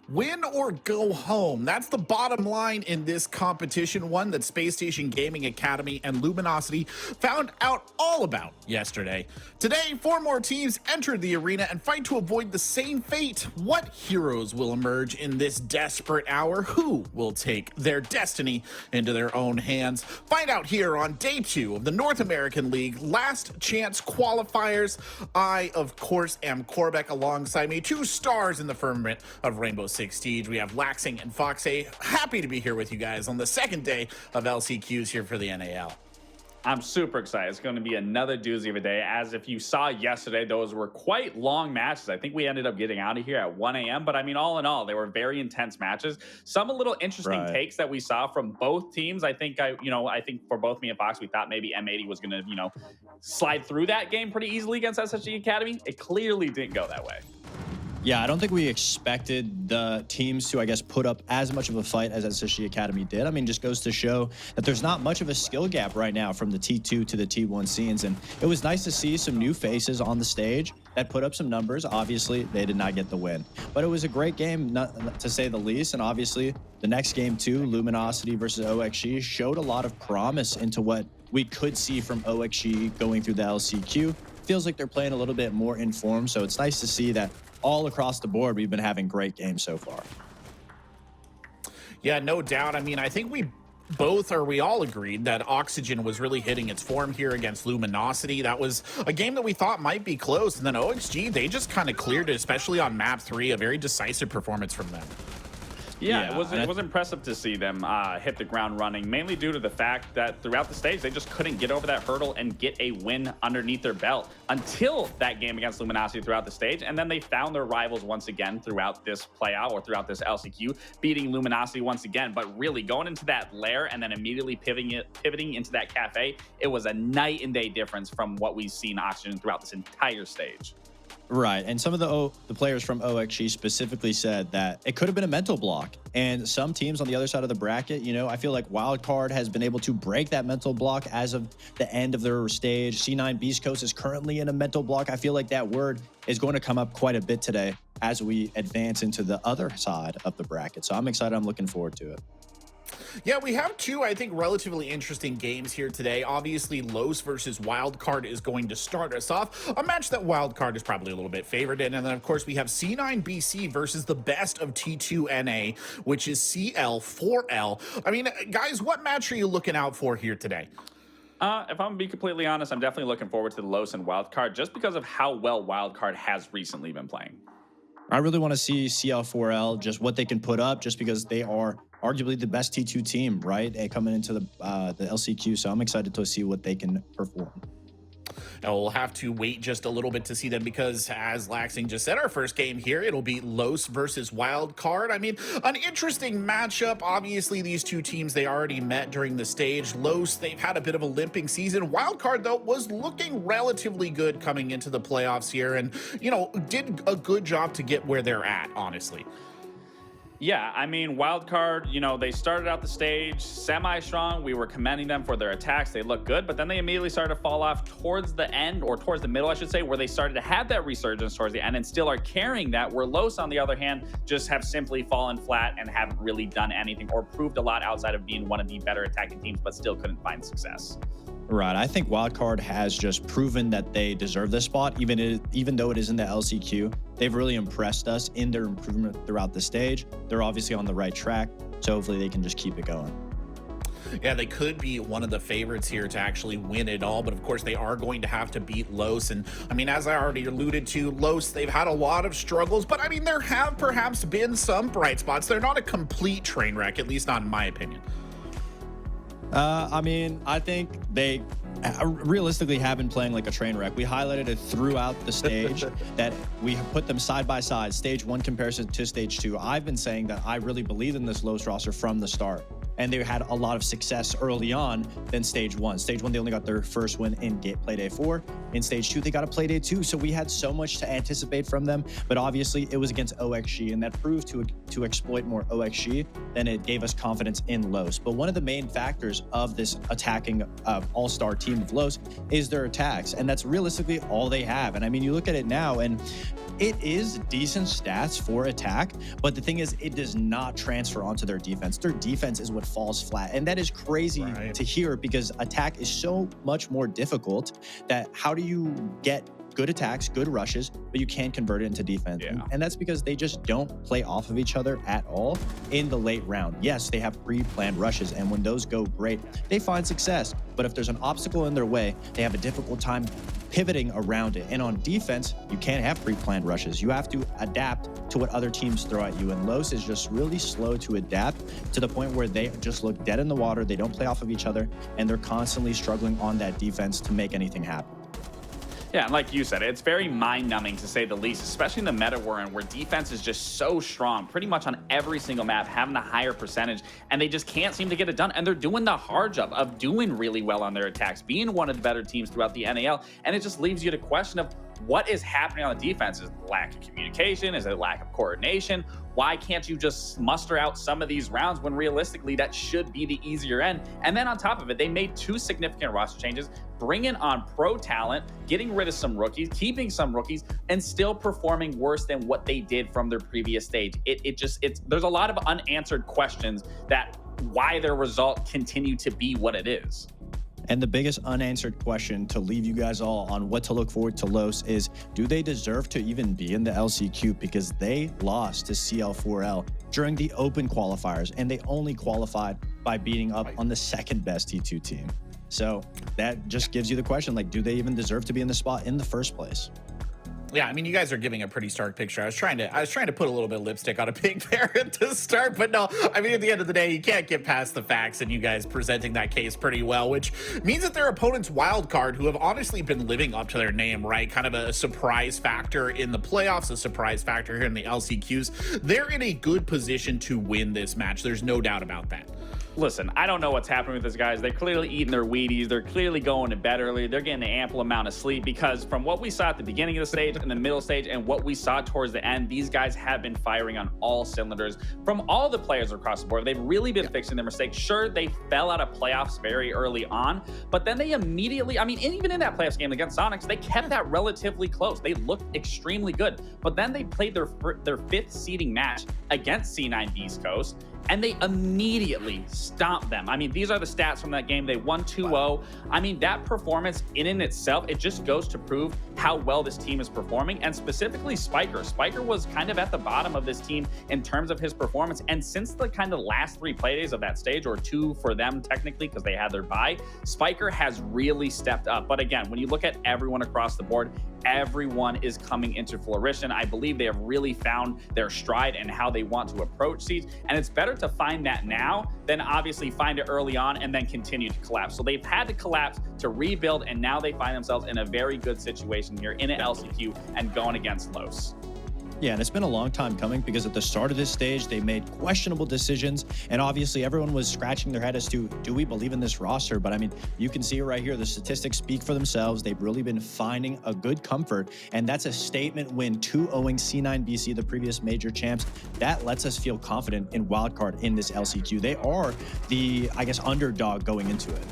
Win or go home. That's the bottom line in this competition, one that Space Station Gaming Academy and Luminosity found out all about yesterday. Today, 4 more teams entered the arena and fight to avoid the same fate. What heroes will emerge in this desperate hour? Who will take their destiny into their own hands? Find out here on day 2 of the North American League Last Chance Qualifiers. I, of course, am Corbeck. Alongside me, 2 stars in the firmament of Rainbow Six Siege. We have Laxing and Foxay. Happy to be here with you guys on the second day of LCQs here for the NAL. I'm super excited. It's going to be another doozy of a day. As if you saw yesterday, those were quite long matches. I think we ended up getting out of here at 1 a.m. But I mean, all in all, they were very intense matches. Some little interesting takes that we saw from both teams. I think for both me and Fox, we thought maybe M80 was going to, slide through that game pretty easily against SSG Academy. It clearly didn't go that way. Yeah, I don't think we expected the teams to, put up as much of a fight as SSG Academy did. I mean, just goes to show that there's not much of a skill gap right now from the T2 to the T1 scenes. And it was nice to see some new faces on the stage that put up some numbers. Obviously, they did not get the win. But it was a great game, not to say the least. And obviously, the next game, too, Luminosity versus OXG, showed a lot of promise into what we could see from OXG going through the LCQ. Feels like they're playing a little bit more informed. So it's nice to see that all across the board, we've been having great games so far. Yeah, no doubt. I mean, I think we all agreed that Oxygen was really hitting its form here against Luminosity. That was a game that we thought might be close. And then OXG, they just kind of cleared it, especially on map 3, a very decisive performance from them. Yeah, it was impressive to see them hit the ground running, mainly due to the fact that throughout the stage, they just couldn't get over that hurdle and get a win underneath their belt until that game against Luminosity throughout the stage. And then they found their rivals once again throughout this playout or throughout this LCQ, beating Luminosity once again. But really going into that lair and then immediately pivoting into that cafe, it was a night and day difference from what we've seen Oxygen throughout this entire stage. Right, and some of the players from OXG specifically said that it could have been a mental block. And some teams on the other side of the bracket, I feel like Wildcard has been able to break that mental block as of the end of their stage. C9 Beast Coast is currently in a mental block. I feel like that word is going to come up quite a bit today as we advance into the other side of the bracket. So I'm excited. I'm looking forward to it. Yeah, we have 2, I think, relatively interesting games here today. Obviously, Los versus Wildcard is going to start us off. A match that Wildcard is probably a little bit favored in. And then, of course, we have C9 BC versus the best of T2 NA, which is CL4L. I mean, guys, what match are you looking out for here today? If I'm going to be completely honest, I'm definitely looking forward to the Los and Wildcard just because of how well Wildcard has recently been playing. I really want to see CL4L, just what they can put up, just because they are arguably the best T2 team, right? And coming into the LCQ, so I'm excited to see what they can perform. Now, we'll have to wait just a little bit to see them because, as Laxing just said, our first game here, it'll be Los versus Wildcard. I mean, an interesting matchup. Obviously, these 2 teams, they already met during the stage. Los, they've had a bit of a limping season. Wildcard, though, was looking relatively good coming into the playoffs here and, did a good job to get where they're at, honestly. Yeah, I mean, Wildcard, they started out the stage semi-strong. We were commending them for their attacks. They looked good, but then they immediately started to fall off towards the end, or towards the middle, I should say, where they started to have that resurgence towards the end and still are carrying that, where Los, on the other hand, just have simply fallen flat and haven't really done anything or proved a lot outside of being one of the better attacking teams, but still couldn't find success. Right. I think Wildcard has just proven that they deserve this spot, even though it is in the LCQ. They've really impressed us in their improvement throughout the stage. They're obviously on the right track, so hopefully they can just keep it going. Yeah, they could be one of the favorites here to actually win it all, but of course they are going to have to beat Los. And I mean, as I already alluded to, Los, they've had a lot of struggles, but I mean, there have perhaps been some bright spots. They're not a complete train wreck, at least not in my opinion. I mean, I think they realistically have been playing like a train wreck. We highlighted it throughout the stage that we have put them side by side, stage 1 comparison to stage 2. I've been saying that I really believe in this Los roster from the start. and they had a lot of success early on than stage one. Stage one, they only got their first win in play day 4. In stage 2, they got a play day 2. So we had so much to anticipate from them, but obviously it was against OXG, and that proved to exploit more OXG than it gave us confidence in Los. But one of the main factors of this attacking all-star team of Los is their attacks, and that's realistically all they have. And I mean, you look at it now, and it is decent stats for attack, but the thing is, it does not transfer onto their defense. Their defense is what falls flat, and that is crazy to hear, because attack is so much more difficult. That how do you get good attacks, good rushes, but you can't convert it into defense? And that's because they just don't play off of each other at all in the late round. Yes, they have pre-planned rushes, and when those go great, they find success. But if there's an obstacle in their way, they have a difficult time pivoting around it. And on defense, you can't have pre-planned rushes. You have to adapt to what other teams throw at you. And Los is just really slow to adapt, to the point where they just look dead in the water. They don't play off of each other, and they're constantly struggling on that defense to make anything happen. Yeah, and like you said, it's very mind-numbing to say the least, especially in the meta we're in, where defense is just so strong, pretty much on every single map, having a higher percentage, and they just can't seem to get it done. And they're doing the hard job of doing really well on their attacks, being one of the better teams throughout the NAL, and it just leaves you to question of what is happening on the defense. Is it lack of communication? Is it lack of coordination? Why can't you just muster out some of these rounds when realistically that should be the easier end? And then on top of it, they made 2 significant roster changes, bringing on pro talent, getting rid of some rookies, keeping some rookies, and still performing worse than what they did from their previous stage. There's a lot of unanswered questions that why their result continue to be what it is. And the biggest unanswered question to leave you guys all on what to look forward to Los is, do they deserve to even be in the LCQ? Because they lost to CL4L during the open qualifiers, and they only qualified by beating up on the second best T2 team. So that just gives you the question, like, do they even deserve to be in the spot in the first place? Yeah, I mean, you guys are giving a pretty stark picture. I was trying to put a little bit of lipstick on a pig there to start, but no, I mean, at the end of the day, you can't get past the facts, and you guys presenting that case pretty well, which means that their opponents, Wildcard, who have honestly been living up to their name, right? Kind of a surprise factor in the playoffs, a surprise factor here in the LCQs. They're in a good position to win this match. There's no doubt about that. Listen, I don't know what's happening with these guys. They're clearly eating their Wheaties. They're clearly going to bed early. They're getting an ample amount of sleep, because from what we saw at the beginning of the stage, in the middle stage, and what we saw towards the end, these guys have been firing on all cylinders from all the players across the board. They've really been fixing their mistakes. Sure, they fell out of playoffs very early on, but then they immediately, I mean, even in that playoffs game against Sonics, they kept that relatively close. They looked extremely good, but then they played their 5th seeding match against C9 Beast Coast, and they immediately stomped them. I mean, these are the stats from that game. They won 2-0. I mean, that performance in itself, it just goes to prove how well this team is performing, and specifically Spiker. Spiker was kind of at the bottom of this team in terms of his performance, and since the kind of last 3 play days of that stage, or 2 for them technically because they had their bye, Spiker has really stepped up. But again, when you look at everyone across the board, everyone is coming into fruition. I believe they have really found their stride and how they want to approach seeds, and it's better to find that now than obviously find it early on and then continue to collapse. So they've had to collapse to rebuild, and now they find themselves in a very good situation here in an LCQ and going against Los. Yeah, and it's been a long time coming, because at the start of this stage, they made questionable decisions, and obviously everyone was scratching their head as to, do we believe in this roster? But I mean, you can see it right here. The statistics speak for themselves. They've really been finding a good comfort, and that's a statement win, 2-0ing C9 BC, the previous major champs. That lets us feel confident in Wildcard in this LCQ. They are the, I guess, underdog going into it.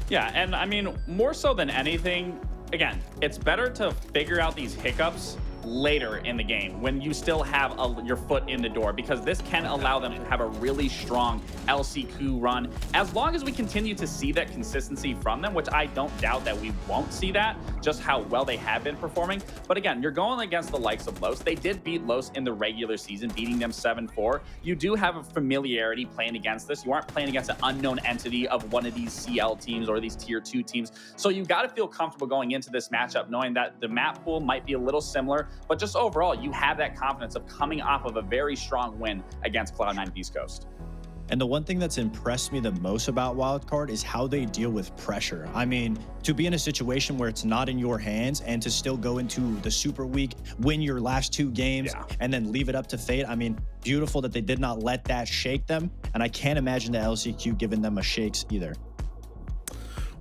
Yeah, and I mean, more so than anything, again, it's better to figure out these hiccups later in the game when you still have your foot in the door, because this can allow them to have a really strong LCQ run, as long as we continue to see that consistency from them, which I don't doubt that we won't see that, just how well they have been performing. But again, you're going against the likes of Los. They did beat Los in the regular season, beating them 7-4. You do have a familiarity playing against this. You aren't playing against an unknown entity of one of these CL teams or these tier 2 teams. So you got to feel comfortable going into this matchup knowing that the map pool might be a little similar, but just overall, you have that confidence of coming off of a very strong win against Cloud9 Beast Coast. And the one thing that's impressed me the most about Wildcard is how they deal with pressure. I mean, to be in a situation where it's not in your hands and to still go into the Super Week, win your last 2 games, and then leave it up to fate. I mean, beautiful that they did not let that shake them. And I can't imagine the LCQ giving them a shakes either.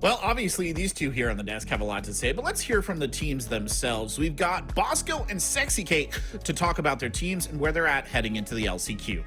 Well, obviously, these two here on the desk have a lot to say, but let's hear from the teams themselves. We've got Bosco and Sexy Kate to talk about their teams and where they're at heading into the LCQ.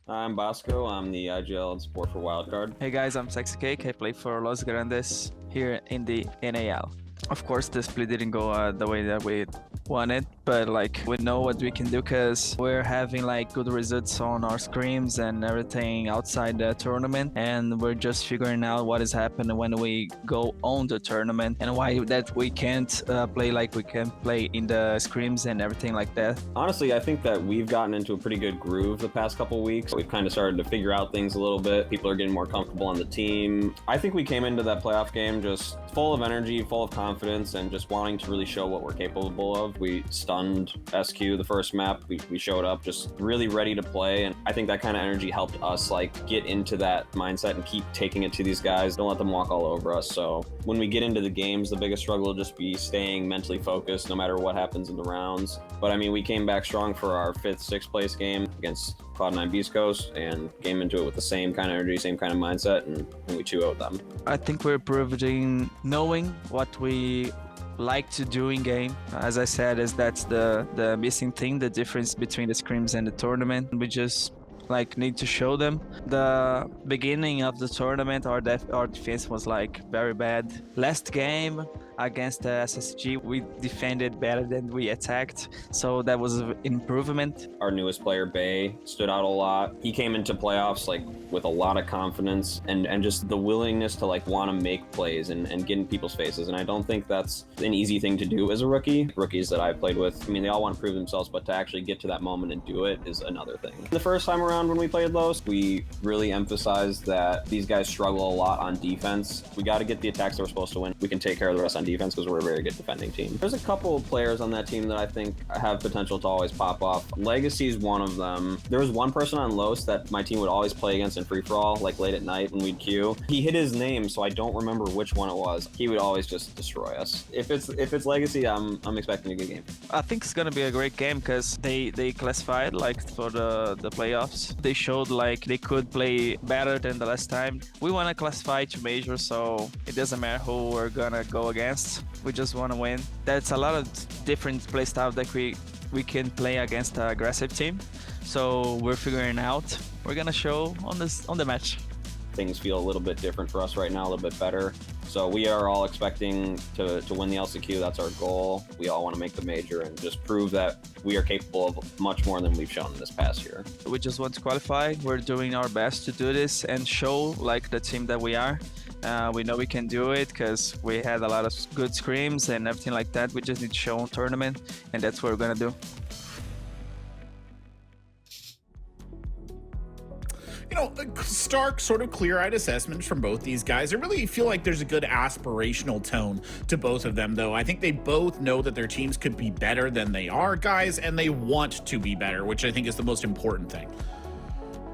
I'm Bosco. I'm the IGL and support for Wildcard. Hey guys, I'm Sexy Cake. I play for Los Grandes here in the NAL. Of course, the split didn't go the way that we wanted, but like we know what we can do because we're having like good results on our scrims and everything outside the tournament, and we're just figuring out what is happening when we go on the tournament and why that we can't play like we can play in the scrims and everything like that. Honestly, I think that we've gotten into a pretty good groove the past couple weeks. We've kind of started to figure out things a little bit. People are getting more comfortable on the team. I think we came into that playoff game just full of energy, full of confidence, and just wanting to really show what we're capable of. We stunned SQ the first map. We showed up just really ready to play, and I think that kind of energy helped us like get into that mindset and keep taking it to these guys. Don't let them walk all over us. So when we get into the games, the biggest struggle will just be staying mentally focused no matter what happens in the rounds. But I mean, we came back strong for our 5th, 6th place game against Cloud9 Beast Coast and came into it with the same kind of energy, same kind of mindset, and we 2-0'd them. I think we're proving knowing what we like to do in game. As I said, that's the missing thing, the difference between the scrims and the tournament. We just like need to show them. The beginning of the tournament, our defense was like very bad. Last game against the SSG, we defended better than we attacked, so that was an improvement. Our newest player, Bay, stood out a lot. He came into playoffs like with a lot of confidence and just the willingness to like want to make plays and get in people's faces, and I don't think that's an easy thing to do as a rookie. Rookies that I played with, I mean, they all want to prove themselves, but to actually get to that moment and do it is another thing. The first time around when we played Los, we really emphasized that these guys struggle a lot on defense. We got to get the attacks that we're supposed to win. We can take care of the rest on defense because we're a very good defending team. There's a couple of players on that team that I think have potential to always pop off. Legacy is one of them. There was one person on Los that my team would always play against in free-for-all, like late at night when we'd queue. He hit his name, so I don't remember which one it was. He would always just destroy us. If it's Legacy, I'm expecting a good game. I think it's gonna be a great game because they classified like for the playoffs. They showed like they could play better than the last time. We want to classify to major, so it doesn't matter who we're gonna go against. We just want to win. That's a lot of different play styles that we can play against an aggressive team. So we're figuring out. We're gonna show on the match. Things feel a little bit different for us right now, a little bit better. So we are all expecting to win the LCQ. That's our goal. We all want to make the major and just prove that we are capable of much more than we've shown this past year. We just want to qualify. We're doing our best to do this and show like the team that we are. We know we can do it because we had a lot of good scrims and everything like that. We just need to show on tournament, and that's what we're gonna do. You know, a stark, sort of clear-eyed assessments from both these guys. I really feel like there's a good aspirational tone to both of them, though. I think they both know that their teams could be better than they are, guys, and they want to be better, which I think is the most important thing.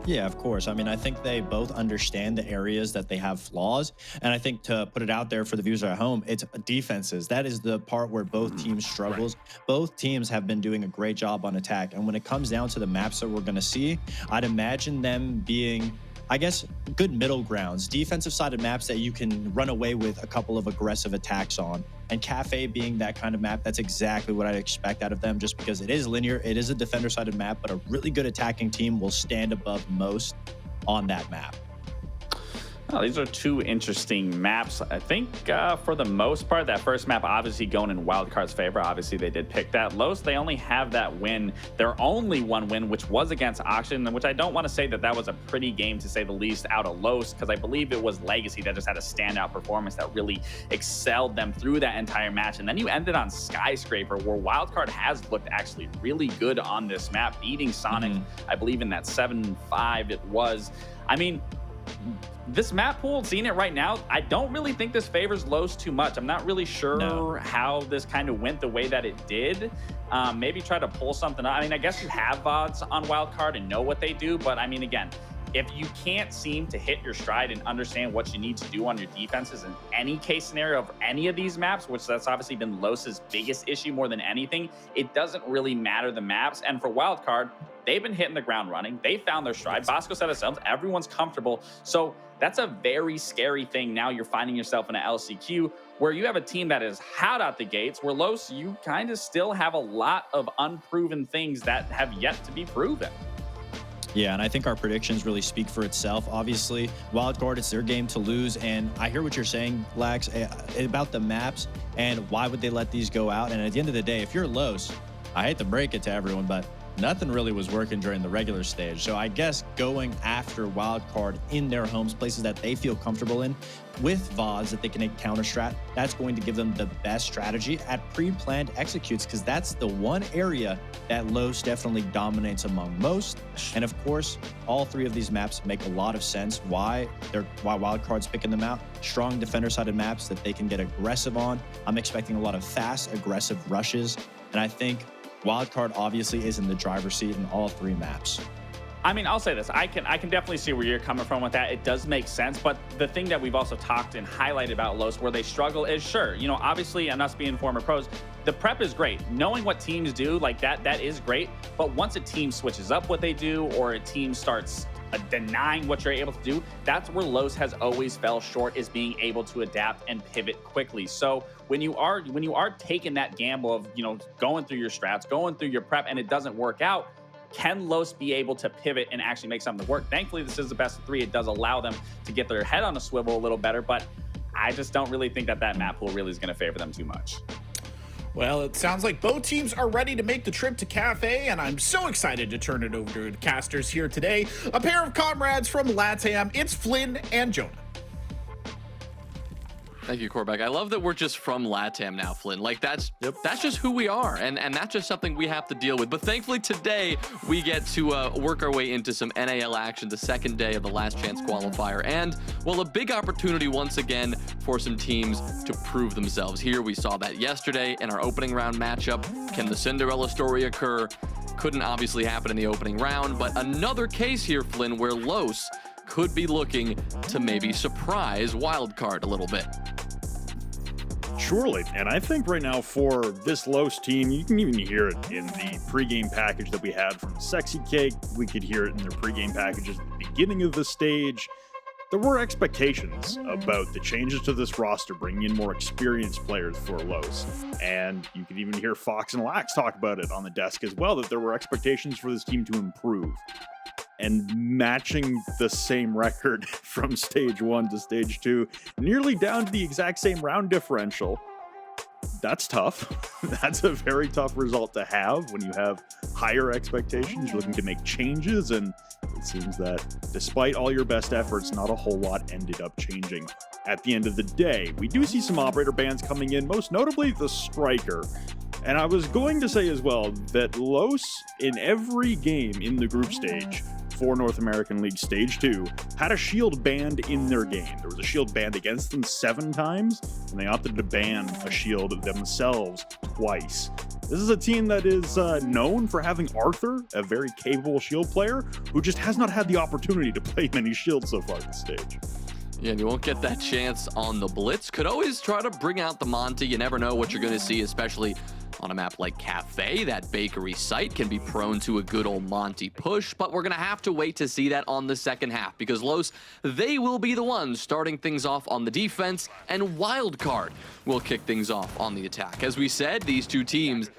Yeah, of course. I mean, I think they both understand the areas that they have flaws. And I think to put it out there for the viewers at home, it's defenses. That is the part where both teams struggles. Right. Both teams have been doing a great job on attack. And when it comes down to the maps that we're going to see, I'd imagine them being, I guess, good middle grounds, defensive-sided maps that you can run away with a couple of aggressive attacks on. And Cafe being that kind of map, that's exactly what I expect out of them, just because it is linear, it is a defender-sided map, but a really good attacking team will stand above most on that map. Oh, these are two interesting maps. I think for the most part, that first map obviously going in Wildcard's favor. Obviously, they did pick that. Los, they only have that win, their only one win, which was against Auction, which I don't want to say that was a pretty game, to say the least, out of Los, because I believe it was Legacy that just had a standout performance that really excelled them through that entire match. And then you ended on Skyscraper, where Wildcard has looked actually really good on this map, beating Sonic, I believe in that 7-5 it was. I mean, this map pool, seeing it right now, I don't really think this favors Los too much. I'm not really sure how this kind of went the way that it did. Maybe try to pull something up. I mean, I guess you have VODs on Wildcard and know what they do, but I mean, again, if you can't seem to hit your stride and understand what you need to do on your defenses in any case scenario of any of these maps, which that's obviously been Los's biggest issue more than anything, it doesn't really matter the maps. And for Wildcard, they've been hitting the ground running. They found their stride. Bosco said themselves, everyone's comfortable. So that's a very scary thing. Now you're finding yourself in an LCQ where you have a team that is hot out the gates, where Los, you kind of still have a lot of unproven things that have yet to be proven. Yeah, and I think our predictions really speak for itself. Obviously, Wildcard, it's their game to lose, and I hear what you're saying, Lax, about the maps and why would they let these go out. And at the end of the day, if you're Los, I hate to break it to everyone, but nothing really was working during the regular stage. So I guess going after Wildcard in their homes, places that they feel comfortable in, with VODs that they can counter strat, that's going to give them the best strategy at pre-planned executes, because that's the one area that Los definitely dominates among most. And of course, all three of these maps make a lot of sense why Wildcard's picking them out. Strong defender-sided maps that they can get aggressive on. I'm expecting a lot of fast, aggressive rushes, and I think Wildcard obviously is in the driver's seat in all three maps. I mean, I'll say this. I can definitely see where you're coming from with that. It does make sense. But the thing that we've also talked and highlighted about Los where they struggle is, sure, you know, obviously, and us being former pros, the prep is great. Knowing what teams do like that is great. But once a team switches up what they do or a team starts denying what you're able to do, that's where Los has always fell short, is being able to adapt and pivot quickly. So when you are taking that gamble of, you know, going through your strats, going through your prep, and it doesn't work out, can Los be able to pivot and actually make something work? Thankfully, this is the best of three. It does allow them to get their head on a swivel a little better, but I just don't really think that map pool really is going to favor them too much. Well, it sounds like both teams are ready to make the trip to Cafe, and I'm so excited to turn it over to the casters here today. A pair of comrades from LATAM. It's Flynn and Jonah. Thank you, Corbeck. I love that we're just from LATAM now, Flynn. Like, that's just who we are, and that's just something we have to deal with. But thankfully, today, we get to work our way into some NAL action, the second day of the Last Chance qualifier. And, well, a big opportunity once again for some teams to prove themselves. Here, we saw that yesterday in our opening round matchup. Can the Cinderella story occur? Couldn't obviously happen in the opening round, but another case here, Flynn, where Los could be looking to maybe surprise Wildcard a little bit. Surely, and I think right now for this Los team, you can even hear it in the pregame package that we had from Sexy Cake. We could hear it in their pregame packages at the beginning of the stage. There were expectations about the changes to this roster, bringing in more experienced players for Los. And you could even hear Fox and Lax talk about it on the desk as well, that there were expectations for this team to improve. And matching the same record from stage 1 to stage 2, nearly down to the exact same round differential, that's tough. That's a very tough result to have when you have higher expectations. You're looking to make changes, and it seems that despite all your best efforts, not a whole lot ended up changing at the end of the day. We do see some operator bans coming in, most notably the Striker. And I was going to say as well that Los, in every game in the group stage for North American League Stage 2, had a shield banned in their game. There was a shield banned against them 7 times, and they opted to ban a shield themselves twice. This is a team that is known for having Arthur, a very capable shield player, who just has not had the opportunity to play many shields so far this stage. Yeah, and you won't get that chance on the Blitz. Could always try to bring out the Monty. You never know what you're going to see, especially on a map like Cafe. That bakery site can be prone to a good old Monty push, but we're going to have to wait to see that on the second half, because Los, they will be the ones starting things off on the defense, and Wildcard will kick things off on the attack. As we said, these two teams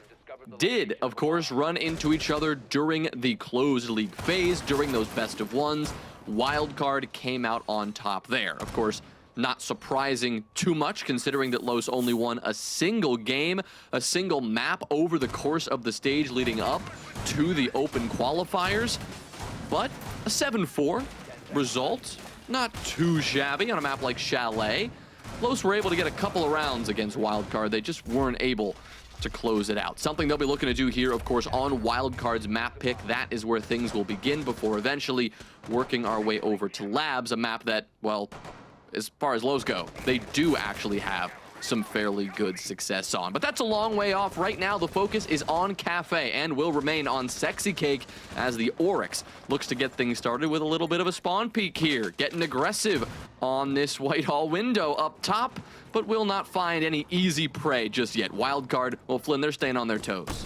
did, of course, run into each other during the closed league phase, during those best of ones. Wildcard came out on top there. Of course, not surprising too much, considering that Los only won a single game, a single map over the course of the stage leading up to the open qualifiers. But a 7-4 result, not too shabby on a map like Chalet. Los were able to get a couple of rounds against Wildcard. They just weren't able to close it out. Something they'll be looking to do here, of course, on Wildcard's map pick. That is where things will begin before eventually working our way over to Labs, a map that, well, as far as lows go, they do actually have some fairly good success on. But that's a long way off. Right now, the focus is on Cafe and will remain on Sexy Cake as the Oryx looks to get things started with a little bit of a spawn peek here. Getting aggressive on this Whitehall window up top, but will not find any easy prey just yet. Wildcard, well, Flynn, they're staying on their toes.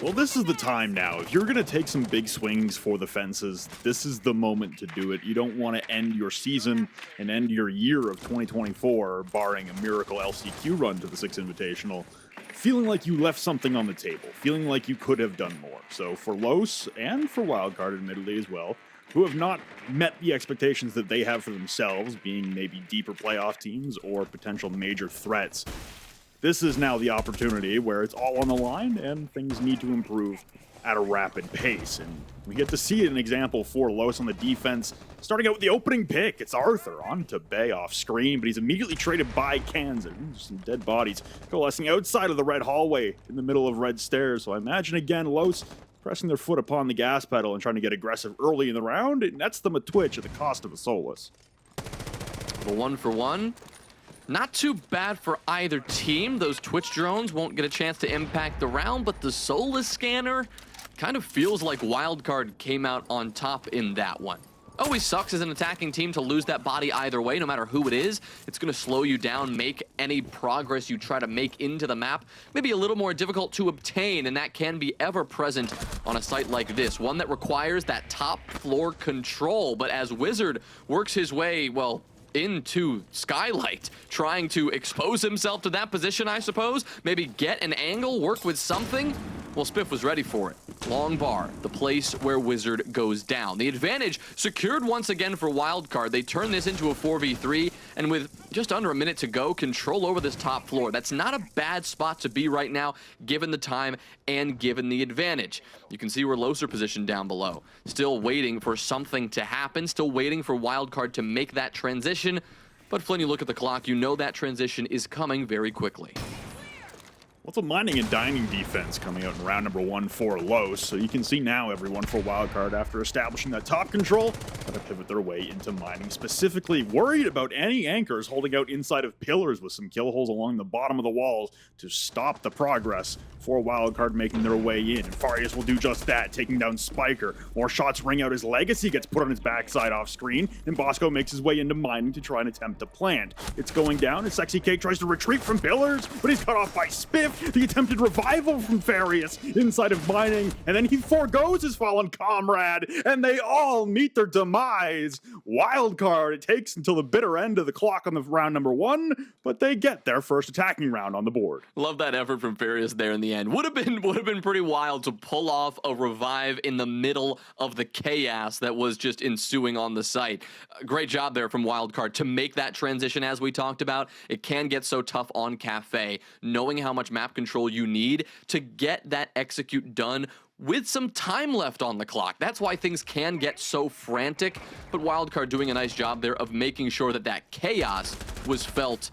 Well, this is the time now. If you're going to take some big swings for the fences, this is the moment to do it. You don't want to end your season and end your year of 2024, barring a miracle LCQ run to the 6 Invitational, feeling like you left something on the table, feeling like you could have done more. So for Los and for Wildcard, admittedly as well, who have not met the expectations that they have for themselves, being maybe deeper playoff teams or potential major threats, this is now the opportunity where it's all on the line and things need to improve at a rapid pace. And we get to see an example for Los on the defense. Starting out with the opening pick, it's Arthur on to Bay off screen, but he's immediately traded by Kansas. Some dead bodies coalescing outside of the red hallway in the middle of red stairs. So I imagine again, Los pressing their foot upon the gas pedal and trying to get aggressive early in the round. It nets them a twitch at the cost of a Solus. The 1-for-1. Not too bad for either team. Those Twitch drones won't get a chance to impact the round, but the Solus scanner kind of feels like Wildcard came out on top in that one. Always sucks as an attacking team to lose that body either way, no matter who it is. It's going to slow you down, make any progress you try to make into the map maybe a little more difficult to obtain, and that can be ever present on a site like this, one that requires that top floor control. But as Wizard works his way, well, into Skylight, trying to expose himself to that position, I suppose. Maybe get an angle, work with something. Well, Spiff was ready for it. Long bar, the place where Wizard goes down. The advantage secured once again for Wildcard. They turn this into a 4v3, and with just under a minute to go, control over this top floor. That's not a bad spot to be right now, given the time and given the advantage. You can see where Los are positioned down below. Still waiting for something to happen, still waiting for Wildcard to make that transition. But Flynn, you look at the clock, you know that transition is coming very quickly. What's a mining and dining defense coming out in round number 1 for Los? So you can see now everyone for Wildcard, after establishing that top control, going to pivot their way into mining, specifically worried about any anchors holding out inside of pillars with some kill holes along the bottom of the walls to stop the progress for Wildcard making their way in. And Farius will do just that, taking down Spiker. More shots ring out as Legacy gets put on his backside off screen, and Bosco makes his way into mining to try and attempt to plant. It's going down, and Sexy Cake tries to retreat from pillars, but he's cut off by Spiff. The attempted revival from Farius inside of mining, and then he forgoes his fallen comrade, and they all meet their demise. Wildcard, it takes until the bitter end of the clock on the round number 1, but they get their first attacking round on the board. Love that effort from Farius there in the end. Would have been pretty wild to pull off a revive in the middle of the chaos that was just ensuing on the site. Great job there from Wildcard to make that transition, as we talked about. It can get so tough on Cafe, knowing how much map control you need to get that execute done with some time left on the clock. That's why things can get so frantic, but Wildcard doing a nice job there of making sure that that chaos was felt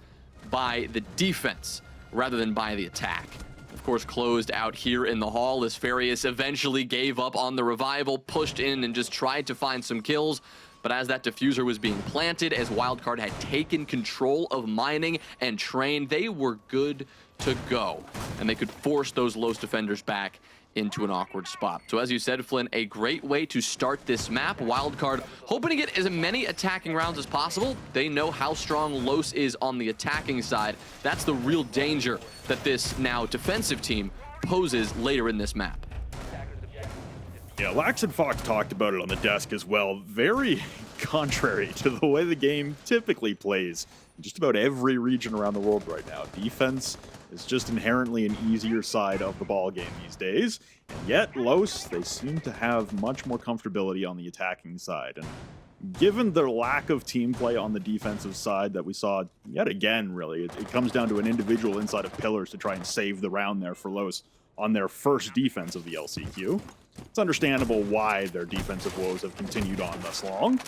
by the defense rather than by the attack. Of course, closed out here in the hall as Farius eventually gave up on the revival, pushed in and just tried to find some kills. But as that diffuser was being planted, as Wildcard had taken control of mining and train, they were good to go. And they could force those Los defenders back into an awkward spot. So as you said, Flynn, a great way to start this map. Wildcard hoping to get as many attacking rounds as possible. They know how strong Los is on the attacking side. That's the real danger that this now defensive team poses later in this map. Yeah, Lax and Fox talked about it on the desk as well. Very contrary to the way the game typically plays in just about every region around the world right now. Defense is just inherently an easier side of the ball game these days. And yet, Los, they seem to have much more comfortability on the attacking side. And given their lack of team play on the defensive side that we saw yet again, really, it comes down to an individual inside of pillars to try and save the round there for Los on their first defense of the LCQ. It's understandable why their defensive woes have continued on thus long.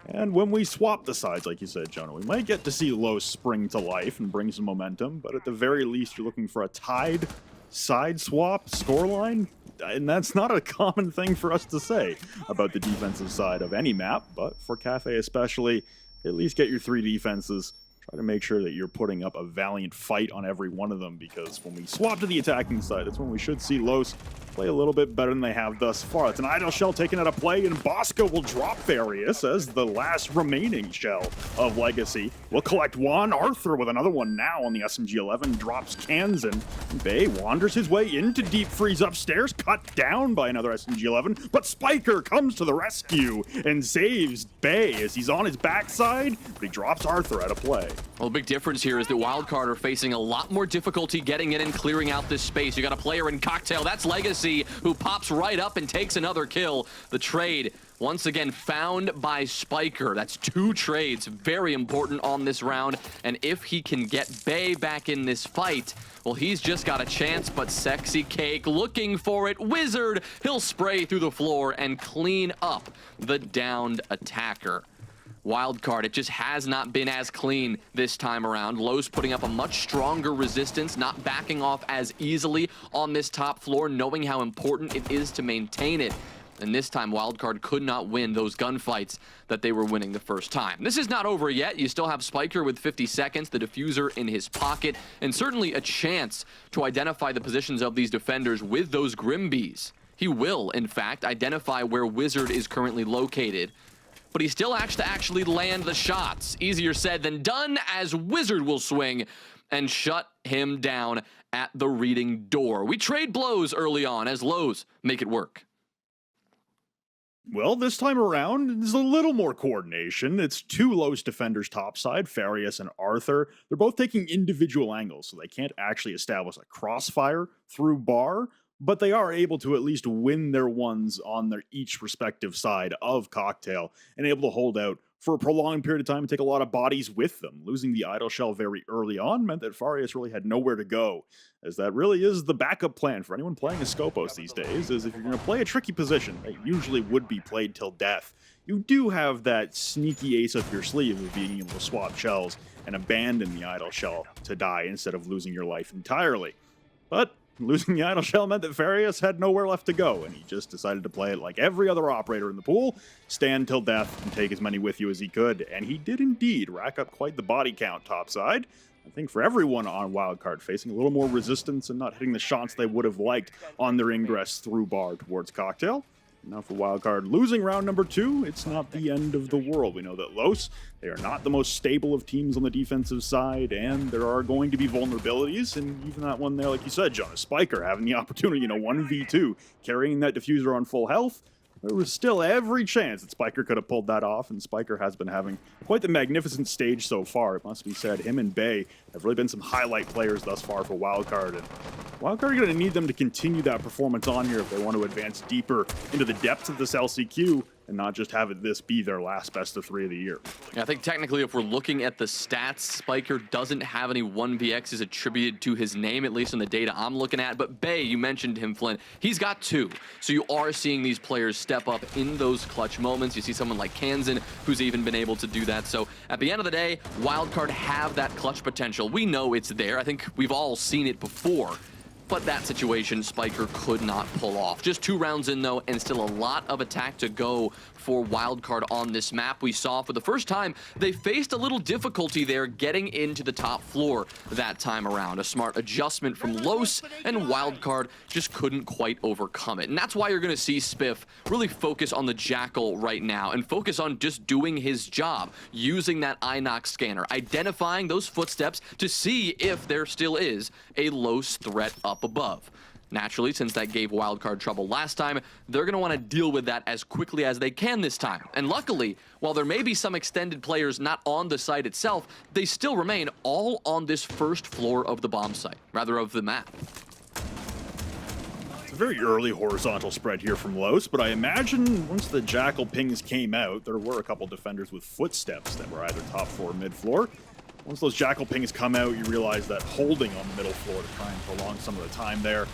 And when we swap the sides, like you said, Jonah, we might get to see Los spring to life and bring some momentum, but at the very least, you're looking for a tied side swap scoreline, and that's not a common thing for us to say about the defensive side of any map, but for Cafe especially, at least get your 3 defenses. Try to make sure that you're putting up a valiant fight on every one of them, because when we swap to the attacking side, that's when we should see Los play a little bit better than they have thus far. It's an idle shell taken out of play, and Bosco will drop Various as the last remaining shell of Legacy. We'll collect one. Arthur with another one now on the SMG-11 drops Kansan. Bay wanders his way into Deep Freeze upstairs, cut down by another SMG-11, but Spiker comes to the rescue and saves Bay as he's on his backside, but he drops Arthur out of play. Well, the big difference here is that Wildcard are facing a lot more difficulty getting in and clearing out this space. You got a player in Cocktail, that's Legacy, who pops right up and takes another kill. The trade, once again, found by Spiker. That's 2 trades, very important on this round. And if he can get Bay back in this fight, well, he's just got a chance, but Sexy Cake looking for it. Wizard, he'll spray through the floor and clean up the downed attacker. Wildcard, it just has not been as clean this time around. Los putting up a much stronger resistance, not backing off as easily on this top floor, knowing how important it is to maintain it. And this time, Wildcard could not win those gunfights that they were winning the first time. This is not over yet. You still have Spiker with 50 seconds, the diffuser in his pocket, and certainly a chance to identify the positions of these defenders with those Grimbees. He will, in fact, identify where Wizard is currently located, but he still has to actually land the shots. Easier said than done, as Wizard will swing and shut him down at the reading door. We trade blows early on as Los make it work. Well, this time around, there's a little more coordination. It's 2 Los defenders topside, Farius and Arthur. They're both taking individual angles, so they can't actually establish a crossfire through bar, but they are able to at least win their ones on their each respective side of Cocktail and able to hold out for a prolonged period of time and take a lot of bodies with them. Losing the idle shell very early on meant that Farius really had nowhere to go, as that really is the backup plan for anyone playing a Scopos these days, is if you're going to play a tricky position that usually would be played till death, you do have that sneaky ace up your sleeve of being able to swap shells and abandon the idle shell to die instead of losing your life entirely. But losing the idle shell meant that Farius had nowhere left to go, and he just decided to play it like every other operator in the pool, stand till death and take as many with you as he could, and he did indeed rack up quite the body count topside. I think for everyone on Wildcard facing a little more resistance and not hitting the shots they would have liked on their ingress through bar towards Cocktail. Now for Wildcard losing round number 2, it's not the end of the world. We know that Los, they are not the most stable of teams on the defensive side, and there are going to be vulnerabilities, and even that one there, like you said, John, Spiker having the opportunity, 1v2, carrying that diffuser on full health. There was still every chance that Spiker could have pulled that off, and Spiker has been having quite the magnificent stage so far. It must be said, him and Bay have really been some highlight players thus far for Wildcard, and Wildcard are going to need them to continue that performance on here if they want to advance deeper into the depths of this LCQ and not just have this be their last best of 3 of the year. Yeah, I think technically if we're looking at the stats, Spiker doesn't have any 1vx's attributed to his name, at least in the data I'm looking at. But Bay, you mentioned him, Flynn. He's got 2. So you are seeing these players step up in those clutch moments. You see someone like Kansan who's even been able to do that. So at the end of the day, Wildcard have that clutch potential. We know it's there. I think we've all seen it before. But that situation, Spiker could not pull off. Just 2 rounds in, though, and still a lot of attack to go for Wildcard on this map. We saw for the first time they faced a little difficulty there getting into the top floor that time around. A smart adjustment from Los, and Wildcard just couldn't quite overcome it. And that's why you're going to see Spiff really focus on the Jackal right now and focus on just doing his job, using that Inox scanner, identifying those footsteps to see if there still is a Los threat up above. Naturally, since that gave Wildcard trouble last time, they're going to want to deal with that as quickly as they can this time. And luckily, while there may be some extended players not on the site itself, they still remain all on this first floor of the bomb site, rather of the map. It's a very early horizontal spread here from Los, but I imagine once the Jackal pings came out, there were a couple defenders with footsteps that were either top floor or mid floor. Once those Jackal pings come out, you realize that holding on the middle floor to try and prolong some of the time there,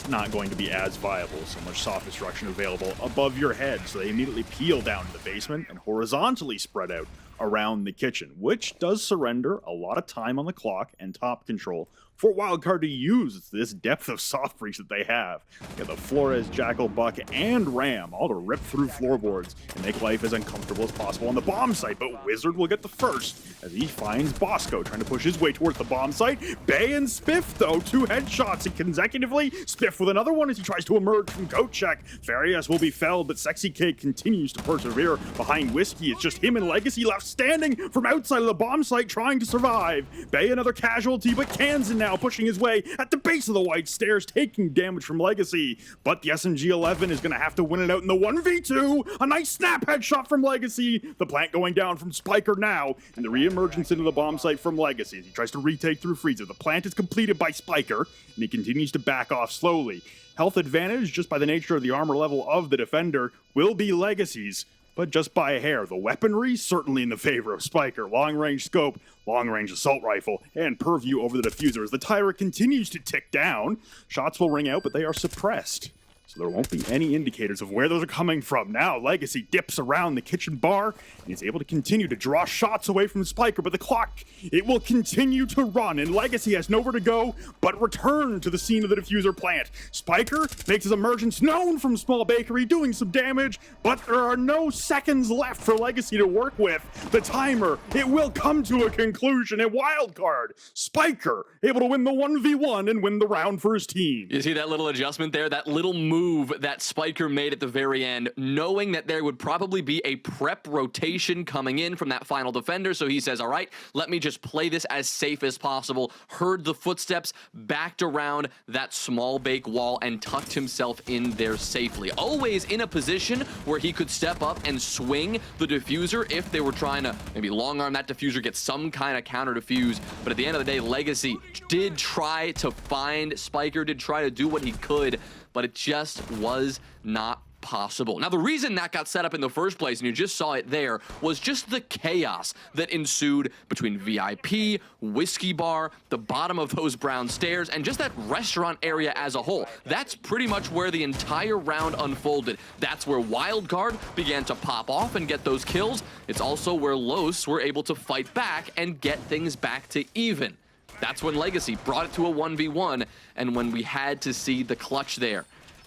just not going to be as viable. So much soft destruction available above your head, so they immediately peel down to the basement and horizontally spread out around the kitchen, which does surrender a lot of time on the clock and top control for Wildcard to use this depth of soft breach that they have. You got the Flores, Jackal, Buck, and Ram all to rip through floorboards and make life as uncomfortable as possible on the bomb site, but Wizard will get the first as he finds Bosco trying to push his way towards the bomb site. Bay and Spiff, though, 2 headshots and consecutively. Spiff with another one as he tries to emerge from coat check. Farias will be felled, but Sexy Cake continues to persevere behind Whiskey. It's just him and Legacy left standing from outside of the bomb site trying to survive. Bay another casualty, but Kansan now pushing his way at the base of the white stairs, taking damage from Legacy. But the SMG-11 is going to have to win it out in the 1v2. A nice snap headshot from Legacy. The plant going down from Spiker now, and the re-emergence into the bomb site from Legacy as he tries to retake through Freezer. The plant is completed by Spiker, and he continues to back off slowly. Health advantage, just by the nature of the armor level of the defender, will be Legacy's, but just by a hair. The weaponry, certainly in the favor of Spiker. Long-range scope, long-range assault rifle, and purview over the diffuser. As the Tyra continues to tick down, shots will ring out, but they are suppressed, so there won't be any indicators of where those are coming from. Now Legacy dips around the kitchen bar and is able to continue to draw shots away from Spiker, but the clock, it will continue to run, and Legacy has nowhere to go but return to the scene of the diffuser plant. Spiker makes his emergence known from Small Bakery, doing some damage, but there are no seconds left for Legacy to work with. The timer, it will come to a conclusion, and Wildcard, Spiker, able to win the 1v1 and win the round for his team. You see that little adjustment there, that little move that Spiker made at the very end, knowing that there would probably be a prep rotation coming in from that final defender. So he says, all right, let me just play this as safe as possible. Heard the footsteps, backed around that small bake wall and tucked himself in there safely. Always in a position where he could step up and swing the diffuser if they were trying to maybe long arm that diffuser, get some kind of counter diffuse. But at the end of the day, Legacy did try to find Spiker, did try to do what he could, but it just was not possible. Now, the reason that got set up in the first place, and you just saw it there, was just the chaos that ensued between VIP, Whiskey Bar, the bottom of those brown stairs, and just that restaurant area as a whole. That's pretty much where the entire round unfolded. That's where Wildcard began to pop off and get those kills. It's also where Los were able to fight back and get things back to even. That's when Legacy brought it to a 1v1, and when we had to see the clutch there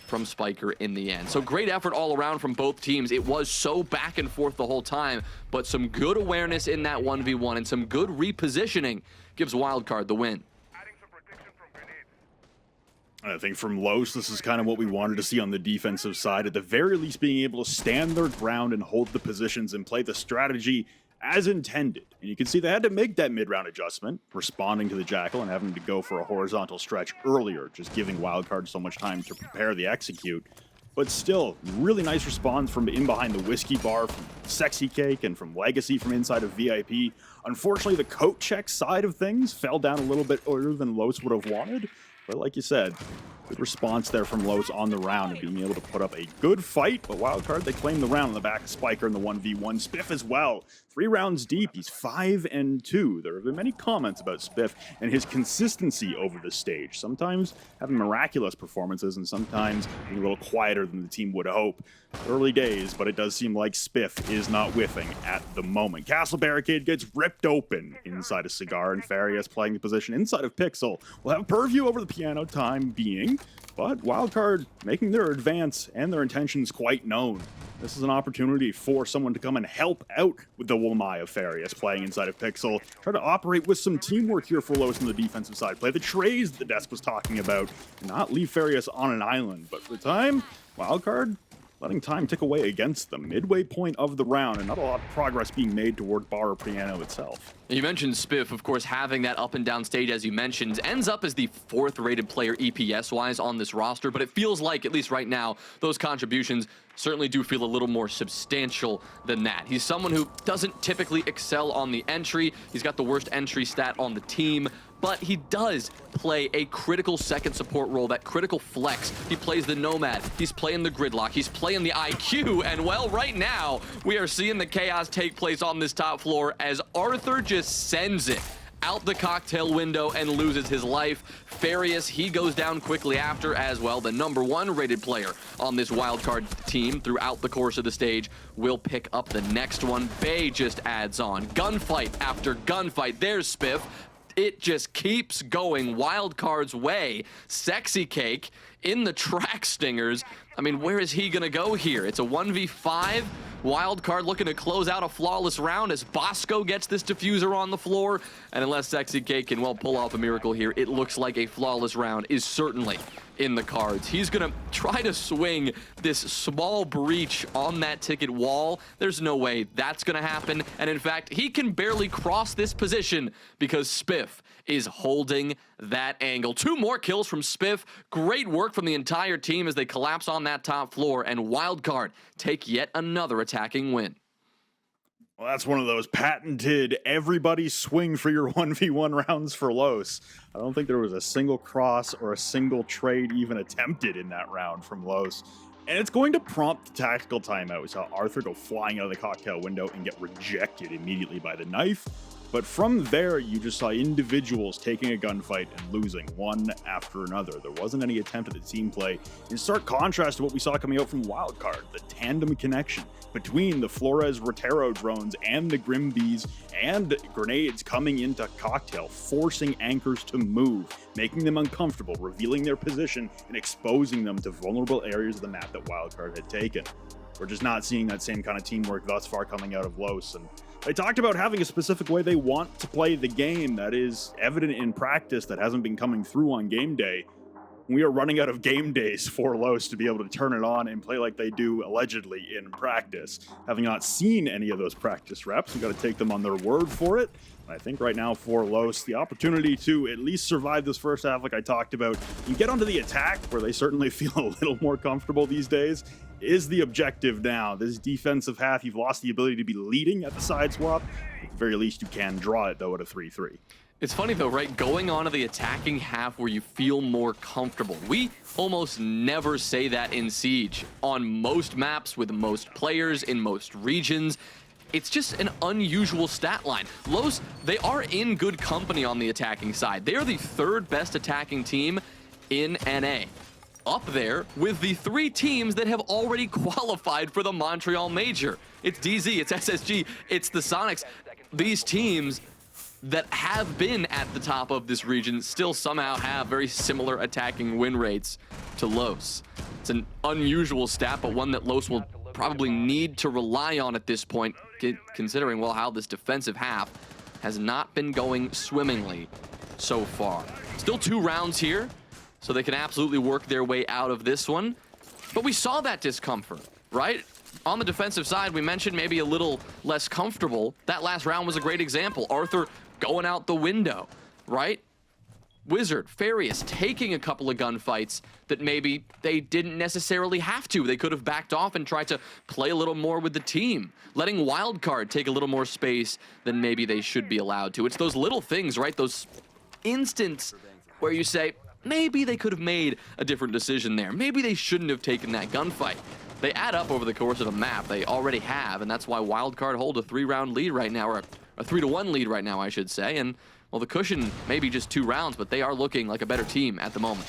from Spiker in the end. So great effort all around from both teams. It was so back and forth the whole time, but some good awareness in that 1v1 and some good repositioning gives Wildcard the win. I think from Los, this is kind of what we wanted to see on the defensive side. At the very least, being able to stand their ground and hold the positions and play the strategy as intended. And you can see they had to make that mid-round adjustment, responding to the Jackal and having to go for a horizontal stretch earlier, just giving Wildcard so much time to prepare the execute. But still, really nice response from in behind the Whiskey Bar, from Sexy Cake, and from Legacy from inside of VIP. Unfortunately, the coat check side of things fell down a little bit earlier than Los would have wanted. But like you said, good response there from Los on the round and being able to put up a good fight. But Wildcard, they claim the round on the back of Spiker in the 1v1. Spiff as well. 3 rounds deep. He's 5-2. There have been many comments about Spiff and his consistency over the stage. Sometimes having miraculous performances and sometimes being a little quieter than the team would hope. Early days, but it does seem like Spiff is not whiffing at the moment. Castle Barricade gets ripped open inside of Cigar, and Farias playing the position inside of Pixel. We'll have purview over the piano time being, but Wildcard making their advance and their intentions quite known. This is an opportunity for someone to come and help out with the Womai of Farias playing inside of Pixel. Try to operate with some teamwork here for Los on the defensive side. Play the trays that the desk was talking about, and not leave Farias on an island. But for the time, Wildcard letting time tick away against the midway point of the round, and not a lot of progress being made toward Bar or Piano itself. You mentioned Spiff, of course, having that up and down stage, as you mentioned, ends up as the 4th rated player EPS-wise on this roster, but it feels like, at least right now, those contributions certainly do feel a little more substantial than that. He's someone who doesn't typically excel on the entry. He's got the worst entry stat on the team, but he does play a critical second support role, that critical flex. He plays the Nomad, he's playing the Gridlock, he's playing the IQ, and well, right now, we are seeing the chaos take place on this top floor as Arthur just sends it out the cocktail window and loses his life. Farius, he goes down quickly after as well. The #1 rated player on this wildcard team throughout the course of the stage will pick up the next one. Bay just adds on. Gunfight after gunfight. There's Spiff. It just keeps going Wildcard's way. Sexy Cake in the track stingers. I mean, where is he gonna go here? It's a 1v5. Wildcard looking to close out a flawless round as Bosco gets this diffuser on the floor. And unless Sexy Cake can, well, pull off a miracle here, it looks like a flawless round is certainly in the cards. He's gonna try to swing this small breach on that ticket wall. There's no way that's gonna happen. And in fact, he can barely cross this position because Spiff is holding that angle. 2 more kills from Spiff. Great work from the entire team as they collapse on that top floor, and Wildcard take yet another attacking win. Well, that's one of those patented everybody swing for your 1v1 rounds for Los. I don't think there was a single cross or a single trade even attempted in that round from Los. And it's going to prompt the tactical timeout. We saw Arthur go flying out of the cocktail window and get rejected immediately by the knife. But from there, you just saw individuals taking a gunfight and losing one after another. There wasn't any attempt at the team play. In stark contrast to what we saw coming out from Wildcard, the tandem connection between the Flores Rotero drones and the Grimbees and grenades coming into Cocktail, forcing anchors to move, making them uncomfortable, revealing their position, and exposing them to vulnerable areas of the map that Wildcard had taken. We're just not seeing that same kind of teamwork thus far coming out of Los. And they talked about having a specific way they want to play the game that is evident in practice that hasn't been coming through on game day. We are running out of game days for Los to be able to turn it on and play like they do allegedly in practice. Having not seen any of those practice reps, we got to take them on their word for it. And I think right now for Los, the opportunity to at least survive this first half, like I talked about, and get onto the attack where they certainly feel a little more comfortable these days, is the objective now. This defensive half, you've lost the ability to be leading at the side swap. At the very least, you can draw it, though, at a 3-3. It's funny, though, right? Going on to the attacking half where you feel more comfortable. We almost never say that in Siege. On most maps, with most players, in most regions, it's just an unusual stat line. Los, they are in good company on the attacking side. They are the 3rd best attacking team in NA. Up there with the 3 teams that have already qualified for the Montreal Major. It's DZ, it's SSG, it's the Sonics. These teams that have been at the top of this region still somehow have very similar attacking win rates to Los. It's an unusual stat, but one that Los will probably need to rely on at this point, considering, well, how this defensive half has not been going swimmingly so far. Still 2 rounds here, so they can absolutely work their way out of this one. But we saw that discomfort, right? On the defensive side, we mentioned maybe a little less comfortable. That last round was a great example. Arthur going out the window, right? Wizard, Farius taking a couple of gunfights that maybe they didn't necessarily have to. They could have backed off and tried to play a little more with the team, letting Wildcard take a little more space than maybe they should be allowed to. It's those little things, right? Those instants where you say, maybe they could have made a different decision there. Maybe they shouldn't have taken that gunfight. They add up over the course of a map. They already have, and that's why Wildcard hold a 3-round lead right now, or a 3-1 lead right now, I should say. And, well, the cushion maybe just 2 rounds, but they are looking like a better team at the moment.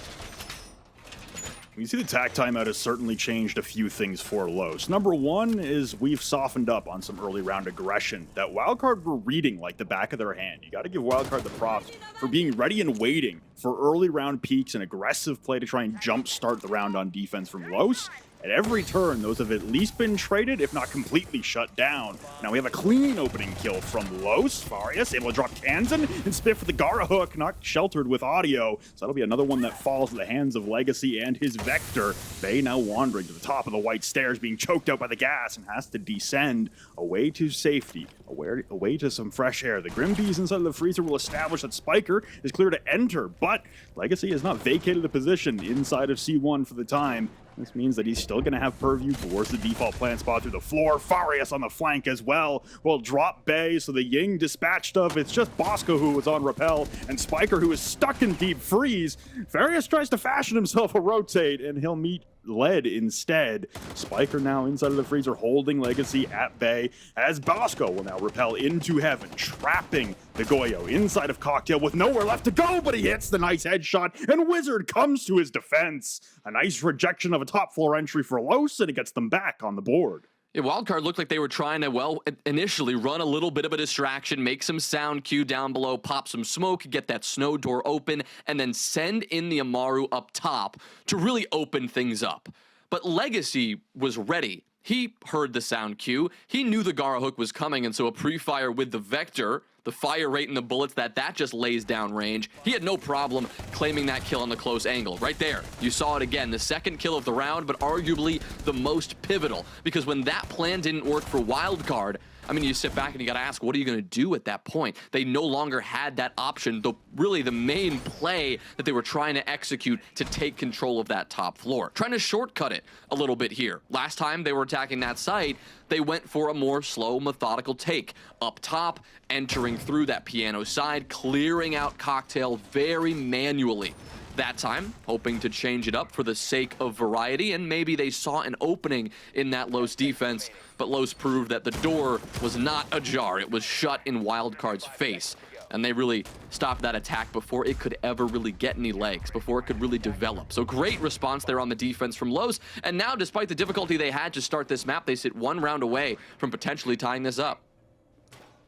You see the attack timeout has certainly changed a few things for Los. Number 1 is we've softened up on some early round aggression that Wildcard were reading like the back of their hand. You got to give Wildcard the props for being ready and waiting for early round peaks and aggressive play to try and jumpstart the round on defense from Los. At every turn, those have at least been traded, if not completely shut down. Now we have a clean opening kill from Los. Farius able to drop Kansan and Spiff with the Gara hook, not sheltered with audio. So that'll be another one that falls to the hands of Legacy and his Vector. Bay now wandering to the top of the white stairs, being choked out by the gas and has to descend away to safety, away to some fresh air. The Grimbees inside of the freezer will establish that Spiker is clear to enter, but Legacy has not vacated the position inside of C1 for the time. This means that he's still going to have purview towards the default plant spot through the floor. Farius on the flank as well will drop Bay, so the Ying dispatched of. It's just Bosco who was on rappel, and Spiker who is stuck in deep freeze. Farius tries to fashion himself a rotate, and he'll meet Lead instead. Spiker now inside of the freezer holding Legacy at bay as Bosco will now rappel into heaven, trapping Nagoyo inside of Cocktail with nowhere left to go, but he hits the nice headshot, and Wizard comes to his defense. A nice rejection of a top floor entry for Los, and it gets them back on the board. Yeah, Wildcard looked like they were trying to, well, initially run a little bit of a distraction, make some sound cue down below, pop some smoke, get that snow door open, and then send in the Amaru up top to really open things up. But Legacy was ready. He heard the sound cue. He knew the Gara hook was coming, and so a pre-fire with the Vector, the fire rate and the bullets that just lays down range, he had no problem claiming that kill on the close angle. Right there, you saw it again, the second kill of the round, but arguably the most pivotal, because when that plan didn't work for Wildcard, I mean, you sit back and you gotta ask, what are you gonna do at that point? They no longer had that option, really the main play that they were trying to execute to take control of that top floor. Trying to shortcut it a little bit here. Last time they were attacking that site, they went for a more slow, methodical take. Up top, entering through that piano side, clearing out Cocktail very manually. That time, hoping to change it up for the sake of variety, and maybe they saw an opening in that Los defense, but Los proved that the door was not ajar. It was shut in Wildcard's face, and they really stopped that attack before it could ever really get any legs, before it could really develop. So great response there on the defense from Los, and now despite the difficulty they had to start this map, they sit one round away from potentially tying this up.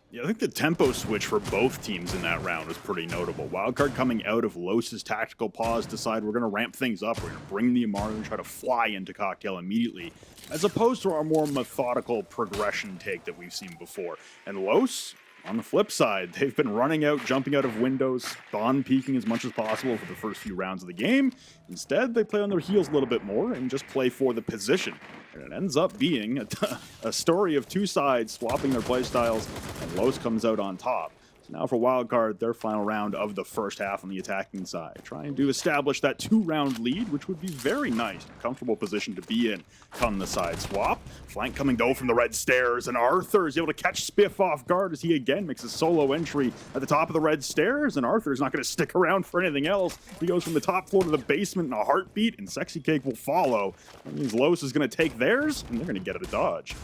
Yeah, I think the tempo switch for both teams in that round was pretty notable. Wildcard coming out of Los's tactical pause decide we're going to ramp things up. We're going to bring the Amaru and try to fly into Cocktail immediately, as opposed to our more methodical progression take that we've seen before. And Los, on the flip side, they've been running out, jumping out of windows, spawn peeking as much as possible for the first few rounds of the game. Instead, they play on their heels a little bit more and just play for the position. And it ends up being a story of two sides swapping their playstyles, and Los comes out on top. So now for Wildcard, their final round of the first half on the attacking side, trying to establish that 2-round lead, which would be very nice, comfortable position to be in come the side swap. Flank coming though from the red stairs, and Arthur is able to catch Spiff off guard as he again makes a solo entry at the top of the red stairs, and Arthur is not going to stick around for anything else. He goes from the top floor to the basement in a heartbeat, and Sexy Cake will follow. That means Los is going to take theirs, and they're going to get it a dodge.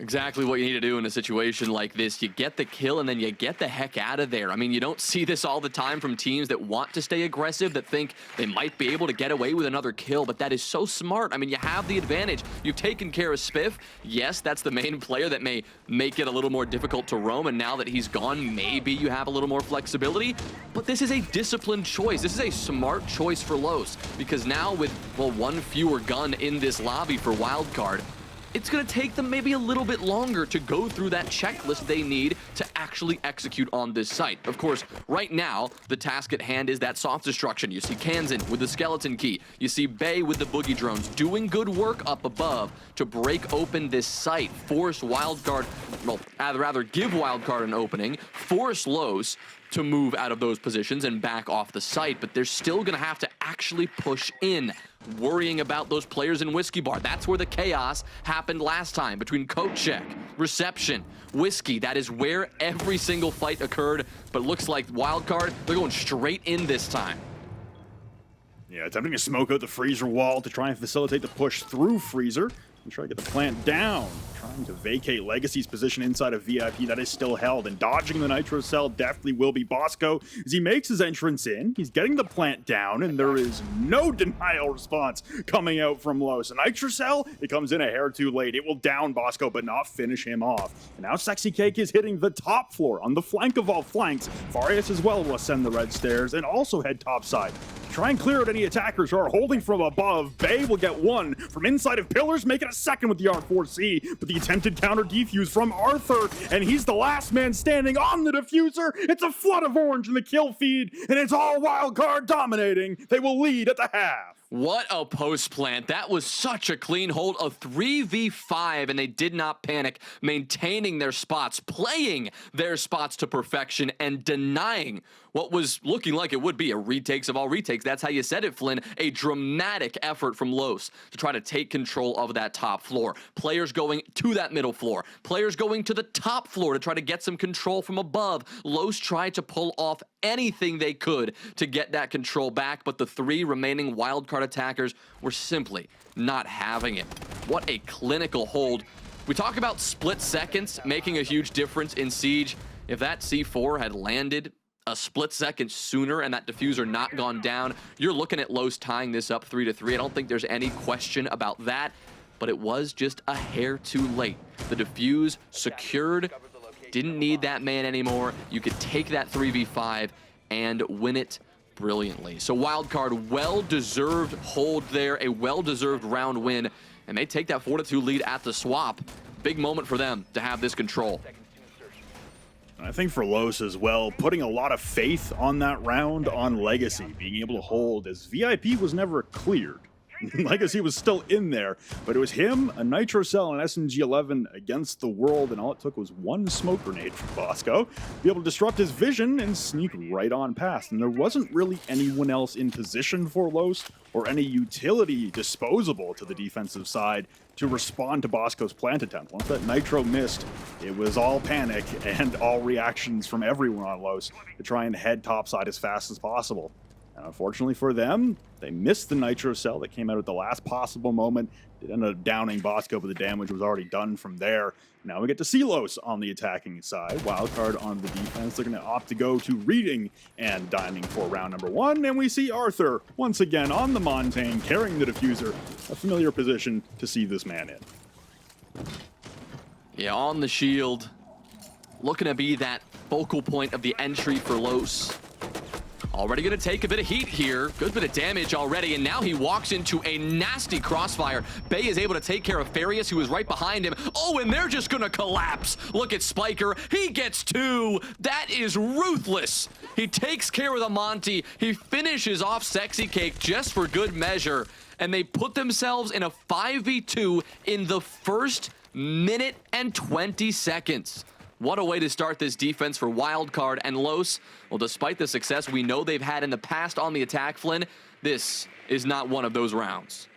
Exactly what you need to do in a situation like this. You get the kill and then you get the heck out of there. I mean, you don't see this all the time from teams that want to stay aggressive, that think they might be able to get away with another kill, but that is so smart. I mean, you have the advantage. You've taken care of Spiff. Yes, that's the main player that may make it a little more difficult to roam, and now that he's gone, maybe you have a little more flexibility, but this is a disciplined choice. This is a smart choice for Los, because now with, well, one fewer gun in this lobby for Wildcard, it's going to take them maybe a little bit longer to go through that checklist they need to actually execute on this site. Of course, right now, the task at hand is that soft destruction. You see Kansan with the skeleton key. You see Bay with the boogie drones doing good work up above to break open this site, force Wildcard, well, rather give Wildcard an opening, force Los to move out of those positions and back off the site, but they're still going to have to actually push in, worrying about those players in Whiskey Bar. That's where the chaos happened last time between Coat Check, Reception, Whiskey. That is where every single fight occurred, but it looks like Wildcard, they're going straight in this time. Yeah, attempting to smoke out the Freezer wall to try and facilitate the push through Freezer and try to get the plant down. Trying to vacate Legacy's position inside of VIP that is still held, and dodging the Nitro Cell definitely will be Bosco as he makes his entrance in. He's getting the plant down, and there is no denial response coming out from Los. A Nitro Cell, it comes in a hair too late. It will down Bosco, but not finish him off. And now Sexy Cake is hitting the top floor on the flank of all flanks. Farias as well will ascend the red stairs and also head topside. Try and clear out any attackers who are holding from above. Bay will get one from inside of pillars, make it a second with the R4C, but the attempted counter defuse from Arthur, and he's the last man standing on the diffuser. It's a flood of orange in the kill feed, and it's all Wildcard dominating. They will lead at the half. What a post plant. That was such a clean hold, a 3v5, and they did not panic, maintaining their spots, playing their spots to perfection, and denying what was looking like it would be a retakes of all retakes. That's how you said it, Flynn. A dramatic effort from Los to try to take control of that top floor. Players going to that middle floor. Players going to the top floor to try to get some control from above. Los tried to pull off anything they could to get that control back, but the three remaining Wildcard attackers were simply not having it. What a clinical hold. We talk about split seconds making a huge difference in Siege. If that C4 had landed a split second sooner and that diffuser not gone down, you're looking at Los tying this up 3-3. I don't think there's any question about that, but it was just a hair too late. The defuse secured, didn't need that man anymore. You could take that 3v5 and win it brilliantly. So Wildcard, well-deserved hold there, a well-deserved round win, and they take that 4-2 lead at the swap. Big moment for them to have this control. I think for Los as well, putting a lot of faith on that round on Legacy, being able to hold, as VIP was never cleared. Legacy was still in there, but it was him, a Nitro Cell, and SMG-11 against the world, and all it took was one smoke grenade from Bosco to be able to disrupt his vision and sneak right on past. And there wasn't really anyone else in position for Los or any utility disposable to the defensive side to respond to Bosco's plant attempt. Once that Nitro missed, it was all panic and all reactions from everyone on Los to try and head topside as fast as possible. And unfortunately for them, they missed the Nitro Cell that came out at the last possible moment. It ended up downing Bosco, but the damage was already done from there. Now we get to see Los on the attacking side. Wildcard on the defense. They're going to opt to go to reading and dining for round number 1. And we see Arthur once again on the Montaigne carrying the diffuser. A familiar position to see this man in. Yeah, on the shield. Looking to be that focal point of the entry for Los. Already going to take a bit of heat here. Good bit of damage already, and now he walks into a nasty crossfire. Bay is able to take care of Farius, who is right behind him. Oh, and they're just going to collapse. Look at Spiker. He gets 2. That is ruthless. He takes care of the Monty. He finishes off Sexy Cake just for good measure, and they put themselves in a 5v2 in the first minute and 20 seconds. What a way to start this defense for Wildcard and Los. Well, despite the success we know they've had in the past on the attack, Flynn, this is not one of those rounds.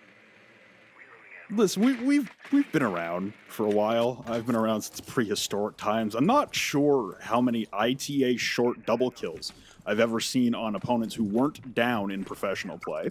Listen, we've been around for a while. I've been around since prehistoric times. I'm not sure how many ITA short double kills I've ever seen on opponents who weren't down in professional play.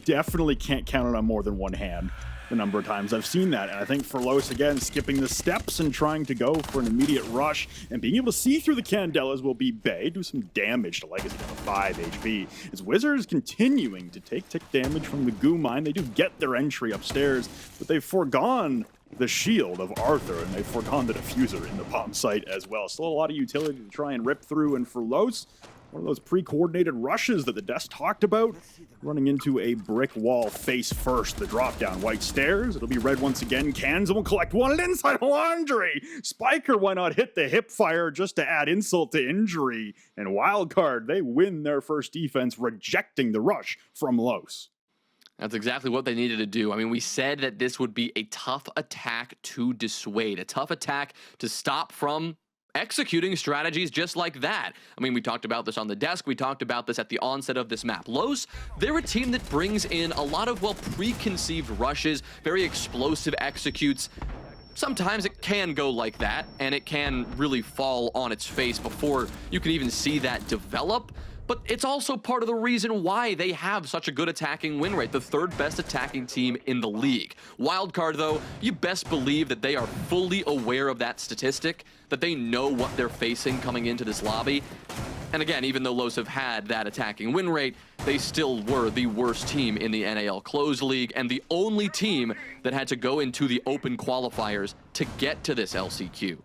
Definitely can't count it on more than one hand the number of times I've seen that. And I think for Los, again, skipping the steps and trying to go for an immediate rush and being able to see through the Candelas will be Bay, do some damage to Legacy down to 5 HP. As Wizards continuing to take tick damage from the goo mine, they do get their entry upstairs, but they've foregone the shield of Arthur, and they've foregone the diffuser in the bomb site as well. Still a lot of utility to try and rip through, and for Los, one of those pre-coordinated rushes that the desk talked about, running into a brick wall face first. The drop down white stairs. It'll be red once again. Cans will collect one, and inside laundry. Spiker, why not hit the hip fire just to add insult to injury? And Wildcard, they win their first defense, rejecting the rush from Los. That's exactly what they needed to do. I mean, we said that this would be a tough attack to dissuade, a tough attack to stop from executing strategies just like that. I mean, we talked about this on the desk. We talked about this at the onset of this map. Los, they're a team that brings in a lot of, well, preconceived rushes, very explosive executes. Sometimes it can go like that, and it can really fall on its face before you can even see that develop. But it's also part of the reason why they have such a good attacking win rate, the 3rd best attacking team in the league. Wildcard, though, you best believe that they are fully aware of that statistic, that they know what they're facing coming into this lobby. And again, even though Los have had that attacking win rate, they still were the worst team in the NAL Closed League and the only team that had to go into the open qualifiers to get to this LCQ.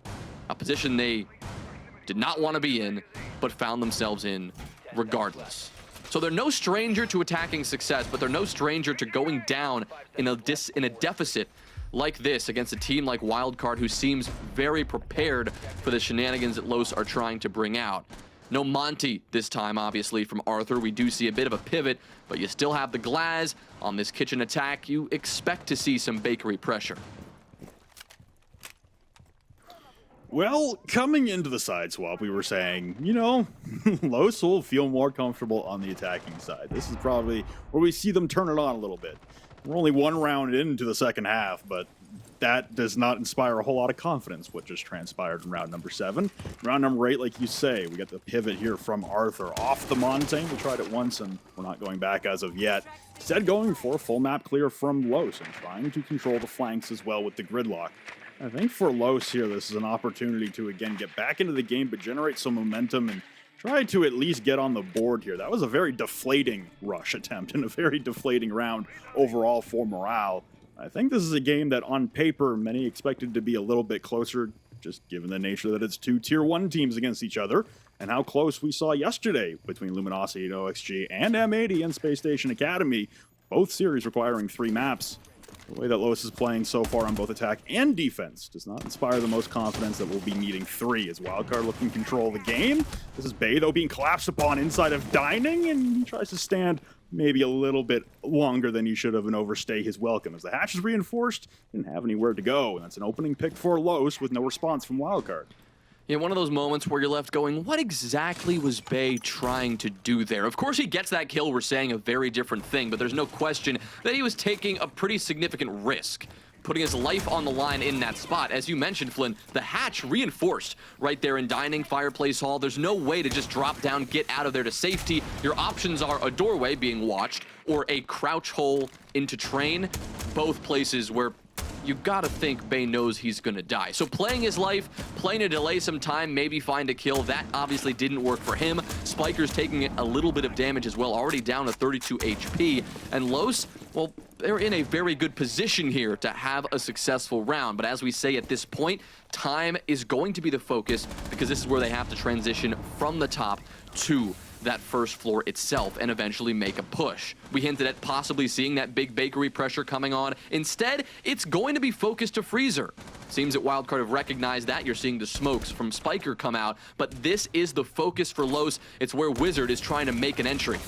A position they did not want to be in, but found themselves in regardless. So they're no stranger to attacking success, but they're no stranger to going down in a deficit like this against a team like Wildcard, who seems very prepared for the shenanigans that Los are trying to bring out. No Monty this time, obviously, from Arthur. We do see a bit of a pivot, but you still have the Glaz on this kitchen attack. You expect to see some bakery pressure. Well, coming into the side swap, we were saying, you know, Los will feel more comfortable on the attacking side. This is probably where we see them turn it on a little bit. We're only one round into the second half, but that does not inspire a whole lot of confidence, what just transpired in round number 7. Round number 8, like you say, we got the pivot here from Arthur off the Montaigne. We tried it once, and we're not going back as of yet. Instead, going for a full map clear from Los and trying to control the flanks as well with the gridlock. I think for Los here, this is an opportunity to, again, get back into the game, but generate some momentum and try to at least get on the board here. That was a very deflating rush attempt and a very deflating round overall for morale. I think this is a game that on paper, many expected to be a little bit closer, just given the nature that it's two Tier 1 teams against each other, and how close we saw yesterday between Luminosity and OXG and M80 and Space Station Academy, both series requiring 3 maps. The way that Los is playing so far on both attack and defense does not inspire the most confidence that we'll be needing 3 as Wildcard looking to control the game. This is Bay, though, being collapsed upon inside of Dining, and he tries to stand maybe a little bit longer than he should have and overstay his welcome. As the hatch is reinforced, didn't have anywhere to go, and that's an opening pick for Los with no response from Wildcard. Yeah, one of those moments where you're left going, what exactly was Bay trying to do there? Of course he gets that kill, we're saying a very different thing, but there's no question that he was taking a pretty significant risk, putting his life on the line in that spot. As you mentioned, Flynn, the hatch reinforced right there in Dining, Fireplace Hall. There's no way to just drop down, get out of there to safety. Your options are a doorway being watched or a crouch hole into train, both places where you gotta think Bay knows he's gonna die. So playing his life, playing to delay some time, maybe find a kill, that obviously didn't work for him. Spiker's taking a little bit of damage as well, already down to 32 HP. And Los, well, they're in a very good position here to have a successful round. But as we say at this point, time is going to be the focus because this is where they have to transition from the top to that first floor itself and eventually make a push. We hinted at possibly seeing that big bakery pressure coming on. Instead, it's going to be focused to Freezer. Seems that Wildcard have recognized that. You're seeing the smokes from Spiker come out, but this is the focus for Los. It's where Wizard is trying to make an entry.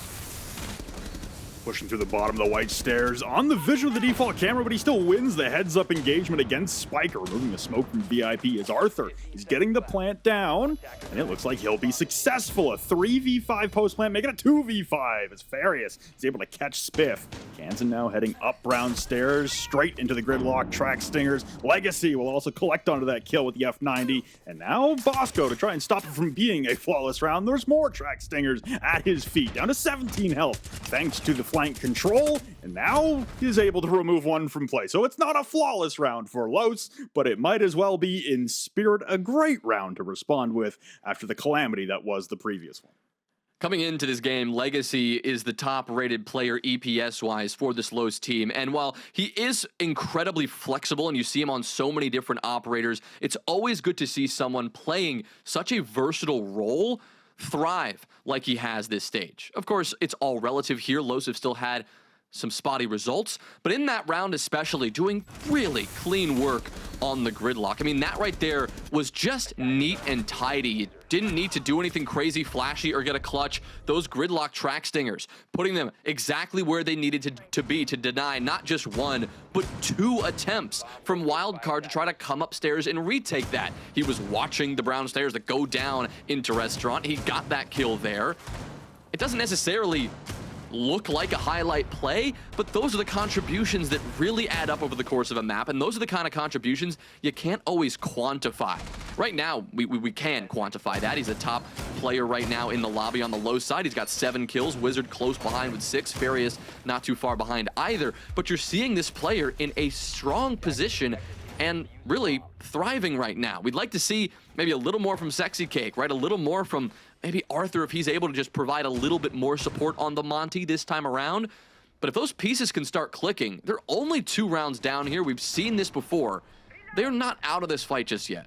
Pushing through the bottom of the white stairs on the vision of the default camera, but he still wins the heads-up engagement against Spiker, removing the smoke from VIP as Arthur is getting the plant down, and it looks like he'll be successful. A 3v5 post-plant, making a 2v5 as Farius is able to catch Spiff. Kansan now heading up brown stairs, straight into the gridlock track stingers. Legacy will also collect onto that kill with the F90, and now Bosco to try and stop it from being a flawless round. There's more track stingers at his feet, down to 17 health, thanks to the flank control, and now he's able to remove one from play. So it's not a flawless round for Los, but it might as well be in spirit a great round to respond with after the calamity that was the previous one. Coming into this game, Legacy is the top-rated player EPS-wise for this Los team, and while he is incredibly flexible and you see him on so many different operators, it's always good to see someone playing such a versatile role thrive like he has this stage. Of course, it's all relative here. Los have still had some spotty results, but in that round especially, doing really clean work on the gridlock. I mean, that right there was just neat and tidy. You didn't need to do anything crazy, flashy, or get a clutch. Those gridlock track stingers, putting them exactly where they needed to be to deny not just 1, but 2 attempts from Wildcard to try to come upstairs and retake that. He was watching the brown stairs that go down into Restaurant. He got that kill there. It doesn't necessarily look like a highlight play, but those are the contributions that really add up over the course of a map, and those are the kind of contributions you can't always quantify. Right now, we can quantify that. He's a top player right now in the lobby on the low side. He's got 7 kills, Wizard close behind with 6, Farius not too far behind either, but you're seeing this player in a strong position and really thriving right now. We'd like to see maybe a little more from Sexy Cake, right? A little more from maybe Arthur if he's able to just provide a little bit more support on the Monty this time around. But if those pieces can start clicking, they're only 2 rounds down here. We've seen this before. They're not out of this fight just yet.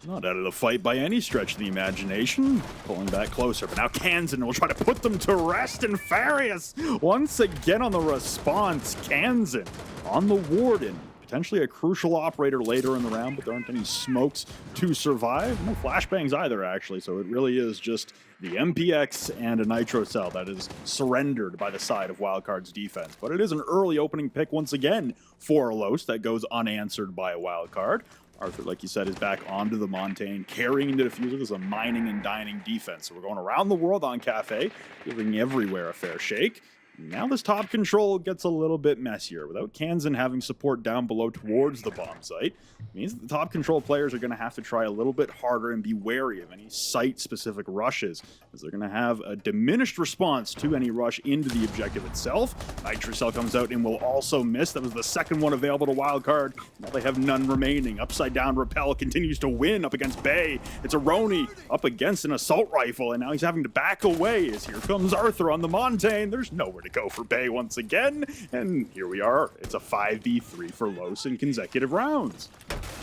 Not out of the fight by any stretch of the imagination. Pulling back closer, but now Kansan will try to put them to rest, and Farius once again on the response. Kansan on the Warden. Potentially a crucial operator later in the round, but there aren't any smokes to survive. No flashbangs either, actually, so it really is just the MPX and a Nitro Cell that is surrendered by the side of Wildcard's defense. But it is an early opening pick once again for Los that goes unanswered by a Wildcard. Arthur, like you said, is back onto the Montaigne, carrying the diffuser. There's a mining and dining defense. So we're going around the world on Cafe, giving everywhere a fair shake. Now this top control gets a little bit messier. Without Kansan having support down below towards the bomb site, it means that the top control players are going to have to try a little bit harder and be wary of any site-specific rushes, as they're going to have a diminished response to any rush into the objective itself. Nitrocell comes out and will also miss. That was the second one available to Wildcard. Now they have none remaining. Upside down Repel continues to win up against Bay. It's Aroni up against an assault rifle, and now he's having to back away as here comes Arthur on the Montaigne. There's nowhere to go for Bay once again, and here we are. It's a 5v3 for Los in consecutive rounds.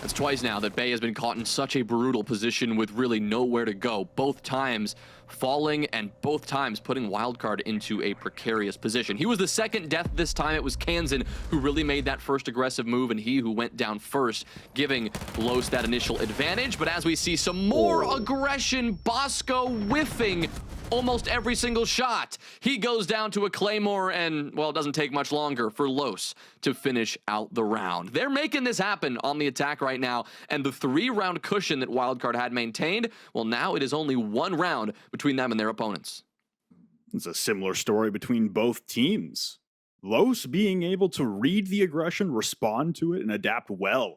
That's twice now that Bay has been caught in such a brutal position with really nowhere to go. Both times falling and both times putting Wildcard into a precarious position. He was the second death this time. It was Kansan who really made that first aggressive move, and he who went down first, giving Los that initial advantage. But as we see some more aggression, Bosco whiffing almost every single shot. He goes down to a Claymore, and, well, it doesn't take much longer for Los to finish out the round. They're making this happen on the attack right now, and the 3-round cushion that Wildcard had maintained, well, now it is only 1 round between them and their opponents. It's a similar story between both teams. Los being able to read the aggression, respond to it, and adapt well.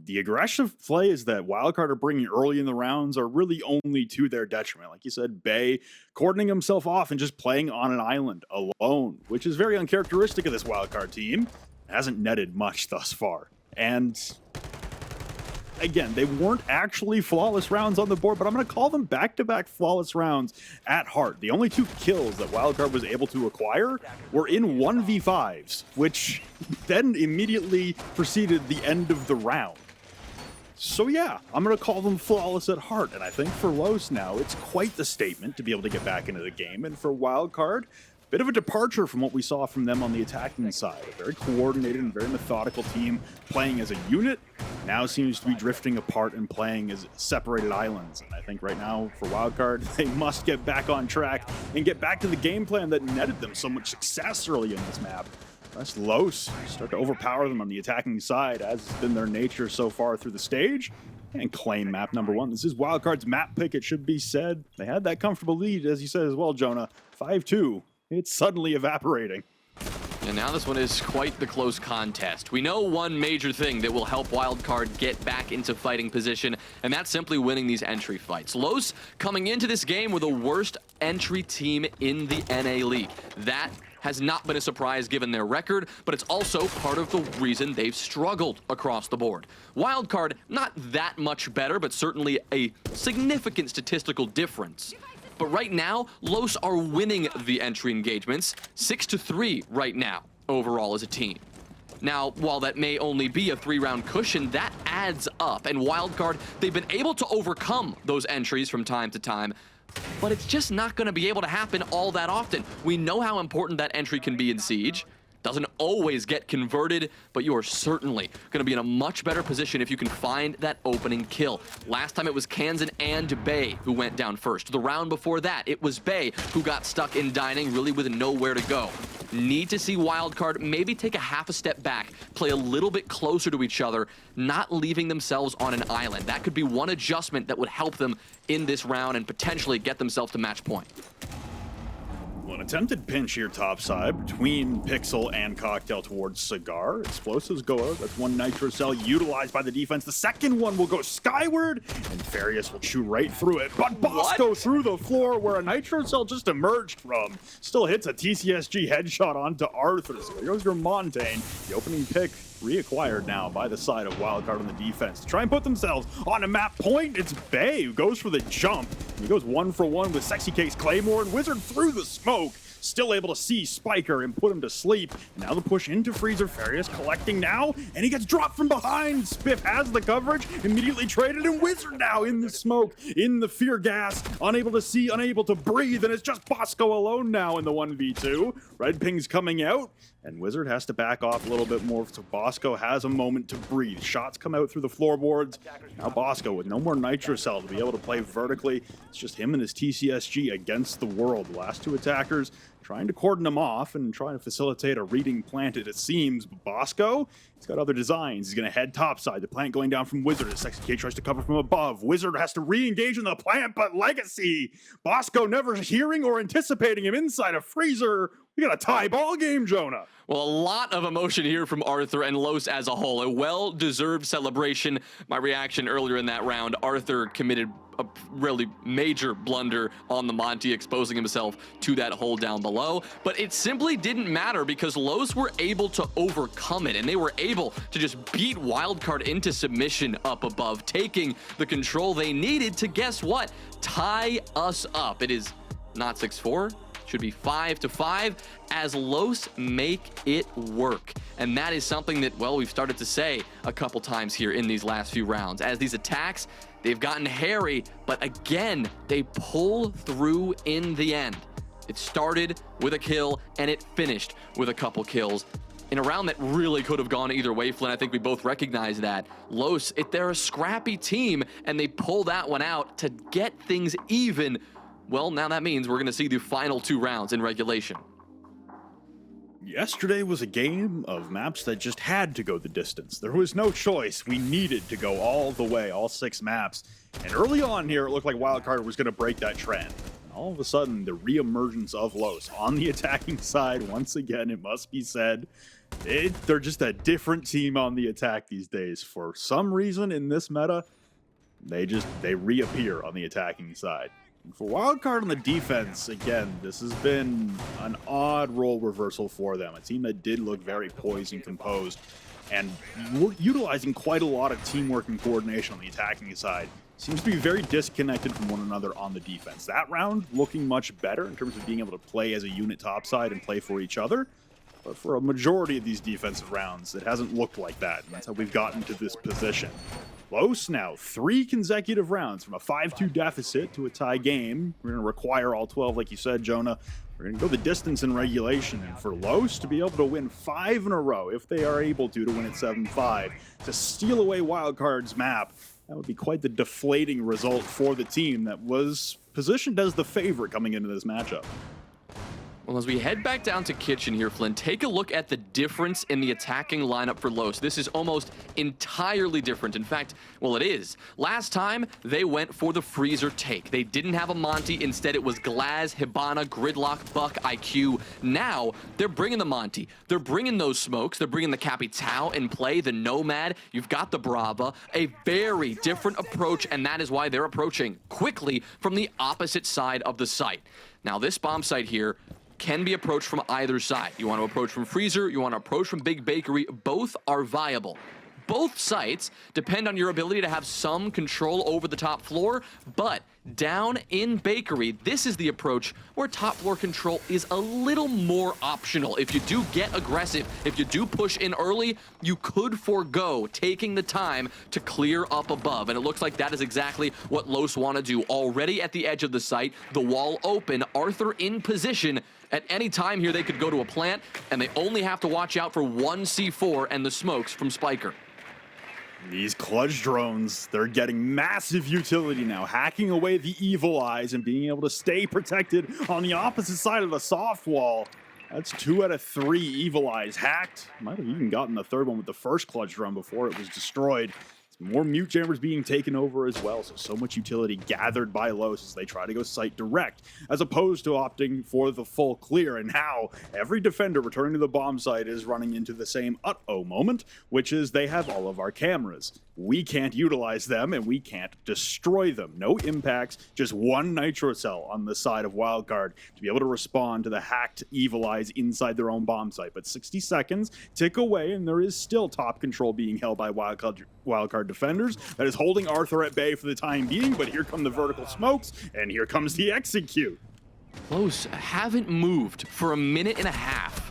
The aggressive plays that Wildcard are bringing early in the rounds are really only to their detriment. Like you said, Bay cordoning himself off and just playing on an island alone, which is very uncharacteristic of this Wildcard team. It hasn't netted much thus far. And again, they weren't actually flawless rounds on the board, but I'm going to call them back-to-back flawless rounds at heart. The only 2 kills that Wildcard was able to acquire were in 1v5s, which then immediately preceded the end of the round. So yeah, I'm going to call them flawless at heart, and I think for Los now, it's quite the statement to be able to get back into the game, and for Wildcard, bit of a departure from what we saw from them on the attacking side. A very coordinated and very methodical team playing as a unit now seems to be drifting apart and playing as separated islands. And I think right now for Wildcard, they must get back on track and get back to the game plan that netted them so much success early in this map. Lest Los start to overpower them on the attacking side, as has been their nature so far through the stage, and claim map number 1. This is Wildcard's map pick, it should be said. They had that comfortable lead, as you said as well, Jonah, 5-2. It's suddenly evaporating. And now this one is quite the close contest. We know one major thing that will help Wildcard get back into fighting position, and that's simply winning these entry fights. Los coming into this game with the worst entry team in the NA League. That has not been a surprise given their record, but it's also part of the reason they've struggled across the board. Wildcard, not that much better, but certainly a significant statistical difference. But right now, Los are winning the entry engagements, 6-3 right now, overall as a team. Now, while that may only be a 3-round cushion, that adds up. And Wildcard, they've been able to overcome those entries from time to time, but it's just not going to be able to happen all that often. We know how important that entry can be in Siege. Doesn't always get converted, but you are certainly going to be in a much better position if you can find that opening kill. Last time it was Kansan and Bay who went down first. The round before that, it was Bay who got stuck in dining, really with nowhere to go. Need to see Wildcard maybe take a half a step back, play a little bit closer to each other, not leaving themselves on an island. That could be one adjustment that would help them in this round and potentially get themselves to match point. Well, an attempted pinch here topside between Pixel and Cocktail towards Cigar. Explosives go out. That's one Nitro Cell utilized by the defense. The second one will go skyward, and Farius will chew right through it. But Bosco through the floor where a Nitro Cell just emerged from. Still hits a TCSG headshot onto Arthur. So there goes your Montaigne. The opening pick reacquired now by the side of Wildcard on the defense to try and put themselves on a map point. It's Bay who goes for the jump. He goes 1-for-1 with Sexy Case Claymore, and Wizard through the smoke. Still able to see Spiker and put him to sleep. Now the push into Freezer. Farius collecting now, and he gets dropped from behind. Spiff has the coverage, immediately traded, and Wizard now in the smoke, in the fear gas, unable to see, unable to breathe, and it's just Bosco alone now in the 1v2. Red Ping's coming out, and Wizard has to back off a little bit more, so Bosco has a moment to breathe. Shots come out through the floorboards. Now Bosco with no more Nitro Cell to be able to play vertically. It's just him and his TCSG against the world. The last 2 attackers trying to cordon them off and trying to facilitate a reading plant, it seems. But Bosco, he's got other designs. He's going to head topside. The plant going down from Wizard as Sexy K tries to cover from above. Wizard has to re-engage in the plant, but Legacy, Bosco never hearing or anticipating him inside a freezer. We got a tie ball game, Jonah. Well, a lot of emotion here from Arthur and Los as a whole. A well-deserved celebration. My reaction earlier in that round, Arthur committed a really major blunder on the Monty, exposing himself to that hole down below. But it simply didn't matter because Los were able to overcome it, and they were able to just beat Wildcard into submission up above, taking the control they needed to, guess what, tie us up. It is not 6-4. Should be 5-5 as Los make it work. And that is something that, well, we've started to say a couple times here in these last few rounds. As these attacks, they've gotten hairy, but again, they pull through in the end. It started with a kill and it finished with a couple kills. In a round that really could have gone either way, Flynn, I think we both recognize that. Los, they're a scrappy team and they pull that one out to get things even. Well, now that means we're going to see the final 2 rounds in regulation. Yesterday was a game of maps that just had to go the distance. There was no choice. We needed to go all the way, all 6 maps. And early on here, it looked like Wildcard was going to break that trend. And all of a sudden, the reemergence of Los on the attacking side, once again, it must be said, they're just a different team on the attack these days. For some reason in this meta, they reappear on the attacking side. For Wildcard on the defense, again, this has been an odd role reversal for them. A team that did look very poised and composed, and utilizing quite a lot of teamwork and coordination on the attacking side. Seems to be very disconnected from one another on the defense. That round looking much better in terms of being able to play as a unit topside and play for each other. But for a majority of these defensive rounds, it hasn't looked like that. And that's how we've gotten to this position. Los now 3 consecutive rounds from a 5-2 deficit to a tie game. We're going to require all 12, like you said, Jonah. We're going to go the distance in regulation. And for Los to be able to win 5 in a row, if they are able to win it 7-5, to steal away Wildcard's map, that would be quite the deflating result for the team that was positioned as the favorite coming into this matchup. Well, as we head back down to Kitchen here, Flynn, take a look at the difference in the attacking lineup for Los. This is almost entirely different. In fact, well, it is. Last time, they went for the freezer take. They didn't have a Monty. Instead, it was Glaz, Hibana, Gridlock, Buck, IQ. Now, they're bringing the Monty. They're bringing those smokes. They're bringing the Capitao in play, the Nomad. You've got the Brava. A very different approach, and that is why they're approaching quickly from the opposite side of the site. Now, this bomb site here can be approached from either side. You want to approach from Freezer, you want to approach from Big Bakery, both are viable. Both sites depend on your ability to have some control over the top floor, but down in Bakery, this is the approach where top floor control is a little more optional. If you do get aggressive, if you do push in early, you could forego taking the time to clear up above. And it looks like that is exactly what Los want to do. Already at the edge of the site, the wall open, Arthur in position. At any time here, they could go to a plant, and they only have to watch out for 1 C4 and the smokes from Spiker. These clutch drones, they're getting massive utility now, hacking away the evil eyes and being able to stay protected on the opposite side of the soft wall. That's 2 out of 3 evil eyes hacked. Might have even gotten the 3rd one with the first clutch drone before it was destroyed. More mute jammers being taken over as well, so much utility gathered by Los as they try to go site direct, as opposed to opting for the full clear. And now every defender returning to the bomb site is running into the same uh-oh moment, which is they have all of our cameras. We can't utilize them, and we can't destroy them. No impacts, just 1 nitro cell on the side of Wildcard to be able to respond to the hacked evil eyes inside their own bomb site. But 60 seconds tick away, and there is still top control being held by Wildcard defenders. That is holding Arthur at bay for the time being, but here come the vertical smokes, and here comes the execute. Los haven't moved for 1.5 minutes.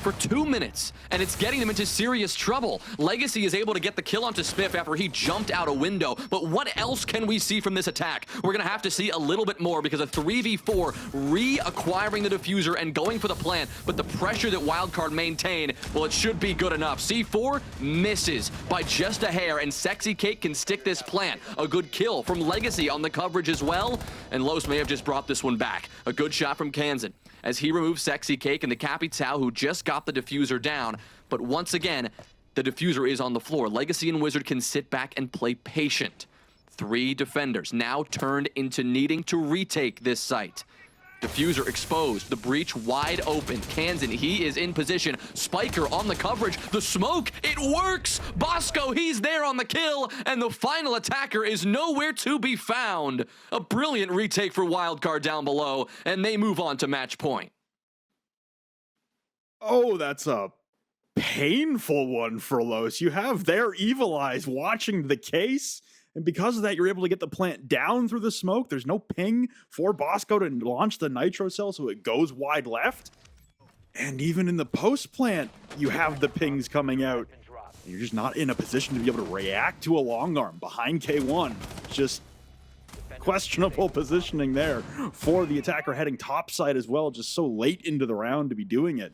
For 2 minutes, and it's getting them into serious trouble. Legacy is able to get the kill onto Spiff after he jumped out a window, but what else can we see from this attack? We're gonna have to see a little bit more because a 3v4 reacquiring the diffuser and going for the plant, but the pressure that Wildcard maintain, well, it should be good enough. C4 misses by just a hair, and Sexy Cake can stick this plant. A good kill from Legacy on the coverage as well, and Los may have just brought this one back. A good shot from Kansan. as he removes Sexy Cake and the Capitao, who just got the diffuser down. But once again, the diffuser is on the floor. Legacy and Wizard can sit back and play patient. 3 defenders now turned into needing to retake this site. Diffuser exposed, the breach wide open. Kansan, he is in position. Spiker on the coverage, the smoke, it works! Bosco, he's there on the kill, and the final attacker is nowhere to be found. A brilliant retake for Wildcard down below, and they move on to match point. Oh, that's a painful one for Los. You have their evil eyes watching the case, and because of that, you're able to get the plant down through the smoke. There's no ping for Bosco to launch the nitro cell, so it goes wide left. And even in the post plant, you have the pings coming out. You're just not in a position to be able to react to a long arm behind K1. Just questionable positioning there for the attacker heading topside as well, just so late into the round to be doing it.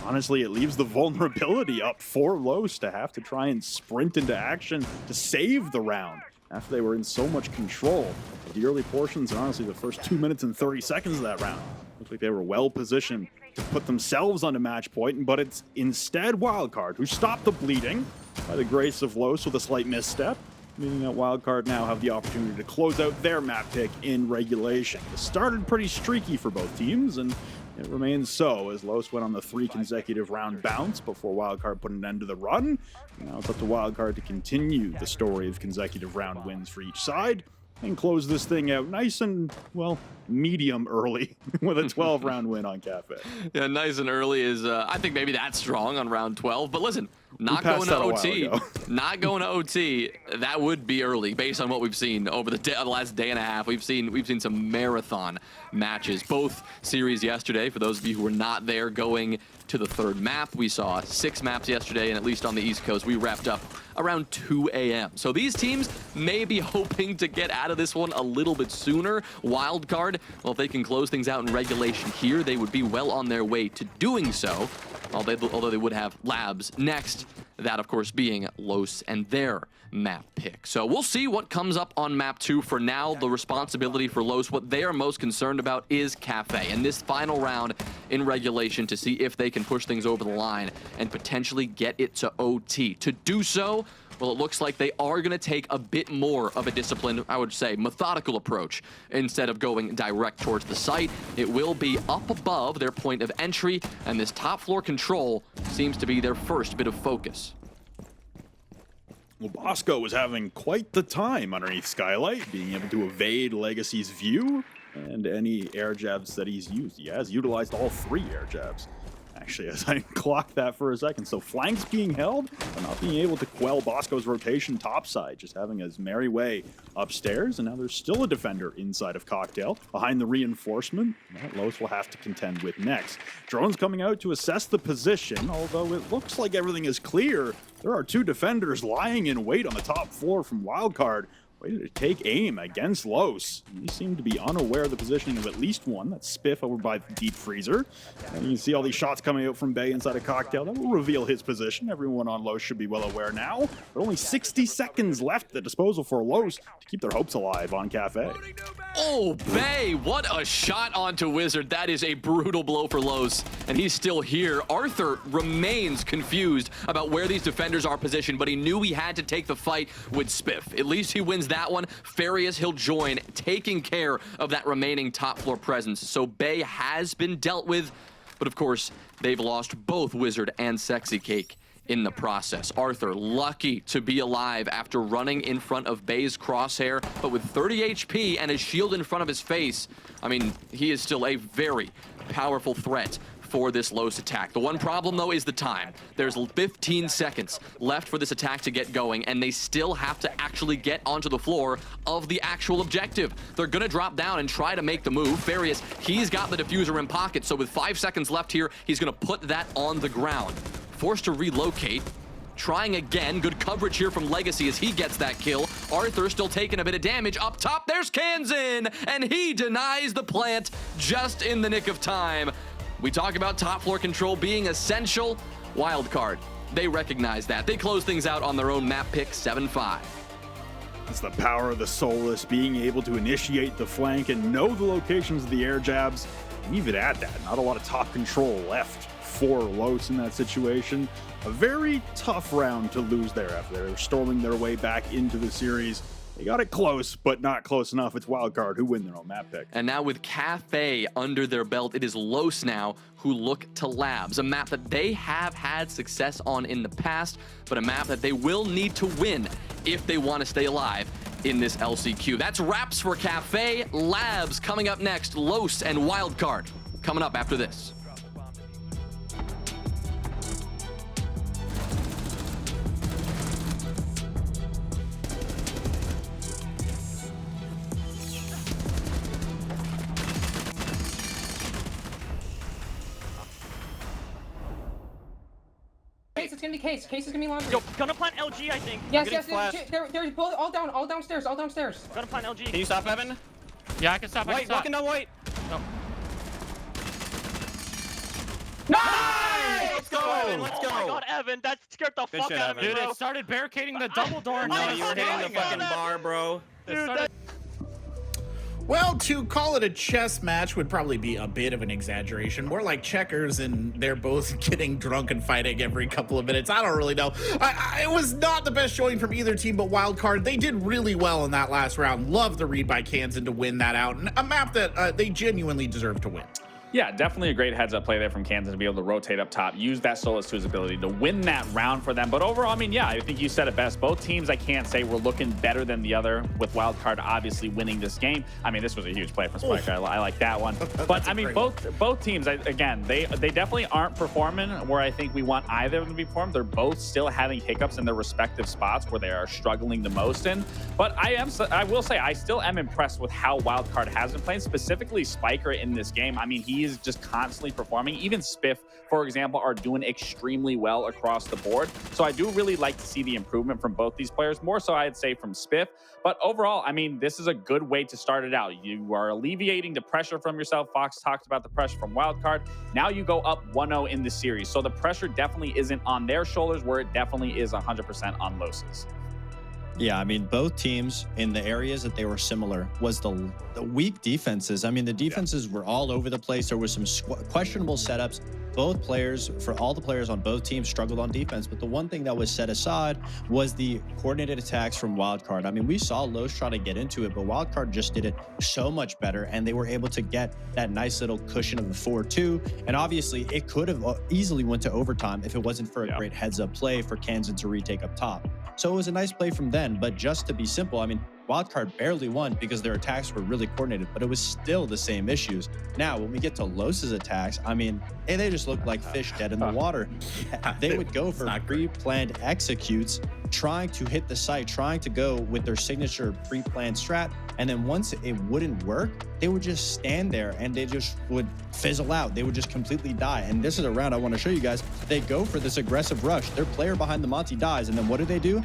Honestly, it leaves the vulnerability up for Los to have to try and sprint into action to save the round after they were in so much control of the early portions and honestly the first 2 minutes and 30 seconds of that round. Looks like they were well positioned to put themselves onto match point, but it's instead Wildcard who stopped the bleeding by the grace of Los with a slight misstep, meaning that Wildcard now have the opportunity to close out their map pick in regulation. It started pretty streaky for both teams, and it remains so as Los went on the 3 consecutive round bounce before Wildcard put an end to the run. Now it's up to Wildcard to continue the story of consecutive round wins for each side and close this thing out nice and, well, medium early with a 12-round win on Cafe. Yeah, nice and early is, I think maybe that's strong on round 12. But listen, not going to OT. Not going to OT. That would be early based on what we've seen over the last day and a half. We've seen some marathon matches. Both series yesterday, for those of you who were not there going to the 3rd map. We saw 6 maps yesterday, and at least on the East Coast, we wrapped up around 2 a.m. So these teams may be hoping to get out of this one a little bit sooner. Wildcard, well, if they can close things out in regulation here, they would be well on their way to doing so, although they would have labs next. That, of course, being Los and their map pick. So we'll see what comes up on map 2. For now, the responsibility for Los, what they are most concerned about is Cafe and this final round in regulation to see if they can push things over the line and potentially get it to OT. To do so, well, it looks like they are going to take a bit more of a disciplined, I would say, methodical approach. Instead of going direct towards the site, it will be up above their point of entry, and this top floor control seems to be their first bit of focus. Well, Bosco was having quite the time underneath Skylight, being able to evade Legacy's view and any air jabs that he's used. He has utilized all 3 air jabs, actually, as I clocked that for a second. So flanks being held, but not being able to quell Bosco's rotation topside, just having his merry way upstairs. And now there's still a defender inside of Cocktail behind the reinforcement that Los will have to contend with next. Drones coming out to assess the position, although it looks like everything is clear. There are 2 defenders lying in wait on the top floor from Wildcard, waiting to take aim against Los. He seemed to be unaware of the positioning of at least one. That's Spiff over by the Deep Freezer. And you can see all these shots coming out from Bay inside a Cocktail. That will reveal his position. Everyone on Los should be well aware now. But only 60 seconds left at the disposal for Los to keep their hopes alive on Cafe. Oh, Bay, what a shot onto Wizard. That is a brutal blow for Los, and he's still here. Arthur remains confused about where these defenders are positioned, but he knew he had to take the fight with Spiff. At least he wins that one. Farius, he'll join, taking care of that remaining top floor presence. So Bay has been dealt with, but of course, they've lost both Wizard and Sexy Cake in the process. Arthur, lucky to be alive after running in front of Bay's crosshair, but with 30 HP and his shield in front of his face, I mean, he is still a very powerful threat for this Los attack. The one problem, though, is the time. There's 15 seconds left for this attack to get going, and they still have to actually get onto the floor of the actual objective. They're gonna drop down and try to make the move. Farius, he's got the diffuser in pocket, so with 5 seconds left here, he's gonna put that on the ground. Forced to relocate. Trying again. Good coverage here from Legacy as he gets that kill. Arthur still taking a bit of damage. Up top, there's Kansan, and he denies the plant just in the nick of time. We talk about top floor control being essential. Wildcard, they recognize that. They close things out on their own map pick, 7-5. It's the power of the Soulless being able to initiate the flank and know the locations of the air jabs. Leave it at that. Not a lot of top control left for Los in that situation. A very tough round to lose there after they were storming their way back into the series. They got it close, but not close enough. It's Wildcard who win their own map pick. And now with Cafe under their belt, it is Los now who look to Labs, a map that they have had success on in the past, but a map that they will need to win if they want to stay alive in this LCQ. That's wraps for Cafe. Labs coming up next. Los and Wildcard coming up after this. It's gonna be Case. Case is gonna be laundry. Yo, gonna plant LG, I think. Yes, they're both all downstairs. Gonna plant LG. Can you stop, Evan? Yeah, I can stop. White, walking down white. No. Nice! Let's go, Evan. Let's go. Oh my god, Evan, that scared the fuck shit, out of me, Evan. bro. Dude, It started barricading the double door. No, you were hitting the fucking bar, bro. Dude, Well, to call it a chess match would probably be a bit of an exaggeration. More like checkers, and they're both getting drunk and fighting every couple of minutes. I don't really know. It was not the best showing from either team, but Wildcard, they did really well in that last round. Love the read by Kansan to win that out, and a map that they genuinely deserve to win. Yeah, definitely a great heads-up play there from Kansas to be able to rotate up top, use that Solus to his ability to win that round for them. But overall, I mean, yeah, I think you said it best. Both teams, I can't say, were looking better than the other, with Wildcard obviously winning this game. I mean, this was a huge play from Spiker. I like that one. But, I mean, both teams, again, they definitely aren't performing where I think we want either of them to be performed. They're both still having hiccups in their respective spots where they are struggling the most in. But I will say, I still am impressed with how Wildcard has been playing, specifically Spiker in this game. I mean, he is just constantly performing. Even Spiff, for example, are doing extremely well across the board. So I do really like to see the improvement from both these players, more so I'd say from Spiff. But overall, I mean, this is a good way to start it out. You are alleviating the pressure from yourself. Fox talked about the pressure from Wildcard. Now you go up 1-0 in the series. So the pressure definitely isn't on their shoulders, where it definitely is 100% on Los's. Yeah, I mean, both teams in the areas that they were similar was the weak defenses. I mean, the defenses were all over the place. There was some questionable setups. Both players, for all the players on both teams, struggled on defense. But the one thing that was set aside was the coordinated attacks from Wildcard. I mean, we saw Los try to get into it, but Wildcard just did it so much better, and they were able to get that nice little cushion of the 4-2. And obviously, it could have easily went to overtime if it wasn't for a great heads-up play for Kansan to retake up top. So it was a nice play from them, but just to be simple, I mean, Wildcard barely won because their attacks were really coordinated, but it was still the same issues. Now, when we get to Los's attacks, I mean, they just look like fish dead in the water. They would go for pre-planned executes, trying to hit the site, trying to go with their signature pre-planned strat, and then once it wouldn't work, they would just stand there and they just would fizzle out. They would just completely die. And this is a round I want to show you guys. They go for this aggressive rush. Their player behind the Monty dies, and then what do?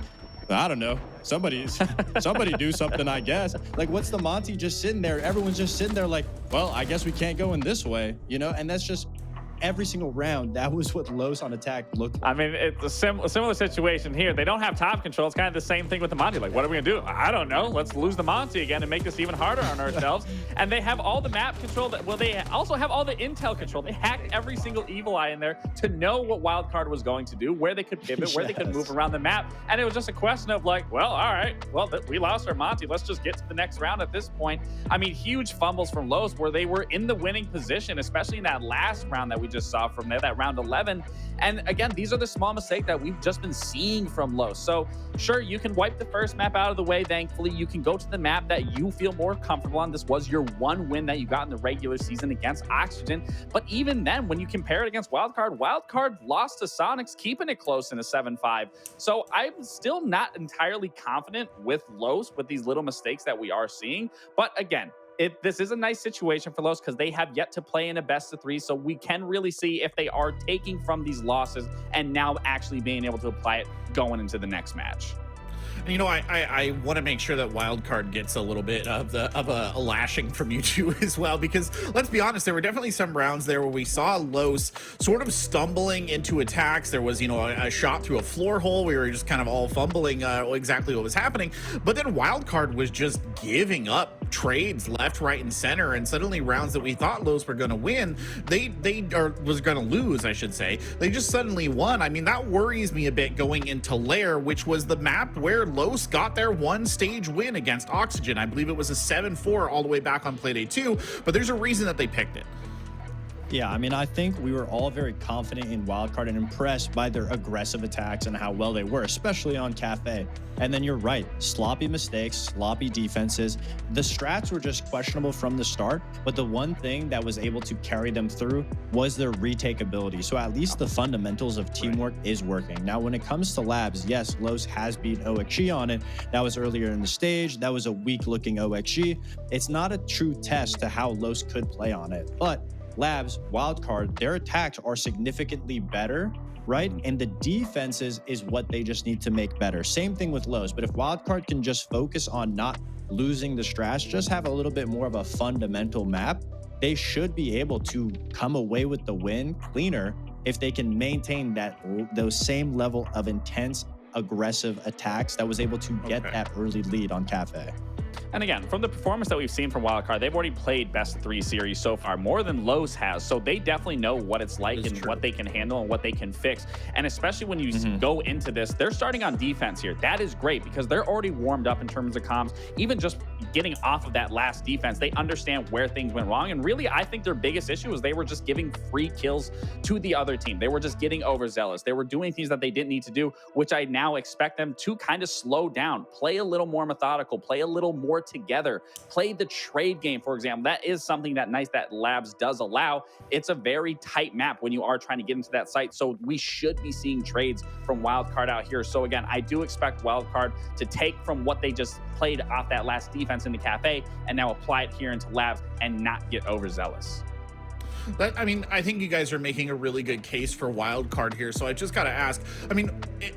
I don't know. Somebody do something, I guess. Like, what's the Monty just sitting there? Everyone's just sitting there like, well, I guess we can't go in this way, you know? And that's just every single round. That was what Los on attack looked like. I mean, it's a similar situation here. They don't have top control. It's kind of the same thing with the Monty. Like, what are we gonna do? I don't know. Let's lose the Monty again and make this even harder on ourselves. And they have all the map control. Well, they also have all the intel control. They hacked every single evil eye in there to know what Wildcard was going to do, where they could pivot, where they could move around the map. And it was just a question of like, well, all right, well, we lost our Monty. Let's just get to the next round at this point. I mean, huge fumbles from Los where they were in the winning position, especially in that last round that we just saw from there, that round 11. And again, these are the small mistakes that we've just been seeing from Los. So sure, you can wipe the first map out of the way. Thankfully, you can go to the map that you feel more comfortable on. This was your one win that you got in the regular season against Oxygen. But even then, when you compare it against Wildcard lost to Sonics, keeping it close in a 7-5. So I'm still not entirely confident with Los with these little mistakes that we are seeing. But again, this is a nice situation for Los because they have yet to play in a best of 3, so we can really see if they are taking from these losses and now actually being able to apply it going into the next match. You know, I want to make sure that Wildcard gets a little bit of a lashing from you two as well, because let's be honest, there were definitely some rounds there where we saw Los sort of stumbling into attacks. There was, you know, a shot through a floor hole. We were just kind of all fumbling exactly what was happening. But then Wildcard was just giving up trades left, right, and center, and suddenly rounds that we thought Los were going to win, was going to lose, I should say. They just suddenly won. I mean, that worries me a bit going into Lair, which was the map where Los got their one stage win against Oxygen. I believe it was a 7-4 all the way back on Playday 2, but there's a reason that they picked it. Yeah, I mean, I think we were all very confident in Wildcard and impressed by their aggressive attacks and how well they were, especially on Cafe. And then you're right, sloppy mistakes, sloppy defenses. The strats were just questionable from the start, but the one thing that was able to carry them through was their retake ability. So at least the fundamentals of teamwork is working. Now, when it comes to Labs, yes, Los has beat OXG on it. That was earlier in the stage. That was a weak-looking OXG. It's not a true test to how Los could play on it, but Labs, Wildcard, their attacks are significantly better, right? And the defenses is what they just need to make better. Same thing with Los, but if Wildcard can just focus on not losing the strats, just have a little bit more of a fundamental map, they should be able to come away with the win cleaner if they can maintain those same level of intense, aggressive attacks that was able to get that early lead on Cafe. And again, from the performance that we've seen from Wildcard, they've already played best of 3 series so far, more than Los has. So they definitely know what it's like and what they can handle and what they can fix. And especially when you go into this, they're starting on defense here. That is great because they're already warmed up in terms of comms. Even just getting off of that last defense, they understand where things went wrong. And really, I think their biggest issue is they were just giving free kills to the other team. They were just getting overzealous. They were doing things that they didn't need to do, which I now expect them to kind of slow down, play a little more methodical, play a little more together, play the trade game, for example. That is something that Labs does allow. It's a very tight map when you are trying to get into that site. So we should be seeing trades from Wildcard out here. So again, I do expect Wildcard to take from what they just played off that last defense into Cafe and now apply it here into Labs and not get overzealous. I mean, I think you guys are making a really good case for Wildcard here. So I just got to ask, I mean,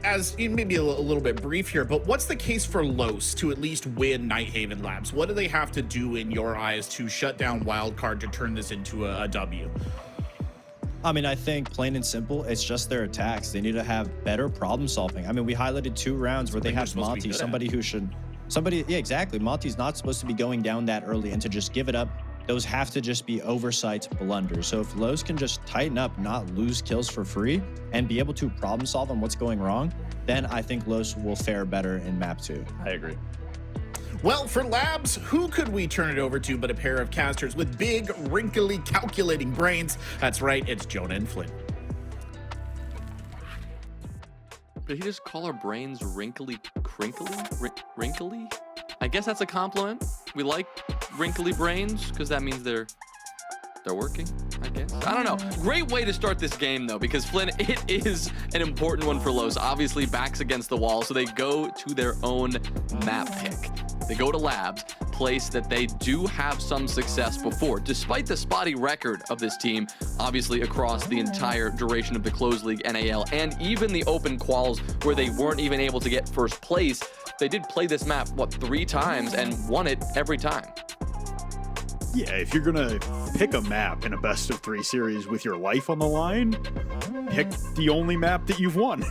as maybe a little bit brief here, but what's the case for Los to at least win Nighthaven Labs? What do they have to do in your eyes to shut down Wildcard to turn this into a W? I mean, I think plain and simple, it's just their attacks. They need to have better problem solving. I mean, we highlighted 2 rounds where they have Monty, yeah, exactly. Monty's not supposed to be going down that early and to just give it up. Those have to just be oversight blunders. So if Los can just tighten up, not lose kills for free, and be able to problem solve on what's going wrong, then I think Los will fare better in map 2. I agree. Well, for Labs, who could we turn it over to but a pair of casters with big, wrinkly, calculating brains? That's right, it's Jonah and Flynn. Did he just call our brains wrinkly, crinkly? Wrinkly? I guess that's a compliment. We like wrinkly brains because that means they're working, I guess. I don't know. Great way to start this game, though, because Flynn, it is an important one for Los. Obviously, backs against the wall, so they go to their own map pick. They go to Labs, place that they do have some success before, despite the spotty record of this team, obviously across the entire duration of the Closed League NAL, and even the open quals where they weren't even able to get first place. They did play this map, 3 times and won it every time. Yeah, if you're gonna pick a map in a best of 3 series with your life on the line, pick the only map that you've won.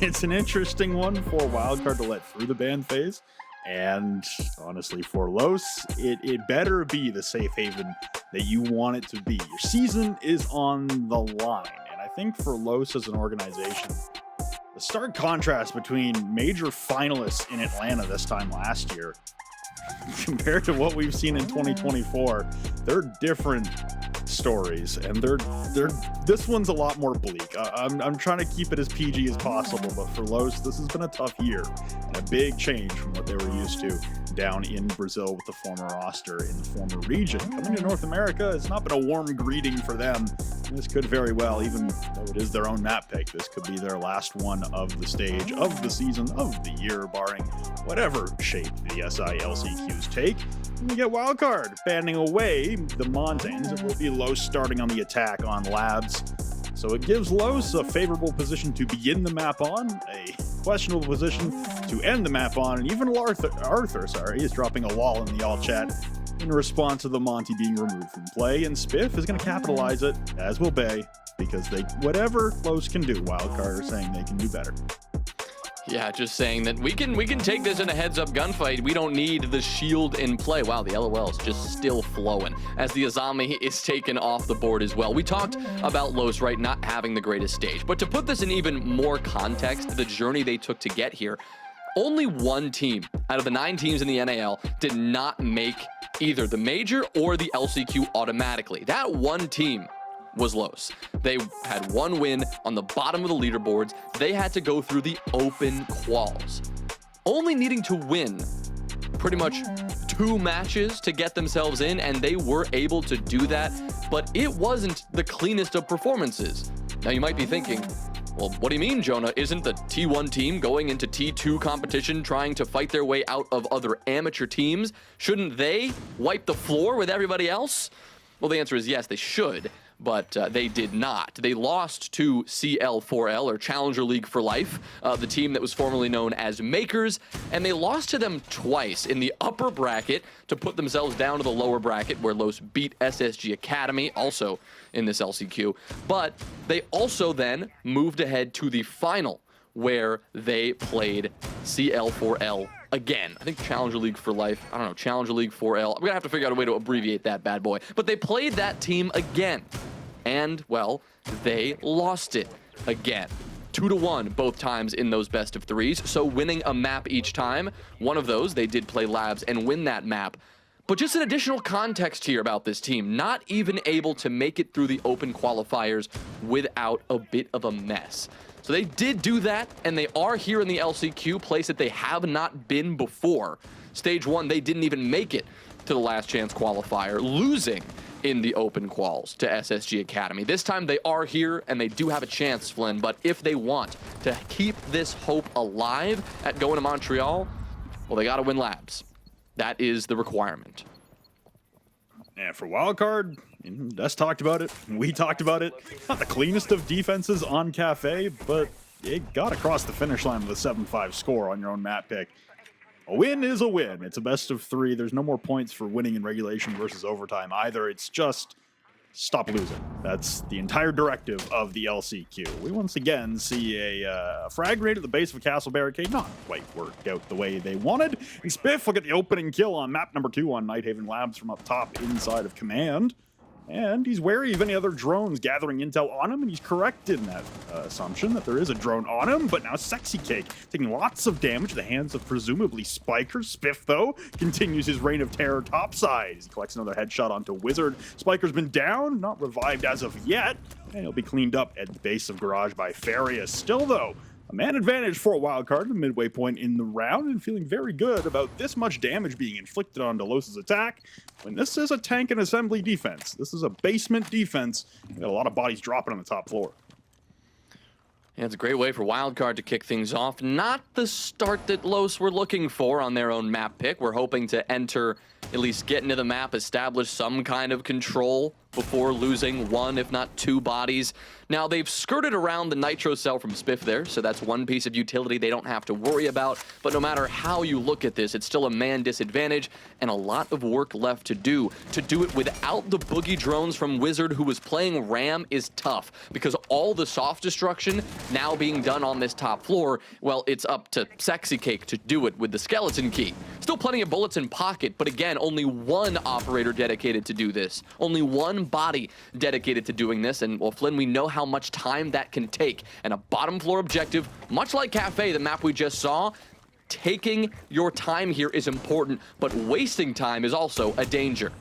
It's an interesting one for Wildcard to let through the ban phase. And honestly, for Los, it better be the safe haven that you want it to be. Your season is on the line. And I think for Los as an organization, the stark contrast between major finalists in Atlanta this time last year compared to what we've seen in 2024, they're different stories, and this one's a lot more bleak. I'm trying to keep it as PG as possible, but for Los, this has been a tough year and a big change from what they were used to down in Brazil with the former roster in the former region. Coming to North America, it's not been a warm greeting for them. This could very well, even though it is their own map pick, this could be their last one of the stage, of the season, of the year, barring whatever shape the SI LCQs take. And we get Wildcard banding away the Montans. It will be Los starting on the attack on Labs. So it gives Los a favorable position to begin the map on, a questionable position to end the map on, and even Arthur is dropping a wall in the all chat in response to the Monty being removed from play, and Spiff is going to capitalize it, as will Bay, because whatever Los can do, Wildcard are saying they can do better. Yeah, just saying that we can take this in a heads-up gunfight. We don't need the shield in play. Wow, the LOL is just still flowing as the Azami is taken off the board as well. We talked about Los, right, not having the greatest stage. But to put this in even more context, the journey they took to get here, only one team out of the 9 teams in the NAL did not make either the major or the LCQ automatically. That one team was Los. They had one win on the bottom of the leaderboards. They had to go through the open quals, only needing to win pretty much 2 matches to get themselves in, and they were able to do that, but it wasn't the cleanest of performances. Now you might be thinking, well, what do you mean, Jonah? Isn't the T1 team going into T2 competition trying to fight their way out of other amateur teams? Shouldn't they wipe the floor with everybody else? Well, the answer is yes, they should, but they did not. They lost to CL4L, or Challenger League for Life, the team that was formerly known as Makers, and they lost to them twice in the upper bracket to put themselves down to the lower bracket, where Los beat SSG Academy, also in this LCQ, but they also then moved ahead to the final, where they played CL4L again. I think Challenger League for Life, I don't know, Challenger League 4L. I'm gonna have to figure out a way to abbreviate that bad boy. But they played that team again. And, well, they lost it again. 2-1 both times in those best of 3s, so winning a map each time. One of those, they did play Labs and win that map. But just an additional context here about this team, not even able to make it through the open qualifiers without a bit of a mess. So they did do that, and they are here in the LCQ, place that they have not been before. Stage 1, they didn't even make it to the last chance qualifier, losing in the open quals to SSG Academy. This time they are here, and they do have a chance, Flynn, but if they want to keep this hope alive at going to Montreal, well, they gotta win Labs. That is the requirement. And for Wildcard, Des talked about it, we talked about it. Not the cleanest of defenses on Cafe, but it got across the finish line with a 7-5 score on your own map pick. A win is a win. It's a best of 3. There's no more points for winning in regulation versus overtime either. It's just stop losing. That's the entire directive of the LCQ. We once again see a frag rate at the base of a castle barricade not quite worked out the way they wanted. And Spiff will get the opening kill on map number 2 on Nighthaven Labs from up top inside of Command. And he's wary of any other drones gathering intel on him, and he's correct in that assumption that there is a drone on him. But now Sexy Cake taking lots of damage at the hands of presumably Spiker. Spiff, though, continues his reign of terror topside. He collects another headshot onto Wizard. Spiker's been down, not revived as of yet, and he'll be cleaned up at the base of Garage by Farius. Still, though, a man advantage for a Wildcard, the midway point in the round, and feeling very good about this much damage being inflicted on Delos' attack when this is a tank and assembly defense. This is a basement defense. You got a lot of bodies dropping on the top floor. Yeah, it's a great way for Wildcard to kick things off. Not the start that Los were looking for on their own map pick. We're hoping to enter, at least get into the map, establish some kind of control before losing 1, if not 2 bodies. Now, they've skirted around the Nitro Cell from Spiff there, so that's one piece of utility they don't have to worry about. But no matter how you look at this, it's still a man disadvantage and a lot of work left to do. To do it without the boogie drones from Wizard, who was playing Ram, is tough, because all the soft destruction now being done on this top floor, well, it's up to Sexy Cake to do it with the skeleton key. Still plenty of bullets in pocket, but again, only one operator dedicated to do this. Only one body dedicated to doing this, and well, Flynn, we know how much time that can take. And a bottom floor objective, much like Cafe, the map we just saw, taking your time here is important, but wasting time is also a danger.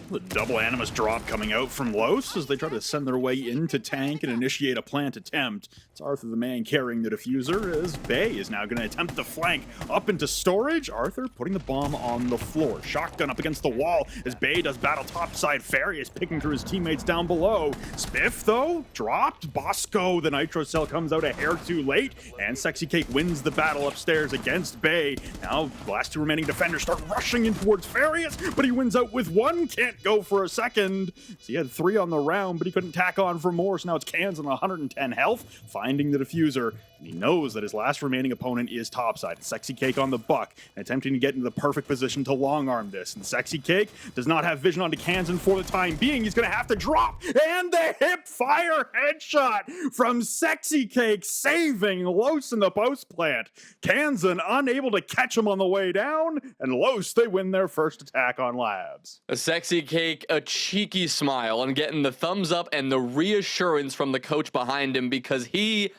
The double Animus drop coming out from Los as they try to send their way into tank and initiate a plant attempt. It's Arthur the man carrying the diffuser as Bay is now going to attempt to flank up into storage. Arthur putting the bomb on the floor. Shotgun up against the wall as Bay does battle topside. Ferry is picking through his teammates down below. Spiff, though, dropped. Bosco, the Nitro Cell, comes out a hair too late, and Sexy Cake wins the battle upstairs against Bay. Now, the last 2 remaining defenders start rushing in towards Farius, but he wins out with 1. Can't couldn't go for a second. So he had 3 on the round, but he couldn't tack on for more. So now it's Cans on 110 health, finding the diffuser. And he knows that his last remaining opponent is topside. Sexy Cake on the buck, and attempting to get into the perfect position to long arm this. And Sexy Cake does not have vision onto Kansan for the time being. He's going to have to drop. And the hip fire headshot from Sexy Cake, saving Los in the post plant. Kansan unable to catch him on the way down. And Los, they win their first attack on Labs. A Sexy Cake, a cheeky smile, and getting the thumbs up and the reassurance from the coach behind him because he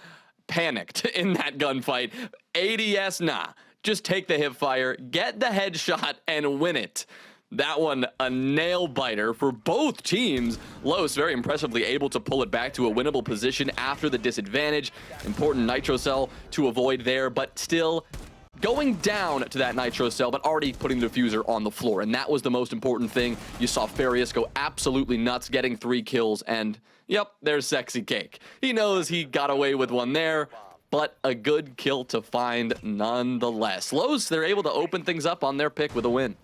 panicked in that gunfight. ADS, nah. Just take the hip fire, get the headshot, and win it. That one, a nail biter for both teams. Los very impressively able to pull it back to a winnable position after the disadvantage. Important Nitro Cell to avoid there, but still going down to that Nitro Cell, but already putting the diffuser on the floor. And that was the most important thing. You saw Farius go absolutely nuts, getting 3 kills, and yep, there's Sexy Cake. He knows he got away with one there, but a good kill to find nonetheless. Los, they're able to open things up on their pick with a win.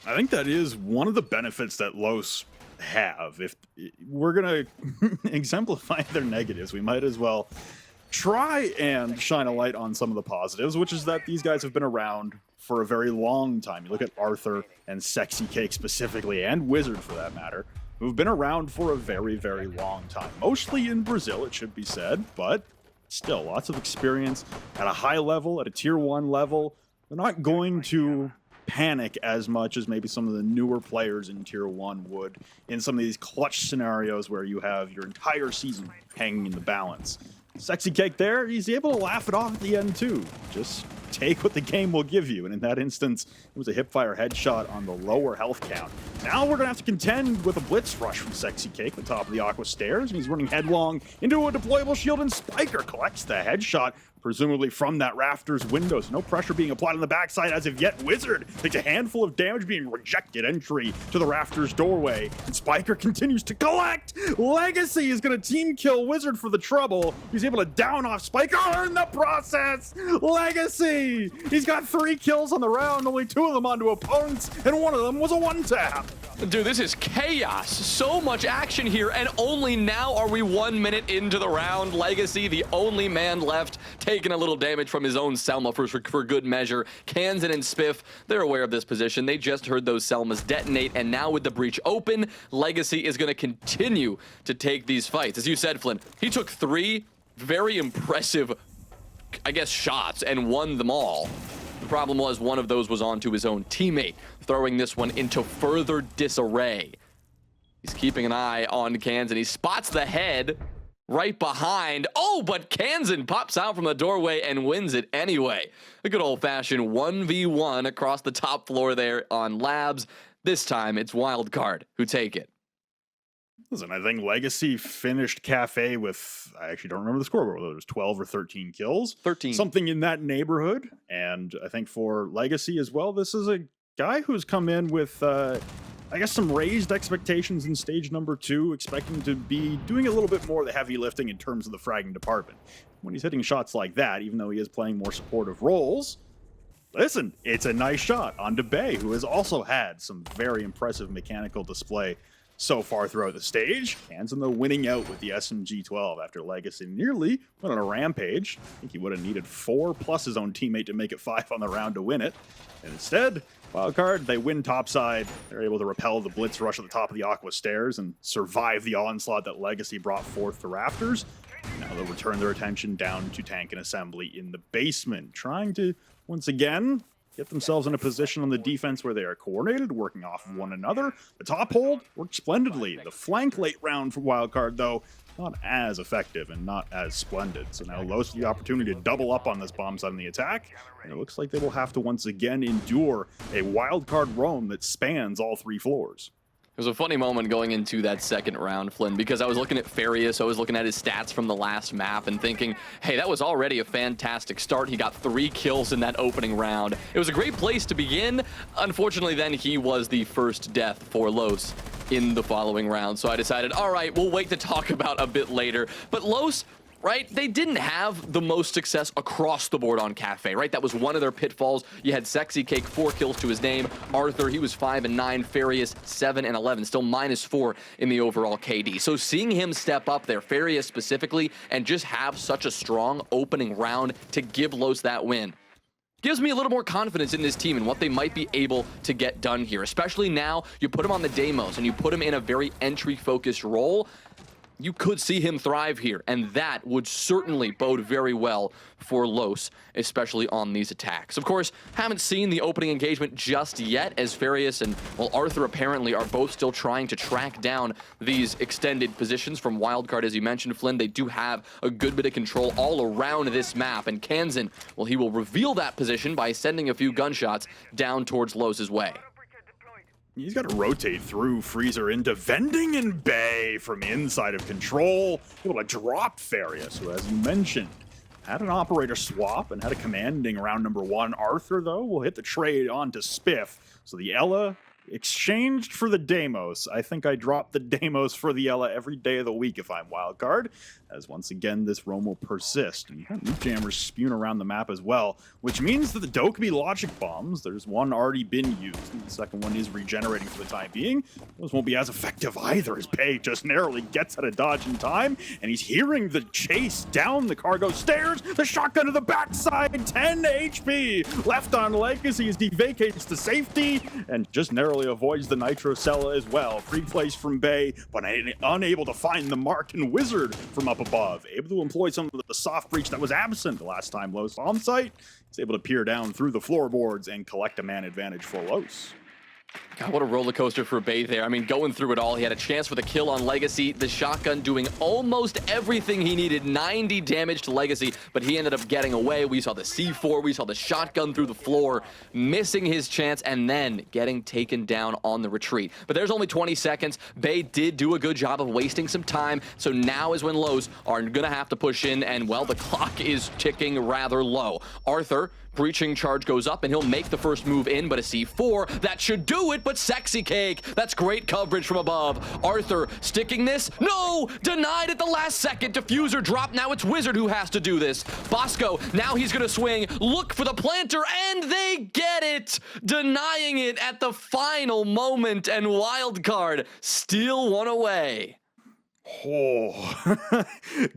I think that is one of the benefits that Los have. If we're going to exemplify their negatives, we might as well try and shine a light on some of the positives, which is that these guys have been around for a very long time. You look at Arthur and Sexy Cake specifically, and Wizard for that matter, who've been around for a very, very long time. Mostly in Brazil, it should be said, but still lots of experience at a high level, at a tier 1 level. They're not going to panic as much as maybe some of the newer players in tier 1 would in some of these clutch scenarios where you have your entire season hanging in the balance. Sexy Cake there, he's able to laugh it off at the end too. Just take what the game will give you. And in that instance, it was a hipfire headshot on the lower health count. Now we're going to have to contend with a blitz rush from Sexy Cake at the top of the Aqua stairs. And he's running headlong into a deployable shield, and Spiker collects the headshot, presumably from that rafters window. So no pressure being applied on the backside as of yet. Wizard takes a handful of damage, being rejected entry to the rafters doorway. And Spiker continues to collect. Legacy is going to team kill Wizard for the trouble. He's able to down off Spiker in the process. Legacy! He's got 3 kills on the round, only 2 of them onto opponents, and 1 of them was a 1-tap. Dude, this is chaos. So much action here, and only now are we 1 minute into the round. Legacy, the only man left, taking a little damage from his own Selma for good measure. Kansan and Spiff, they're aware of this position. They just heard those Selmas detonate, and now with the breach open, Legacy is going to continue to take these fights. As you said, Flynn, he took 3 very impressive, I guess, shots and won them all. The problem was one of those was onto his own teammate, throwing this one into further disarray. He's keeping an eye on Kansan. He spots the head right behind. Oh, but Kansan pops out from the doorway and wins it anyway. A good old-fashioned 1v1 across the top floor there on Labs. This time, it's Wildcard who take it. Listen, I think Legacy finished Cafe with, I actually don't remember the score, whether it was 12 or 13 kills. 13. Something in that neighborhood. And I think for Legacy as well, this is a guy who's come in with, I guess, some raised expectations in stage number 2, expecting to be doing a little bit more of the heavy lifting in terms of the fragging department. When he's hitting shots like that, even though he is playing more supportive roles, listen, it's a nice shot onto Bay, who has also had some very impressive mechanical display so far throughout the stage. Kansan though winning out with the SMG-12 after Legacy nearly went on a rampage. I think he would have needed 4 plus his own teammate to make it 5 on the round to win it. And instead, Wildcard, they win topside. They're able to repel the blitz rush at the top of the Aqua stairs and survive the onslaught that Legacy brought forth to rafters. Now they'll return their attention down to tank and assembly in the basement, trying to, once again, get themselves in a position on the defense where they are coordinated, working off of one another. The top hold worked splendidly. The flank late round for Wildcard, though, not as effective and not as splendid. So now Los with the opportunity to double up on this bomb side in the attack, and it looks like they will have to once again endure a Wildcard roam that spans all 3 floors. It was a funny moment going into that second round, Flynn, because I was looking at Farius, I was looking at his stats from the last map and thinking, hey, that was already a fantastic start. He got 3 kills in that opening round. It was a great place to begin. Unfortunately, then he was the first death for Los in the following round. So I decided, all right, we'll wait to talk about a bit later. But Los, right? They didn't have the most success across the board on Cafe, right? That was one of their pitfalls. You had Sexy Cake, 4 kills to his name. Arthur, he was 5 and 9. Farius, 7 and 11. Still -4 in the overall KD. So seeing him step up there, Farius specifically, and just have such a strong opening round to give Los that win, gives me a little more confidence in this team and what they might be able to get done here. Especially now, you put him on the demos and you put him in a very entry-focused role. You could see him thrive here, and that would certainly bode very well for Los, especially on these attacks. Of course, haven't seen the opening engagement just yet, as Farius and, well, Arthur apparently are both still trying to track down these extended positions from Wildcard. As you mentioned, Flynn, they do have a good bit of control all around this map, and Kansan, well, he will reveal that position by sending a few gunshots down towards Los's way. He's got to rotate through Freezer into Vending and Bay from inside of control, able to drop Farius, who, as you mentioned, had an operator swap and had a commanding round number 1. Arthur, though, will hit the trade onto Spiff. So the Ela exchanged for the Deimos. I think I drop the Deimos for the Ela every day of the week if I'm Wildcard, as once again this roam will persist. And you have nuke jammers spewing around the map as well, which means that the Dokkaebi logic bombs, there's one already been used, and the second one is regenerating for the time being. Those won't be as effective either, as Bay just narrowly gets out of dodge in time, and he's hearing the chase down the cargo stairs. The shotgun to the backside, 10 HP left on Legacy as he vacates to safety, and just narrowly avoids the Nitro Cell as well. Free place from Bay, but unable to find the Martin Wizard from up above. Able to employ some of the soft breach that was absent the last time Los on site. He's able to peer down through the floorboards and collect a man advantage for Los. God, what a roller coaster for Bay there. I mean, going through it all, he had a chance for the kill on Legacy. The shotgun doing almost everything he needed. 90 damage to Legacy, but he ended up getting away. We saw the C4, we saw the shotgun through the floor, missing his chance, and then getting taken down on the retreat. But there's only 20 seconds. Bay did do a good job of wasting some time, so now is when Los are gonna have to push in, and, well, the clock is ticking rather low. Arthur, breaching charge goes up, and he'll make the first move in, but a C4, that should do it, but Sexy Cake, that's great coverage from above. Arthur sticking this, no, denied at the last second. Diffuser drop, now it's Wizard who has to do this. Bosco, now he's gonna swing, look for the planter, and they get it, denying it at the final moment, and Wildcard steal one away. Oh,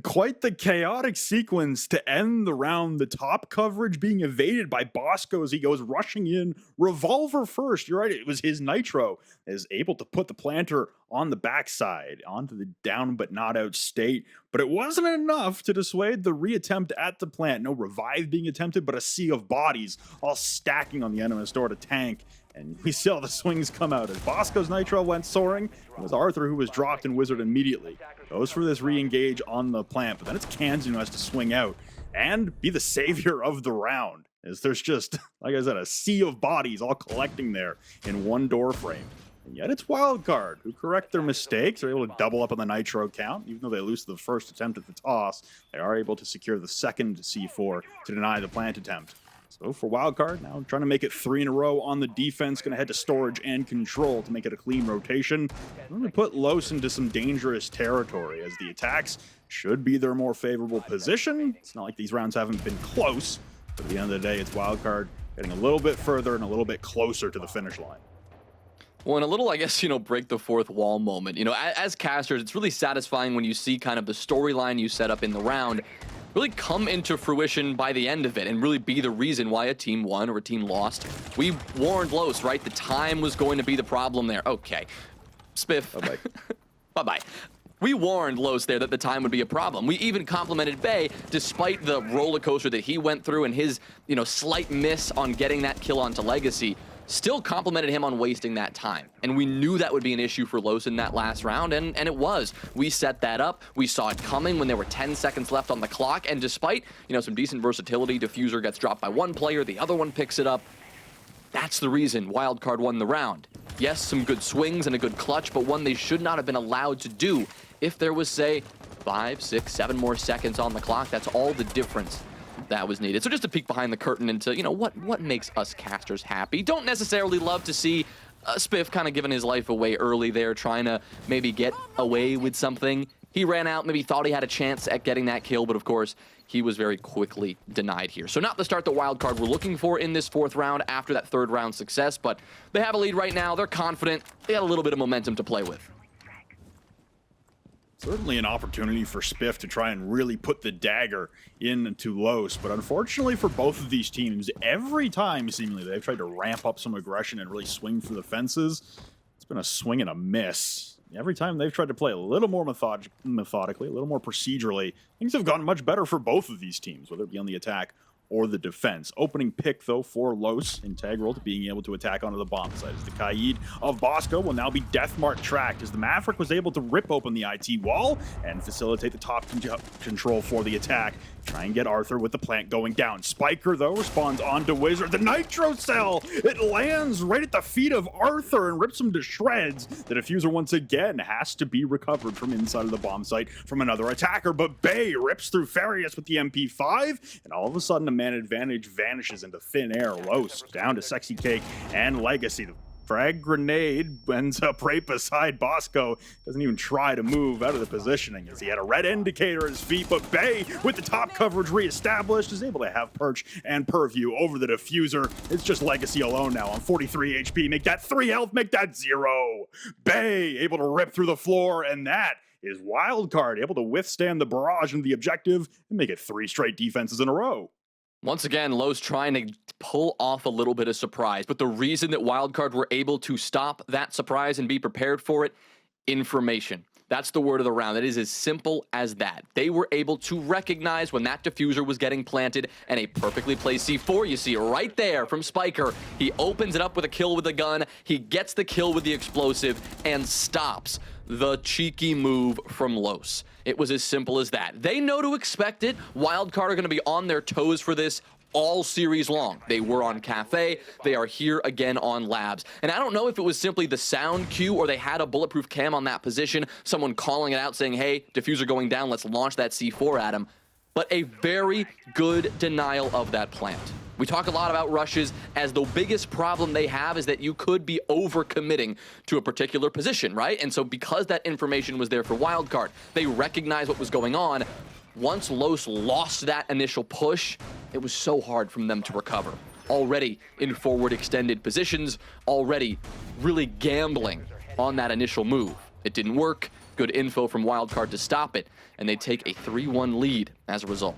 quite the chaotic sequence to end the round. The top coverage being evaded by Bosco as he goes rushing in. Revolver first. You're right, it was his Nitro. Is able to put the planter on the backside, onto the down but not out state. But it wasn't enough to dissuade the reattempt at the plant. No revive being attempted, but a sea of bodies all stacking on the enemy's door to tank. And we saw the swings come out as Bosco's Nitro went soaring. It was Arthur who was dropped in Wizard immediately. Goes for this re-engage on the plant, but then it's Kansan who has to swing out and be the savior of the round. As there's just, like I said, a sea of bodies all collecting there in one door frame. And yet it's Wildcard who correct their mistakes. They're able to double up on the Nitro count. Even though they lose the first attempt at the toss, they are able to secure the second C4 to deny the plant attempt. So for Wildcard, now trying to make it 3 in a row on the defense, going to head to storage and control to make it a clean rotation. Going to put Los into some dangerous territory as the attacks should be their more favorable position. It's not like these rounds haven't been close, but at the end of the day, it's Wildcard getting a little bit further and a little bit closer to the finish line. Well, and a little, I guess, break the fourth wall moment. As casters, it's really satisfying when you see kind of the storyline you set up in the round really come into fruition by the end of it and really be the reason why a team won or a team lost. We warned Los, right? The time was going to be the problem there. Okay. Spiff. Bye-bye. Bye-bye. We warned Los there that the time would be a problem. We even complimented Bay, despite the roller coaster that he went through and his, slight miss on getting that kill onto Legacy. Still complimented him on wasting that time. And we knew that would be an issue for Los in that last round, and it was. We set that up. We saw it coming when there were 10 seconds left on the clock, and despite, some decent versatility, Diffuser gets dropped by one player, the other one picks it up. That's the reason Wildcard won the round. Yes, some good swings and a good clutch, but one they should not have been allowed to do. If there was, say, 5, 6, 7 more seconds on the clock, that's all the difference that was needed. So just a peek behind the curtain into, what makes us casters happy. Don't necessarily love to see Spiff kind of giving his life away early there, trying to maybe get away with something. He ran out, maybe thought he had a chance at getting that kill, but of course, he was very quickly denied here. So not the start that Wildcard we're looking for in this 4th round after that 3rd round success, but they have a lead right now. They're confident. They got a little bit of momentum to play with. Certainly an opportunity for Spiff to try and really put the dagger into Los, but unfortunately for both of these teams, every time seemingly they've tried to ramp up some aggression and really swing for the fences, it's been a swing and a miss. Every time they've tried to play a little more methodically, a little more procedurally, things have gotten much better for both of these teams, whether it be on the attack or the defense. Opening pick, though, for Los, integral to being able to attack onto the bomb site, as the Kaid of Bosco will now be deathmark tracked, as the Maverick was able to rip open the IT wall and facilitate the top control for the attack. Try and get Arthur with the plant going down. Spiker, though, responds onto Wizard. The Nitro Cell! It lands right at the feet of Arthur and rips him to shreds. The diffuser, once again, has to be recovered from inside of the bomb site from another attacker, but Bay rips through Farius with the MP5, and all of a sudden, a man advantage vanishes into thin air. Los down to Sexy Cake and Legacy. The frag grenade ends up right beside Bosco. Doesn't even try to move out of the positioning as he had a red indicator at his feet, but Bay, with the top coverage reestablished, is able to have perch and purview over the diffuser. It's just Legacy alone now on 43 HP. Make that 3 health, make that 0. Bay able to rip through the floor, and that is Wildcard able to withstand the barrage and the objective and make it 3 straight defenses in a row. Once again, Los trying to pull off a little bit of surprise, but the reason that Wildcard were able to stop that surprise and be prepared for it, information. That's the word of the round. It is as simple as that. They were able to recognize when that diffuser was getting planted and a perfectly placed C4. You see it right there from Spiker. He opens it up with a kill with a gun. He gets the kill with the explosive and stops the cheeky move from Los. It was as simple as that. They know to expect it. Wildcard are going to be on their toes for this all series long. They were on Cafe. They are here again on Labs. And I don't know if it was simply the sound cue or they had a bulletproof cam on that position, someone calling it out saying, hey, diffuser going down, let's launch that C4 at him. But a very good denial of that plant. We talk a lot about rushes as the biggest problem they have is that you could be overcommitting to a particular position, right? And so because that information was there for Wildcard, they recognized what was going on. Once Los lost that initial push, it was so hard for them to recover. Already in forward extended positions, already really gambling on that initial move. It didn't work. Good info from Wildcard to stop it, and they take a 3-1 lead as a result.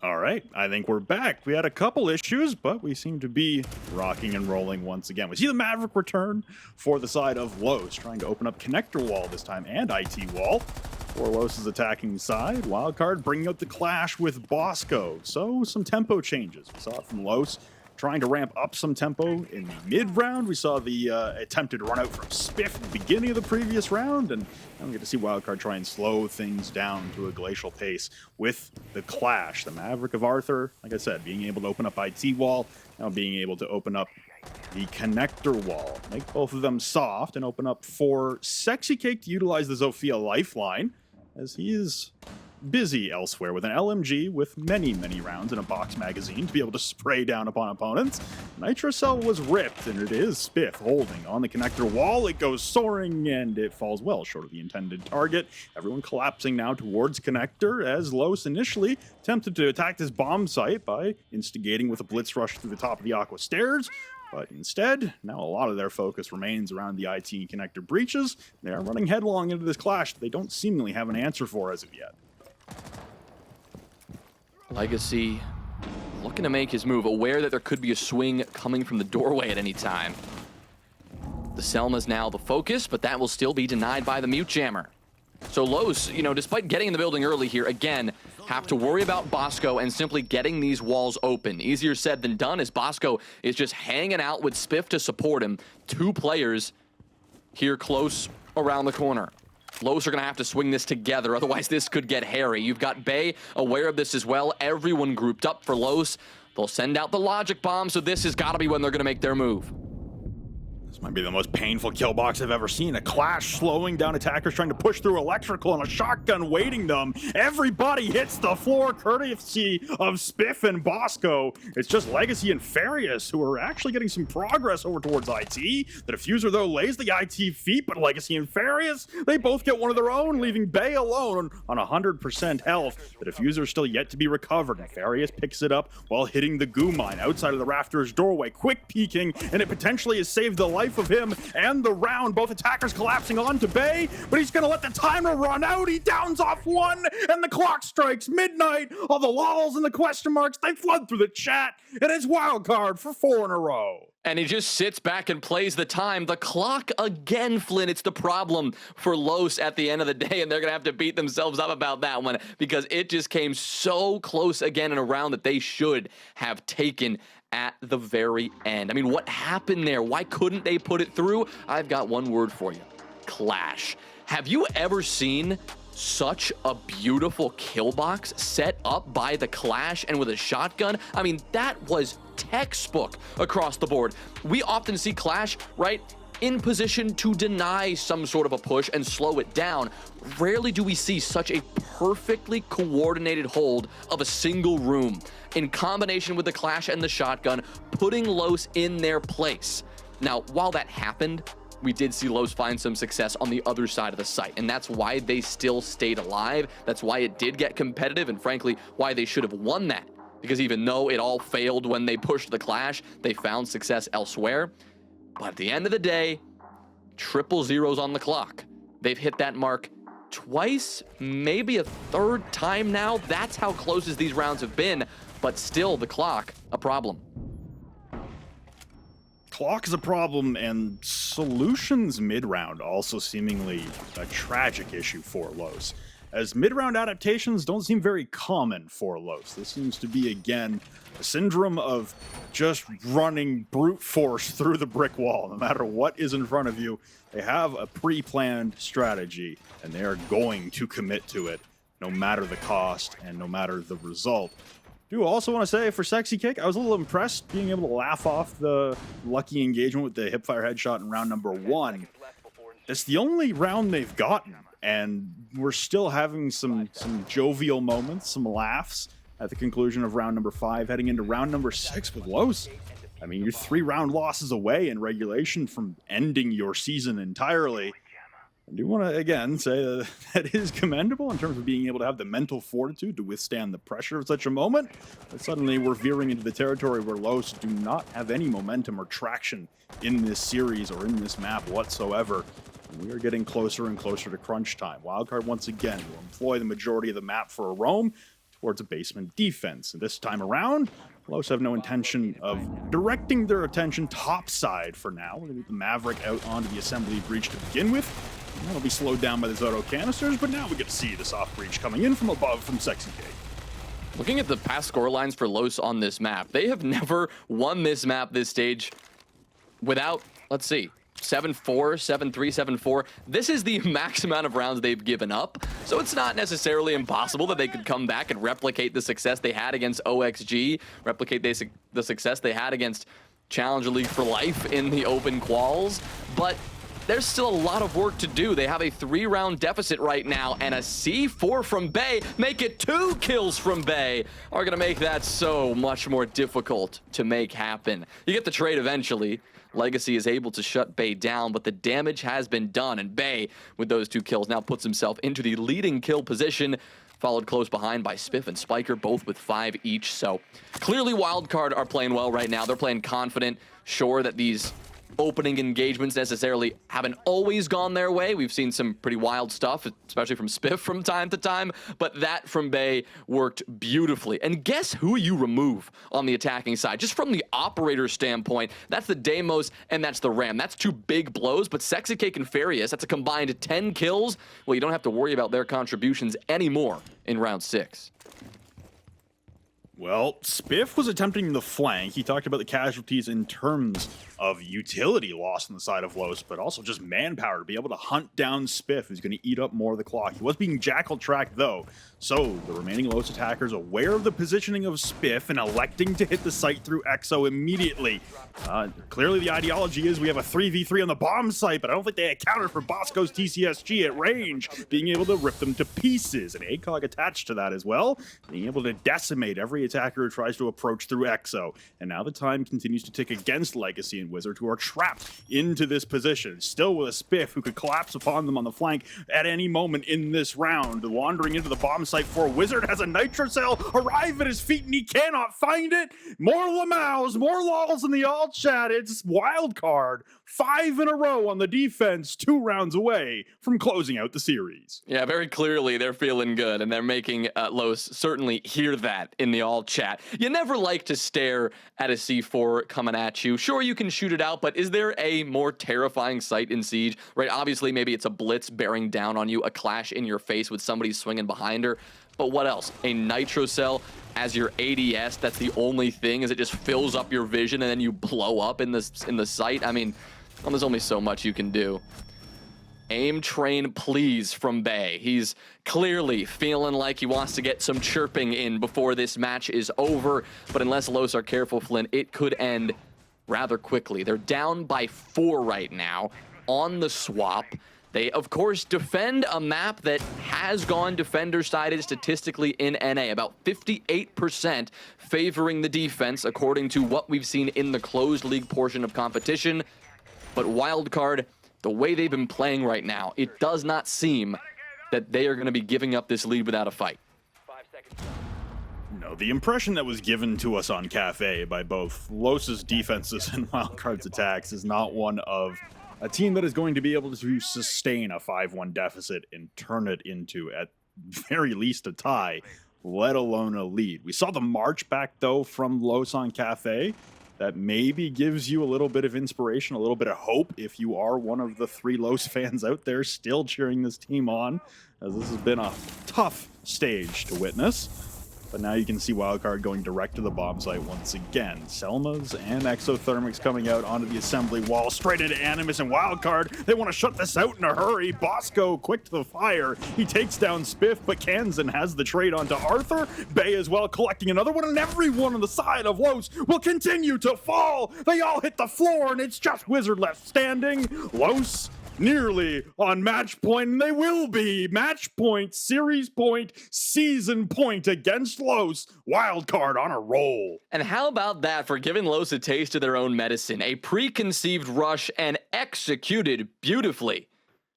All right, I think we're back. We had a couple issues, but we seem to be rocking and rolling once again. We see the Maverick return for the side of Los, trying to open up connector wall this time and IT wall. For Los' attacking side, Wildcard bringing out the clash with Bosco. So some tempo changes. We saw it from Los trying to ramp up some tempo in the mid-round. We saw the attempted run out from Spiff at the beginning of the previous round, and now we get to see Wildcard try and slow things down to a glacial pace with the clash. The Maverick of Arthur, like I said, being able to open up IT wall, now being able to open up the connector wall. Make both of them soft and open up for Sexy Cake to utilize the Zofia lifeline, as he is busy elsewhere with an LMG with many rounds in a box magazine to be able to spray down upon opponents. Nitro Cell was ripped, and it is Spiff holding on the connector wall. It goes soaring, and it falls well short of the intended target. Everyone collapsing now towards connector, as Los initially attempted to attack this bomb site by instigating with a blitz rush through the top of the Aqua stairs. But instead, now a lot of their focus remains around the IT and connector breaches. They are running headlong into this clash that they don't seemingly have an answer for as of yet. Legacy looking to make his move, aware that there could be a swing coming from the doorway at any time. The Selma's now the focus, but that will still be denied by the Mute Jammer. So Los, despite getting in the building early here, again, have to worry about Bosco and simply getting these walls open. Easier said than done, as Bosco is just hanging out with Spiff to support him. 2 players here close around the corner. Los are going to have to swing this together, otherwise this could get hairy. You've got Bay aware of this as well. Everyone grouped up for Los. They'll send out the logic bomb, so this has got to be when they're going to make their move. This might be the most painful kill box I've ever seen. A clash slowing down attackers trying to push through electrical and a shotgun waiting them. Everybody hits the floor courtesy of Spiff and Bosco. It's just Legacy and Farius who are actually getting some progress over towards IT. The Diffuser, though, lays the IT feet, but Legacy and Farius, they both get one of their own, leaving Bay alone on 100% health. The Diffuser is still yet to be recovered, and Farius picks it up while hitting the goo mine outside of the Raptors' doorway. Quick peeking, and it potentially has saved the life of him and the round. Both attackers collapsing onto Bay, but he's gonna let the timer run out. He downs off one, and the clock strikes midnight. All the lols and the question marks, they flood through the chat, and it's Wildcard for 4 in a row. And he just sits back and plays the time. The clock again, Flynn. It's the problem for Los at the end of the day, and they're going to have to beat themselves up about that one because it just came so close again in a round that they should have taken at the very end. I mean, what happened there? Why couldn't they put it through? I've got one word for you. Clash. Have you ever seen such a beautiful kill box set up by the Clash and with a shotgun? I mean, that was textbook across the board. We often see Clash, right, in position to deny some sort of a push and slow it down. Rarely do we see such a perfectly coordinated hold of a single room in combination with the Clash and the shotgun, putting Los in their place. Now, while that happened, we did see Los find some success on the other side of the site, and that's why they still stayed alive. That's why it did get competitive, and frankly, why they should have won that. Because even though it all failed when they pushed the Clash, they found success elsewhere. But at the end of the day, triple zeros on the clock. They've hit that mark twice, maybe a third time now. That's how close as these rounds have been, but still the clock, a problem. Clock is a problem, and solutions mid-round also seemingly a tragic issue for Los, as mid-round adaptations don't seem very common for Los. This seems to be, again, a syndrome of just running brute force through the brick wall. No matter what is in front of you, they have a pre-planned strategy, and they are going to commit to it, no matter the cost and no matter the result. I do also want to say, for Sexy Cake, I was a little impressed being able to laugh off the lucky engagement with the hipfire headshot in round number 1. It's the only round they've gotten, and we're still having some jovial moments, some laughs at the conclusion of round number 5, heading into round number 6 with Los. I mean, you're 3 round losses away in regulation from ending your season entirely. I do want to, again, say that is commendable in terms of being able to have the mental fortitude to withstand the pressure of such a moment. But suddenly we're veering into the territory where Los do not have any momentum or traction in this series or in this map whatsoever. And we are getting closer and closer to crunch time. Wildcard, once again, will employ the majority of the map for a roam towards a basement defense. And this time around, Los have no intention of directing their attention topside for now. We're going to get the Maverick out onto the assembly breach to begin with. And that'll be slowed down by the Zoto canisters, but now we get to see the soft breach coming in from above from Sexy Cake. Looking at the past score lines for Los on this map, they have never won this map this stage without, let's see, 7-4, 7-3, 7-4. This is the max amount of rounds they've given up, so it's not necessarily impossible that they could come back and replicate the success they had against OXG, replicate the success they had against Challenger League for Life in the open quals, but there's still a lot of work to do. They have a 3-round deficit right now, and a C4 from Bay, make it 2 kills from Bay, are gonna make that so much more difficult to make happen. You get the trade eventually. Legacy is able to shut Bay down, but the damage has been done, and Bay, with those 2 kills, now puts himself into the leading kill position, followed close behind by Spiff and Spiker, both with 5 each. So clearly Wildcard are playing well right now. They're playing confident, sure that these opening engagements necessarily haven't always gone their way. We've seen some pretty wild stuff, especially from Spiff from time to time, but that from Bay worked beautifully. And guess who you remove on the attacking side? Just from the operator standpoint, that's the Deimos and that's the Ram. That's 2 big blows, but Sexy Cake and Farius, that's a combined 10 kills. Well, you don't have to worry about their contributions anymore in round 6. Well, Spiff was attempting the flank. He talked about the casualties in terms of utility loss on the side of Los, but also just manpower to be able to hunt down Spiff, who's going to eat up more of the clock. He was being jackal-tracked, though, so the remaining Los attackers aware of the positioning of Spiff and electing to hit the site through Exo immediately. Clearly, the ideology is we have a 3v3 on the bomb site, but I don't think they accounted for Bosco's TCSG at range, being able to rip them to pieces, and ACOG attached to that as well, being able to decimate every attacker who tries to approach through Exo. And now the time continues to tick against Legacy and Wizard, who are trapped into this position, still with a Spiff who could collapse upon them on the flank at any moment in this round. Wandering into the bomb site for Wizard has a Nitro Cell arrive at his feet and he cannot find it. More Lamaus, more lols in the all chat. It's Wildcard, 5 in a row on the defense, 2 rounds away from closing out the series. Yeah, very clearly they're feeling good, and they're making Los certainly hear that in the all chat. You never like to stare at a C4 coming at you. Sure, you can shoot it out, but is there a more terrifying sight in Siege? Right, obviously maybe it's a blitz bearing down on you, a clash in your face with somebody swinging behind her, but what else? A Nitro Cell as your ADS, that's the only thing, is it just fills up your vision and then you blow up in the sight? I mean, well, there's only so much you can do. Aim train, please, from Bay. He's clearly feeling like he wants to get some chirping in before this match is over, but unless Los are careful, Flynn, it could end rather quickly. They're down by 4 right now on the swap. They, of course, defend a map that has gone defender-sided statistically in NA, about 58% favoring the defense, according to what we've seen in the closed league portion of competition. But Wildcard, the way they've been playing right now, it does not seem that they are going to be giving up this lead without a fight. No, the impression that was given to us on Cafe by both Los's defenses and Wildcard's attacks is not one of a team that is going to be able to sustain a 5-1 deficit and turn it into, at very least, a tie, let alone a lead. We saw the march back, though, from Los on Cafe. That maybe gives you a little bit of inspiration, a little bit of hope if you are one of the 3 Los fans out there still cheering this team on, as this has been a tough stage to witness. But now you can see Wildcard going direct to the bomb site once again. Selmas and Exothermics coming out onto the assembly wall, straight into Animus and Wildcard. They want to shut this out in a hurry. Bosco quick to the fire. He takes down Spiff, but Kansan has the trade onto Arthur. Bay as well collecting another one, and everyone on the side of Los will continue to fall. They all hit the floor, and it's just Wizard left standing. Los nearly on match point, and they will be match point, series point, season point against Los. Wildcard on a roll. And how about that for giving Los a taste of their own medicine? A preconceived rush and executed beautifully.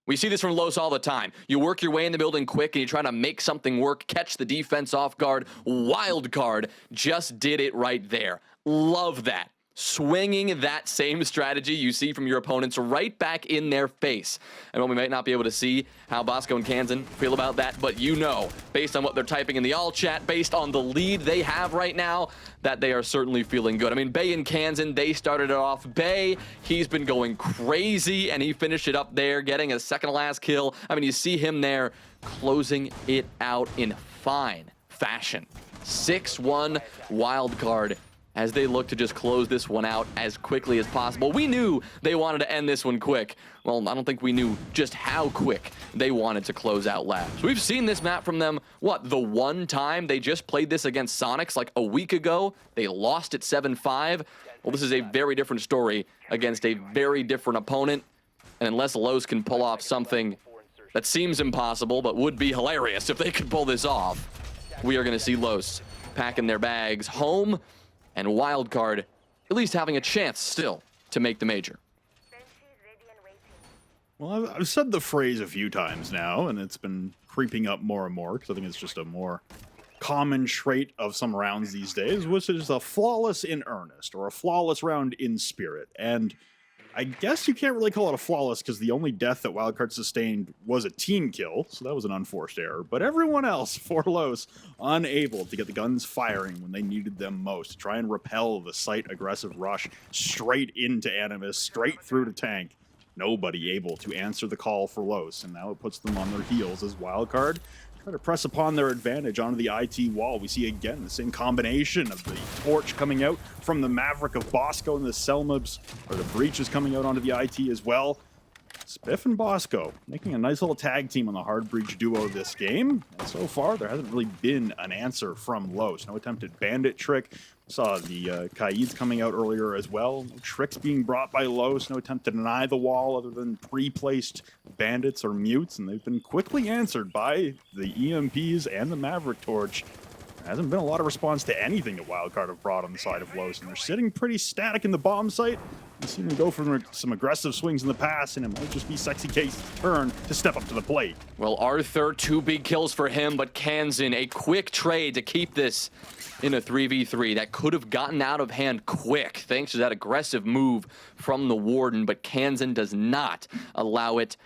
We see this from Los all the time. You work your way in the building quick and you try to make something work, catch the defense off guard. Wildcard just did it right there. Love that. Swinging that same strategy you see from your opponents right back in their face. And while we might not be able to see how Bosco and Kansan feel about that, but you know, based on what they're typing in the all chat, based on the lead they have right now, that they are certainly feeling good. I mean, Bay and Kansan, they started it off. Bay, he's been going crazy, and he finished it up there, getting a second-to-last kill. I mean, you see him there closing it out in fine fashion. 6-1 Wildcard as they look to just close this one out as quickly as possible. We knew they wanted to end this one quick. Well, I don't think we knew just how quick they wanted to close out Labs. We've seen this map from them, what, the one time they just played this against Sonics like a week ago? They lost at 7-5. Well, this is a very different story against a very different opponent. And unless Los can pull off something that seems impossible but would be hilarious if they could pull this off, we are going to see Los packing their bags home, and Wildcard at least having a chance still to make the major. Well, I've said the phrase a few times now, and it's been creeping up more and more, because I think it's just a more common trait of some rounds these days, which is a flawless in earnest, or a flawless round in spirit. And I guess you can't really call it a flawless because the only death that Wildcard sustained was a team kill, so that was an unforced error. But everyone else, for Los, unable to get the guns firing when they needed them most, to try and repel the site-aggressive rush straight into Animus, straight through to tank. Nobody able to answer the call for Los, and now it puts them on their heels as Wildcard try to press upon their advantage onto the IT wall. We see again the same combination of the torch coming out from the Maverick of Bosco and the Selmabs, or the breaches coming out onto the IT as well. Spiff and Bosco making a nice little tag team on the hard breach duo this game. And so far, there hasn't really been an answer from Los. No attempted bandit trick. Saw the Kaids coming out earlier as well. No tricks being brought by Los. No attempt to deny the wall other than pre-placed bandits or mutes. And they've been quickly answered by the EMPs and the Maverick torch. There hasn't been a lot of response to anything that Wildcard have brought on the side of Los. And they're sitting pretty static in the bomb site. We've seen them go for some aggressive swings in the past, and it might just be Sexy Case's turn to step up to the plate. Well, Arthur, 2 big kills for him, but Kansan, a quick trade to keep this in a 3v3 that could have gotten out of hand quick thanks to that aggressive move from the Warden, but Kansan does not allow it,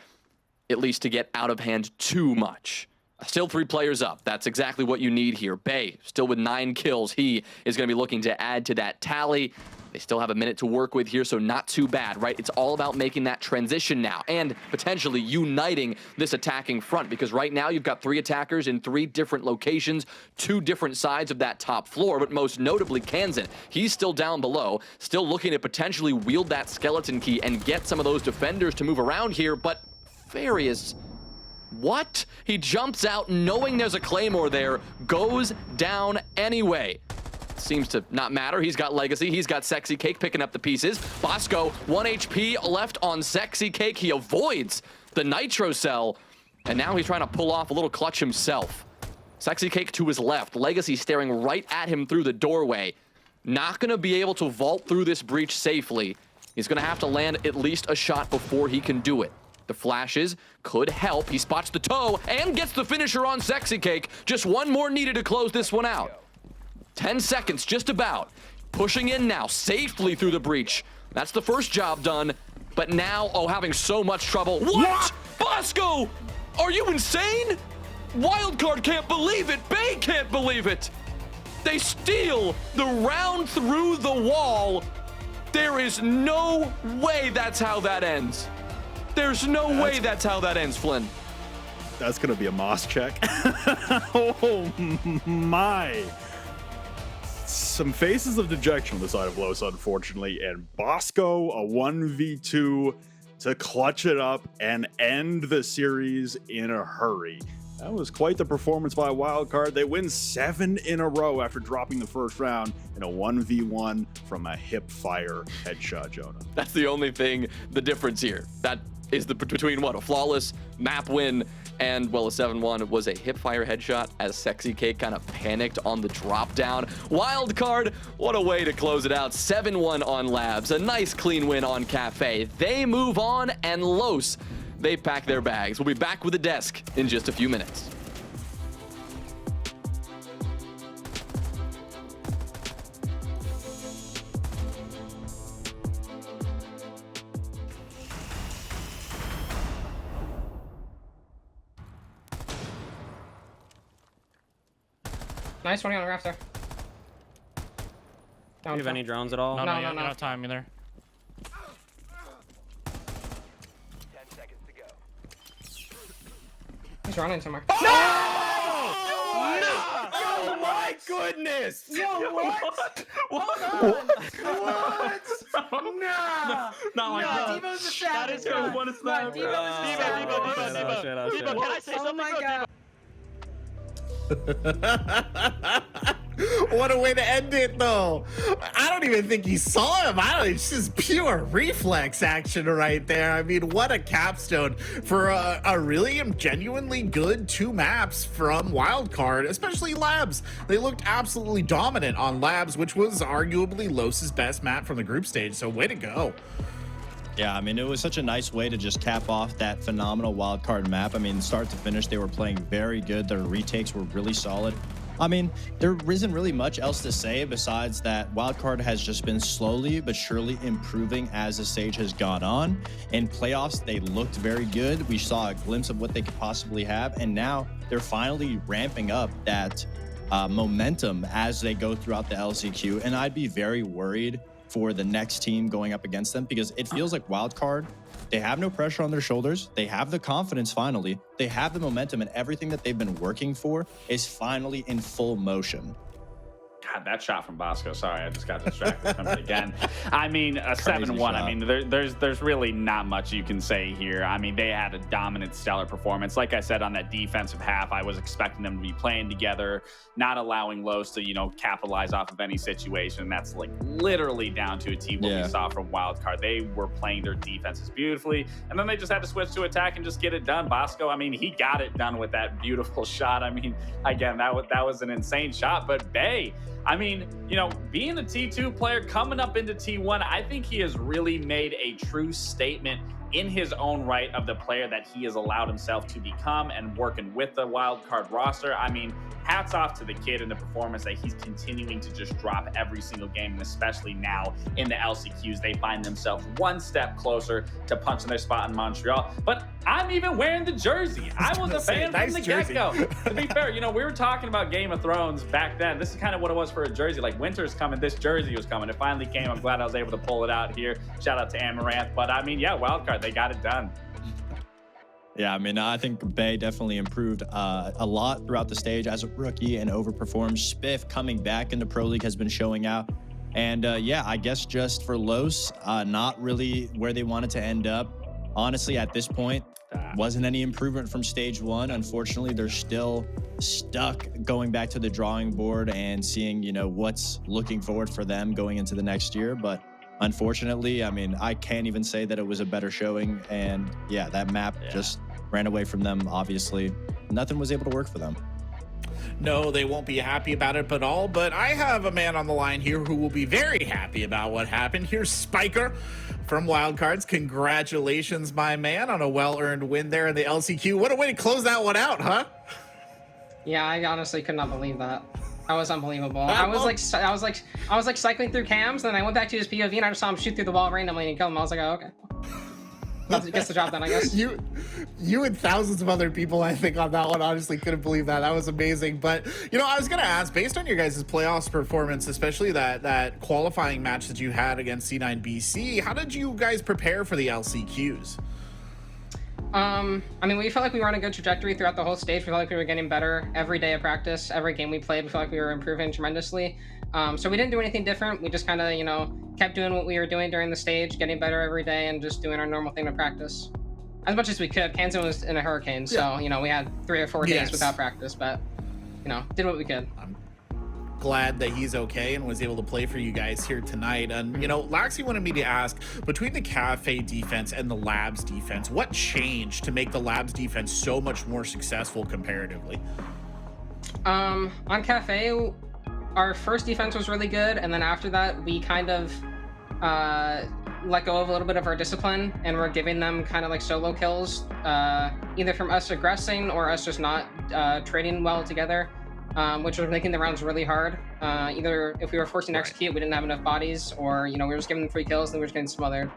at least to get out of hand too much. Still 3 players up. That's exactly what you need here. Bay, still with 9 kills. He is going to be looking to add to that tally. They still have a minute to work with here, so not too bad, right? It's all about making that transition now and potentially uniting this attacking front, because right now you've got 3 attackers in 3 different locations, 2 different sides of that top floor, but most notably Kansan. He's still down below, still looking to potentially wield that skeleton key and get some of those defenders to move around here, but Farius... what? He jumps out knowing there's a Claymore there, goes down anyway. Seems to not matter. He's got Legacy. He's got Sexy Cake picking up the pieces. Bosco, 1 HP left on Sexy Cake. He avoids the Nitro Cell, and now he's trying to pull off a little clutch himself. Sexy Cake to his left. Legacy staring right at him through the doorway. Not going to be able to vault through this breach safely. He's going to have to land at least a shot before he can do it. The flashes could help. He spots the toe and gets the finisher on Sexy Cake. Just 1 more needed to close this one out. 10 seconds, just about. Pushing in now, safely through the breach. That's the first job done. But now, oh, having so much trouble. What? Bosco! Are you insane? Wildcard can't believe it. Bay can't believe it. They steal the round through the wall. There is no way that's how that ends. There's no way that's how that ends, Flynn. That's going to be a Moss check. Oh, my. Some faces of dejection on the side of Los, unfortunately, and Bosco, a 1v2 to clutch it up and end the series in a hurry. That was quite the performance by Wildcard. They win 7 in a row after dropping the first round in a 1v1 from a hip fire headshot, Jonah. That's the only thing, the difference here. That is the between what, a flawless map win and, well, a 7-1 was a hipfire headshot as Sexy Cake kind of panicked on the drop down. Wildcard, what a way to close it out. 7-1 on Labs, a nice clean win on Cafe. They move on, and Los, they pack their bags. We'll be back with the desk in just a few minutes. Nice, running on the rafts there. Do you have any drones at all? No, no time either. 10 seconds to go. He's running somewhere. Oh! No! Oh my goodness! Yo, what? What? Nah! Not like that. Devo's a savage. That is good. What is that? Devo, can I say something? Oh my god. What a way to end it, though. I don't even think he saw him. It's just pure reflex action right there. I mean, what a capstone for a really genuinely good 2 maps from Wildcard, especially Labs. They looked absolutely dominant on Labs, which was arguably Los's best map from the group stage, so way to go. Yeah, I mean, it was such a nice way to just cap off that phenomenal Wildcard map. I mean, start to finish, they were playing very good. Their retakes were really solid. I mean, there isn't really much else to say besides that Wildcard has just been slowly but surely improving as the stage has gone on. In playoffs, they looked very good. We saw a glimpse of what they could possibly have, and now they're finally ramping up that momentum as they go throughout the LCQ, and I'd be very worried for the next team going up against them, because it feels like Wildcard They have no pressure on their shoulders. They have the confidence finally. They have the momentum, and everything that they've been working for is finally in full motion. God, that shot from Bosco. Sorry, I just got distracted from it again. I mean, a Crazy 7-1. shot. I mean, there's really not much you can say here. I mean, they had a dominant, stellar performance. Like I said, on that defensive half, I was expecting them to be playing together, not allowing Los to, capitalize off of any situation. That's like literally down to a T what we saw from Wildcard. They were playing their defenses beautifully, and then they just had to switch to attack and just get it done. Bosco, I mean, he got it done with that beautiful shot. I mean, again, that was an insane shot. But Bay, I mean, being a T2 player coming up into T1, I think he has really made a true statement in his own right of the player that he has allowed himself to become and working with the Wildcard roster. I mean, hats off to the kid and the performance that he's continuing to just drop every single game, and especially now in the LCQs, they find themselves one step closer to punching their spot in Montreal. But I'm even wearing the jersey. I was a fan from the get-go. To be fair, we were talking about Game of Thrones back then. This is kind of what it was for a jersey. Like, winter's coming, this jersey was coming. It finally came. I'm glad I was able to pull it out here. Shout out to Amaranth. But I mean, yeah, Wildcard, they got it done. Yeah, I mean, I think Bay definitely improved a lot throughout the stage as a rookie and overperformed. Spiff coming back into Pro League has been showing out. And yeah, I guess just for Los, not really where they wanted to end up. Honestly, at this point, wasn't any improvement from stage 1. Unfortunately, they're still stuck going back to the drawing board and seeing, what's looking forward for them going into the next year. But unfortunately, I mean, I can't even say that it was a better showing. And yeah, that map just ran away from them, obviously. Nothing was able to work for them. No, they won't be happy about it at all, but I have a man on the line here who will be very happy about what happened. Here's Spiker from Wildcards. Congratulations, my man, on a well-earned win there in the LCQ. What a way to close that one out, huh? Yeah, I honestly could not believe that. That was unbelievable. I was like cycling through cams, and then I went back to his POV, and I just saw him shoot through the wall randomly and kill him. I was like, oh, okay. Gets the job done, I guess. You and thousands of other people, I think, on that one honestly couldn't believe that. That was amazing. But I was gonna ask, based on your guys' playoffs performance, especially that qualifying match that you had against C9 BC, how did you guys prepare for the LCQs? I mean, we felt like we were on a good trajectory throughout the whole stage. We felt like we were getting better every day of practice. Every game we played, we felt like we were improving tremendously. So we didn't do anything different. We just kind of, kept doing what we were doing during the stage, getting better every day, and just doing our normal thing to practice. As much as we could. Kansan was in a hurricane, so, we had 3 or 4 days without practice, but, did what we could. I'm glad that he's okay and was able to play for you guys here tonight. And, Laxi wanted me to ask, between the Cafe defense and the Labs defense, what changed to make the Labs defense so much more successful comparatively? On Cafe, our first defense was really good, and then after that, we kind of let go of a little bit of our discipline, and we're giving them kind of like solo kills, either from us aggressing or us just not trading well together, which was making the rounds really hard. Either if we were forcing to execute, we didn't have enough bodies, or we were just giving them free kills and we were just getting smothered.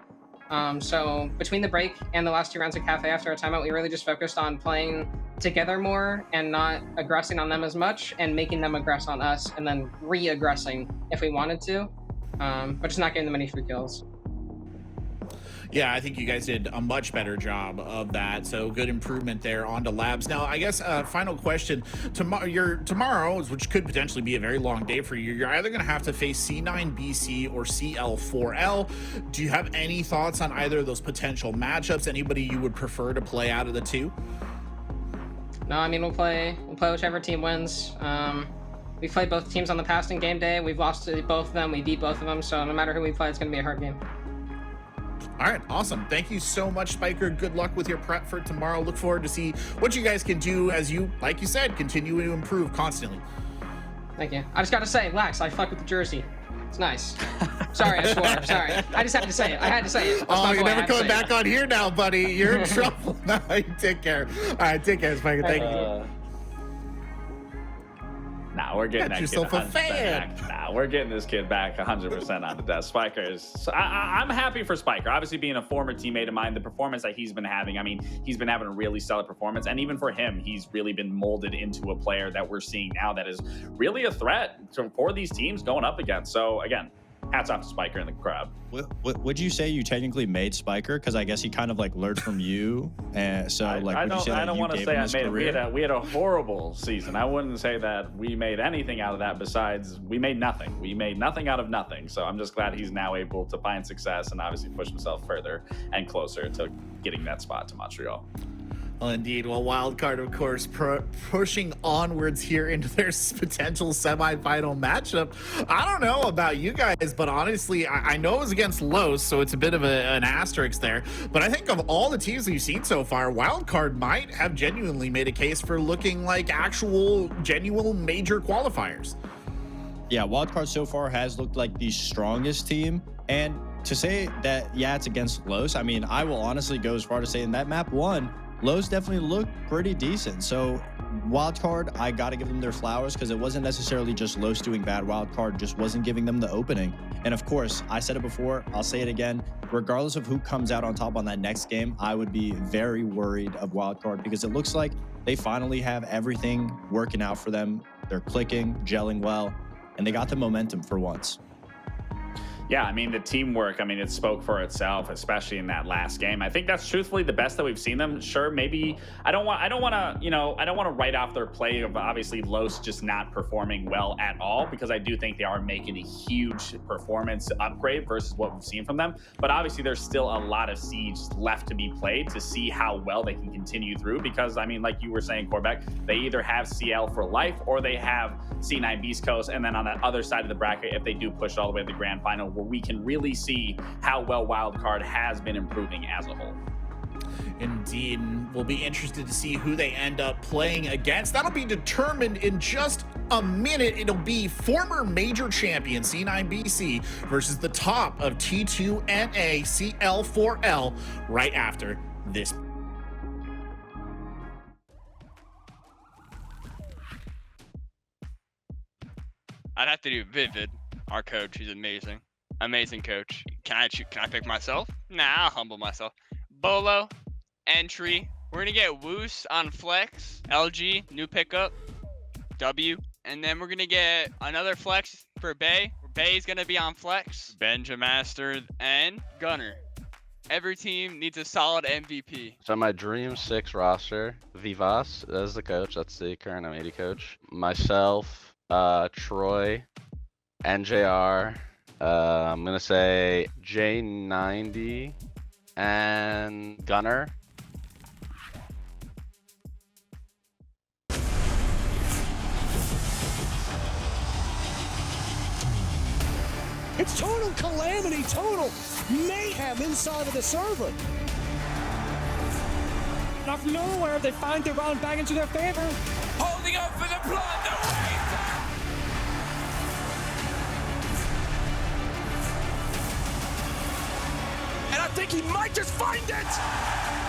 So between the break and the last 2 rounds of Cafe after our timeout, we really just focused on playing together more and not aggressing on them as much, and making them aggress on us, and then re-aggressing if we wanted to, but just not getting them any free kills. Yeah, I think you guys did a much better job of that. So good improvement there on to Labs. Now, I guess final question. Tomorrow, which could potentially be a very long day for you, you're either going to have to face C9 BC or CL4L. Do you have any thoughts on either of those potential matchups? Anybody you would prefer to play out of the 2? No, I mean, we'll play whichever team wins. We've played both teams on the past in game day. We've lost to both of them. We beat both of them. So no matter who we play, it's going to be a hard game. All right, awesome. Thank you so much, Spiker. Good luck with your prep for tomorrow. Look forward to see what you guys can do as you, like you said, continue to improve constantly. Thank you. I just got to say, Lax, I fuck with the jersey. It's nice. Sorry, I swore. Sorry. I just had to say it. I had to say it. Oh, you're never coming back on here now, buddy. You're in trouble. No, take care. All right, take care, Spiker. Thank you. Nah, we're getting that kid 100% fan. back. Nah, we're getting this kid back 100% on the desk. Spiker is... I'm happy for Spiker. Obviously, being a former teammate of mine, the performance that he's been having, I mean, he's been having a really solid performance. And even for him, he's really been molded into a player that we're seeing now that is really a threat for these teams going up against. So, again, hats off to Spiker and the crowd. Would you say you technically made Spiker? Because I guess he kind of like learned from you, and so like I would you say that don't you want to gave say him I his made career? it. We had a horrible season. I wouldn't say that we made anything out of that besides we made nothing. We made nothing out of nothing. So I'm just glad he's now able to find success and obviously push himself further and closer to getting that spot to Montreal. Well, indeed. Well, Wildcard, of course, pushing onwards here into their potential semifinal matchup. I don't know about you guys, but honestly, I know it was against Los, so it's a bit of an asterisk there. But I think of all the teams we've seen so far, Wildcard might have genuinely made a case for looking like actual, genuine major qualifiers. Yeah, Wildcard so far has looked like the strongest team. And to say that, yeah, it's against Los, I mean, I will honestly go as far to say in that map 1, Los definitely looked pretty decent. So Wildcard, I got to give them their flowers because it wasn't necessarily just Los doing bad. Wildcard just wasn't giving them the opening. And of course, I said it before, I'll say it again. Regardless of who comes out on top on that next game, I would be very worried of Wildcard because it looks like they finally have everything working out for them. They're clicking, gelling well, and they got the momentum for once. Yeah, I mean, the teamwork, I mean, it spoke for itself, especially in that last game. I think that's truthfully the best that we've seen them. Sure, maybe I don't want to write off their play of obviously Los just not performing well at all, because I do think they are making a huge performance upgrade versus what we've seen from them. But obviously there's still a lot of siege left to be played to see how well they can continue through, because I mean, like you were saying, Corbeck, they either have CL for life or they have C9 Beast Coast, and then on that other side of the bracket, if they do push it all the way to the grand final, where we can really see how well Wildcard has been improving as a whole. Indeed. We'll be interested to see who they end up playing against. That'll be determined in just a minute. It'll be former major champion C9BC versus the top of T2NA CL4L right after this. I'd have to do Vivid, our coach. He's amazing. Amazing coach. Can I pick myself? Nah, I'll humble myself. Bolo, entry. We're gonna get Woos on flex. LG, new pickup. W. And then we're gonna get another flex for Bay. Bay's gonna be on flex. Benjamaster and Gunner. Every team needs a solid MVP. So my Dream 6 roster, Vivas as the coach. That's the current M80 coach. Myself, Troy, NJR. I'm gonna say J90 and Gunner. It's total calamity, total mayhem inside of the server. Out of nowhere, they find their round back into their favor. Holding up for the blood, the wave! And I think he might just find it!